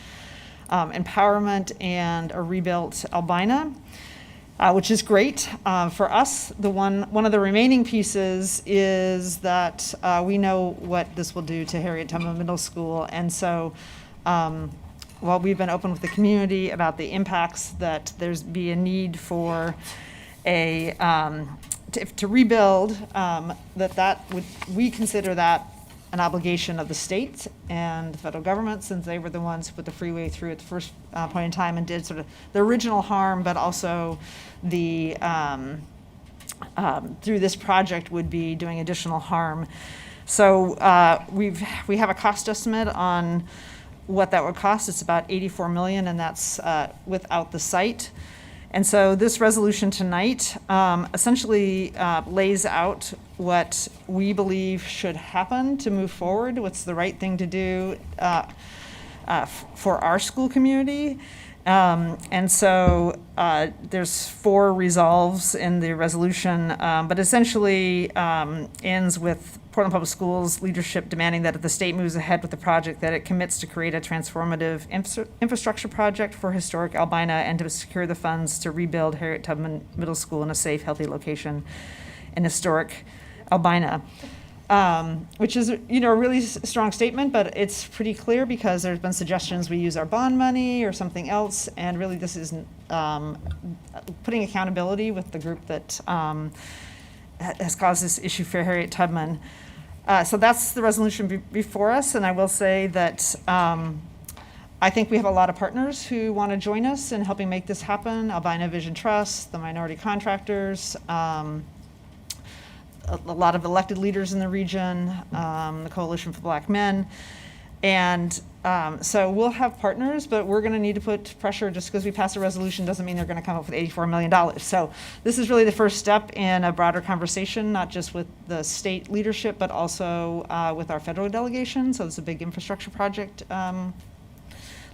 empowerment and a rebuilt Albina, which is great for us. One of the remaining pieces is that we know what this will do to Harriet Tubman Middle School, and so while we've been open with the community about the impacts, that there's be a need for a to rebuild, we consider that an obligation of the state and the federal government, since they were the ones who put the freeway through at the first point in time and did sort of the original harm, but also the through this project would be doing additional harm. So we have a cost estimate on what that would cost. It's about $84 million, and that's without the site. And so this resolution tonight essentially lays out what we believe should happen to move forward, what's the right thing to do for our school community. And so there's 4 resolves in the resolution, but essentially ends with Portland Public Schools leadership demanding that if the state moves ahead with the project, that it commits to create a transformative infrastructure project for historic Albina and to secure the funds to rebuild Harriet Tubman Middle School in a safe, healthy location in historic Albina. Which is, a really strong statement, but it's pretty clear because there's been suggestions we use our bond money or something else, and really this is putting accountability with the group that has caused this issue for Harriet Tubman. So that's the resolution before us, and I will say that I think we have a lot of partners who want to join us in helping make this happen. Albina Vision Trust, the minority contractors, a lot of elected leaders in the region, the Coalition for Black Men. And so we'll have partners, but we're going to need to put pressure. Just because we pass a resolution doesn't mean they're going to come up with $84 million. So this is really the first step in a broader conversation, not just with the state leadership, but also with our federal delegation. So it's a big infrastructure project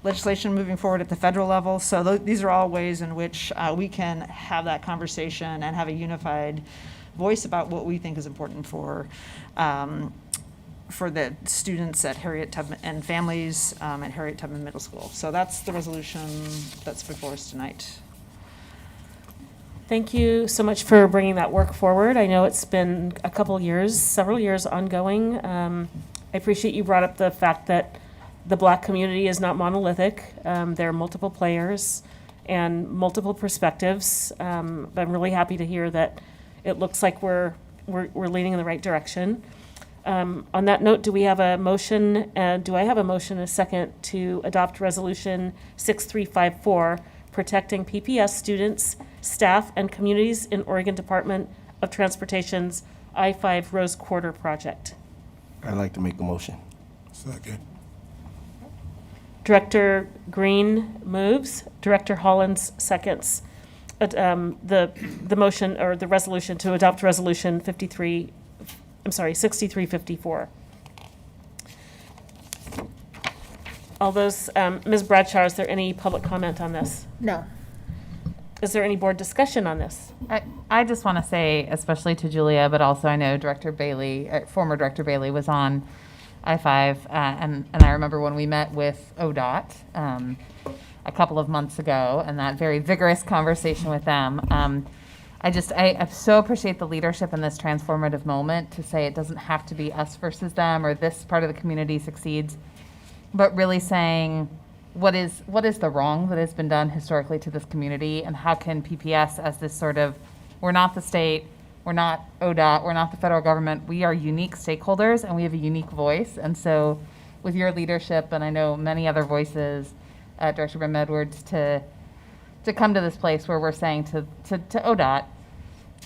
legislation moving forward at the federal level. So these are all ways in which we can have that conversation and have a unified voice about what we think is important for the students at Harriet Tubman and families at Harriet Tubman Middle School. So that's the resolution that's before us tonight. Thank you so much for bringing that work forward. I know it's been a couple years, several years ongoing. I appreciate you brought up the fact that the Black community is not monolithic. There are multiple players and multiple perspectives. But I'm really happy to hear that it looks like we're leaning in the right direction. On that note, do we have a motion? Do I have a motion, a second, to adopt Resolution 6354, protecting PPS students, staff, and communities in Oregon Department of Transportation's I-5 Rose Quarter project? I'd like to make a motion. Second. Director Green moves. Director Hollins seconds the motion or the resolution to adopt Resolution 6354. All those, Ms. Bradshaw, is there any public comment on this? No. Is there any board discussion on this? I just want to say, especially to Julia, but also I know Director Bailey, former Director Bailey was on I-5, and I remember when we met with ODOT a couple of months ago, and that very vigorous conversation with them. I so appreciate the leadership in this transformative moment to say it doesn't have to be us versus them or this part of the community succeeds, but really saying what is the wrong that has been done historically to this community, and how can PPS as this sort of, we're not the state, we're not ODOT, we're not the federal government, we are unique stakeholders and we have a unique voice. And so with your leadership, and I know many other voices, Director Brim Edwards, to come to this place where we're saying to ODOT,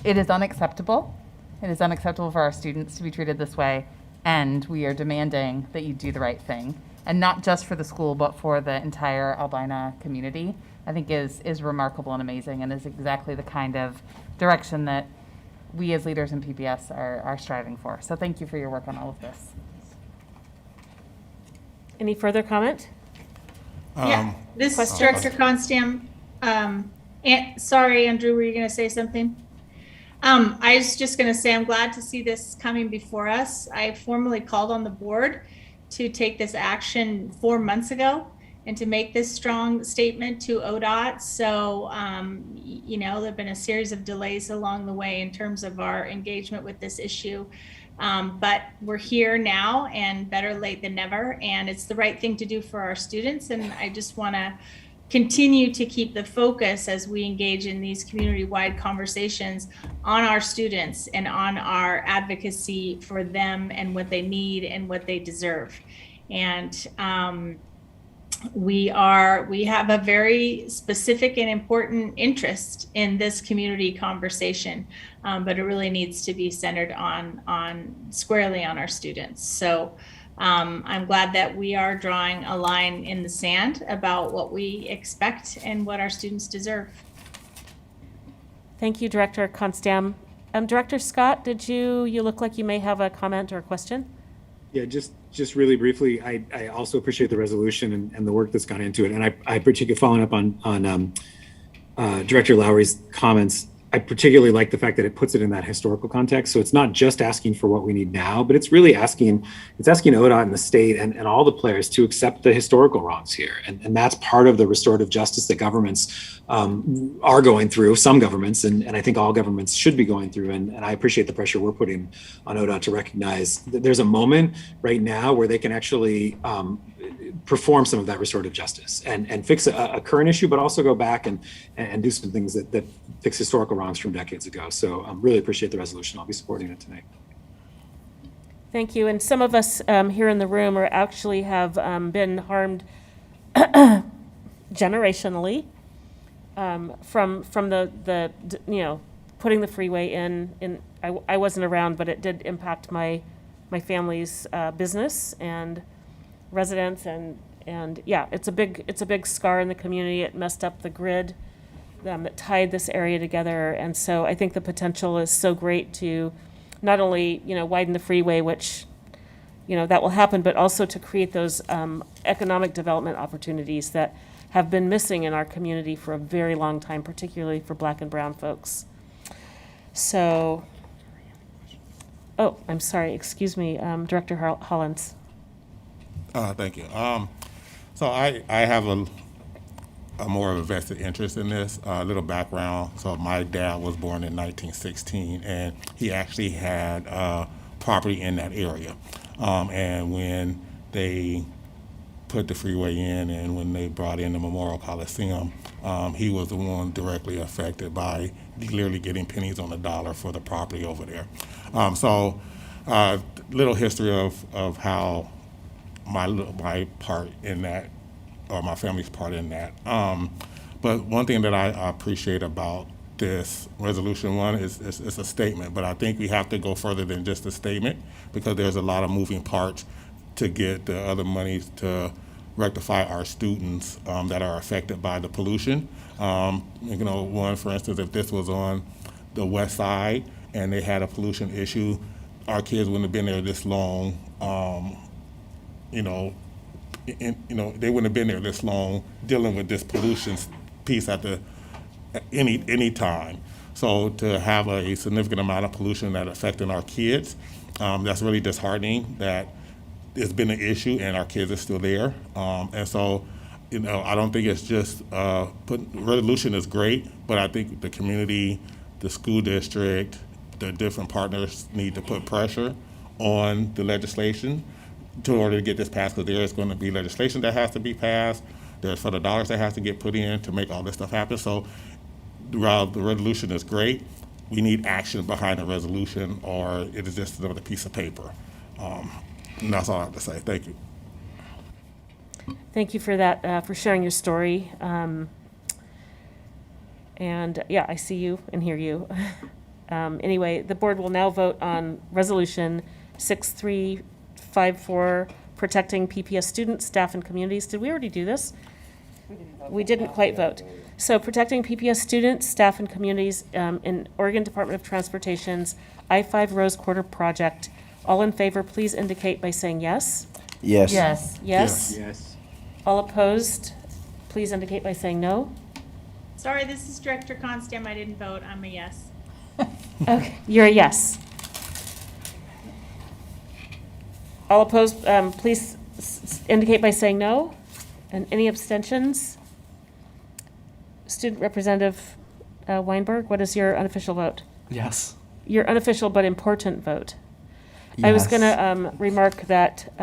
it is unacceptable. It is unacceptable for our students to be treated this way, and we are demanding that you do the right thing. And not just for the school, but for the entire Albina community, I think is remarkable and amazing, and is exactly the kind of direction that we as leaders in PPS are striving for. So thank you for your work on all of this. Any further comment? Yeah, this is Questions? Director Constam. Sorry, Andrew, were you going to say something? I was just going to say I'm glad to see this coming before us. I formally called on the board to take this action 4 months ago and to make this strong statement to ODOT. So, there have been a series of delays along the way in terms of our engagement with this issue. But we're here now, and better late than never. And it's the right thing to do for our students. And I just want to continue to keep the focus as we engage in these community-wide conversations on our students and on our advocacy for them and what they need and what they deserve. And we have a very specific and important interest in this community conversation, but it really needs to be centered squarely on our students. So I'm glad that we are drawing a line in the sand about what we expect and what our students deserve. Thank you, Director Constam. Director Scott, you look like you may have a comment or a question? Yeah, just really briefly, I also appreciate the resolution and the work that's gone into it. And I particularly, following up on Director Lowry's comments, I particularly like the fact that it puts it in that historical context. So it's not just asking for what we need now, but it's really asking ODOT and the state and all the players to accept the historical wrongs here. And that's part of the restorative justice that governments are going through, some governments, and I think all governments should be going through. And I appreciate the pressure we're putting on ODOT to recognize that there's a moment right now where they can actually perform some of that restorative justice and fix a current issue, but also go back and do some things that fix historical wrongs from decades ago. So really appreciate the resolution. I'll be supporting it tonight. Thank you. And some of us here in the room actually have been harmed generationally from the putting the freeway in. I wasn't around, but it did impact my family's business, and residents and yeah, it's a big scar in the community. It messed up the grid that tied this area together. And so I think the potential is so great to not only, widen the freeway, which, that will happen, but also to create those economic development opportunities that have been missing in our community for a very long time, particularly for Black and brown folks. So, oh, I'm sorry, excuse me, Director Hollins. Thank you. So I have a more of a vested interest in this. A little background. So my dad was born in 1916, and he actually had property in that area. And when they put the freeway in and when they brought in the Memorial Coliseum, he was the one directly affected by literally getting pennies on the dollar for the property over there. So little history of how my part in that, or my family's part in that. But one thing that I appreciate about this resolution one is it's a statement, but I think we have to go further than just a statement because there's a lot of moving parts to get the other monies to rectify our students that are affected by the pollution. One, for instance, if this was on the west side and they had a pollution issue, our kids wouldn't have been there this long. They wouldn't have been there this long dealing with this pollution piece at any time. So to have a significant amount of pollution that affecting our kids, that's really disheartening that it's been an issue and our kids are still there. And so, I don't think it's just, resolution is great, but I think the community, the school district, the different partners need to put pressure on the legislation in order to get this passed, because there is going to be legislation that has to be passed. There's further dollars that has to get put in to make all this stuff happen. So while the resolution is great, we need action behind the resolution, or it is just another piece of paper. And that's all I have to say. Thank you. Thank you for that, for sharing your story. And yeah, I see you and hear you. Anyway, the board will now vote on Resolution 6354, protecting PPS students, staff, and communities. Did we already do this? We didn't quite vote. So protecting PPS students, staff, and communities in Oregon Department of Transportation's I-5 Rose Quarter project. All in favor, please indicate by saying yes. Yes. Yes. Yes? Yes. All opposed, please indicate by saying no. Sorry, this is Director Constam. I didn't vote. I'm a yes. Okay, you're a yes. All opposed, please indicate by saying no. And any abstentions? Student Representative Weinberg, what is your unofficial vote? Yes. Your unofficial but important vote. I was going to remark that,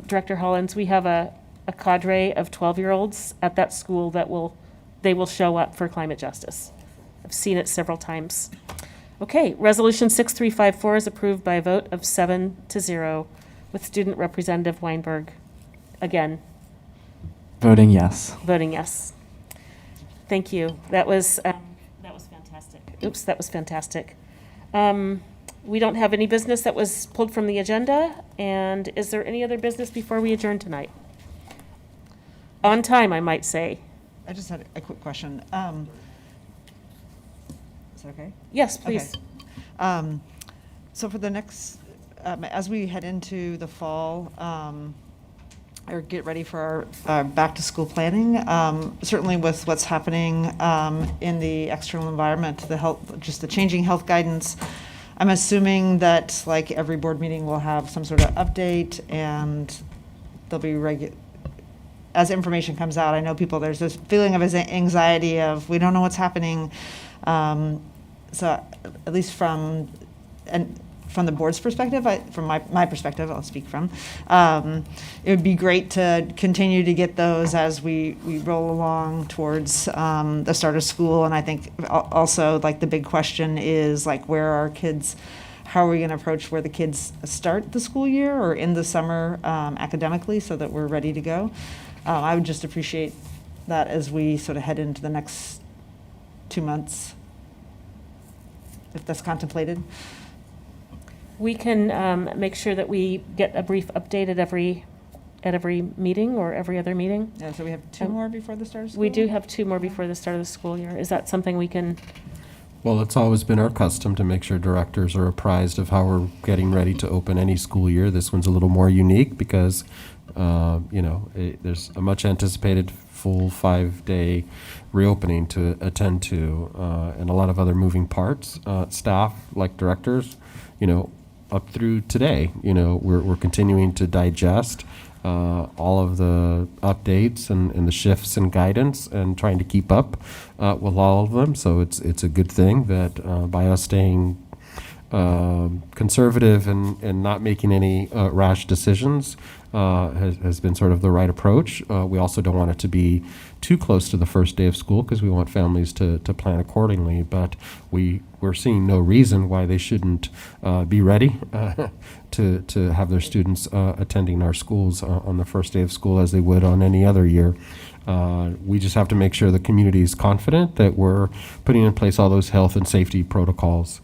Director Hollins, we have a cadre of 12-year-olds at that school that they will show up for climate justice. I've seen it several times. Okay, Resolution 6354 is approved by a vote of 7-0 with Student Representative Weinberg again Voting yes. voting yes. Thank you. That was fantastic. Oops, that was fantastic. We don't have any business that was pulled from the agenda. And is there any other business before we adjourn tonight? On time, I might say. I just had a quick question. Is that okay? Yes, please. Okay. So for the next, as we head into the fall, or get ready for our back-to-school planning, certainly with what's happening in the external environment, just the changing health guidance, I'm assuming that like every board meeting will have some sort of update, and there'll be as information comes out. I know there's this feeling of anxiety of we don't know what's happening. So at least from the board's perspective, from my perspective, I'll speak from, it would be great to continue to get those as we roll along towards the start of school. And I think also like the big question is like where are our kids, how are we going to approach where the kids start the school year or in the summer academically so that we're ready to go. I would just appreciate that as we sort of head into the next 2 months, if that's contemplated. We can make sure that we get a brief update at every at every meeting or every other meeting. Yeah, so we have two more before the start of school? We do have 2 more before the start of the school year. Is that something we can? Well, it's always been our custom to make sure directors are apprised of how we're getting ready to open any school year. This one's a little more unique because, there's a much anticipated full 5-day reopening to attend to, and a lot of other moving parts. Staff, like directors, up through today, we're continuing to digest all of the updates and the shifts and guidance and trying to keep up with all of them. So it's a good thing that by us staying conservative and not making any rash decisions has been sort of the right approach. We also don't want it to be too close to the first day of school because we want families to plan accordingly. But we're seeing no reason why they shouldn't be ready to have their students attending our schools on the first day of school as they would on any other year. We just have to make sure the community is confident that we're putting in place all those health and safety protocols.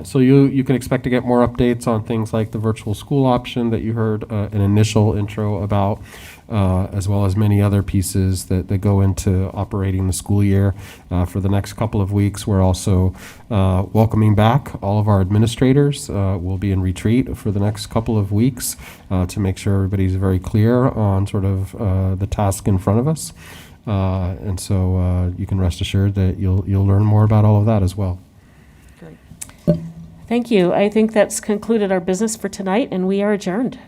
So you can expect to get more updates on things like the virtual school option that you heard an initial intro about, as well as many other pieces that go into operating the school year. For the next couple of weeks, we're also welcoming back all of our administrators. We'll be in retreat for the next couple of weeks to make sure everybody's very clear on sort of the task in front of us. And so you can rest assured that you'll learn more about all of that as well. Thank you. I think that's concluded our business for tonight, and we are adjourned.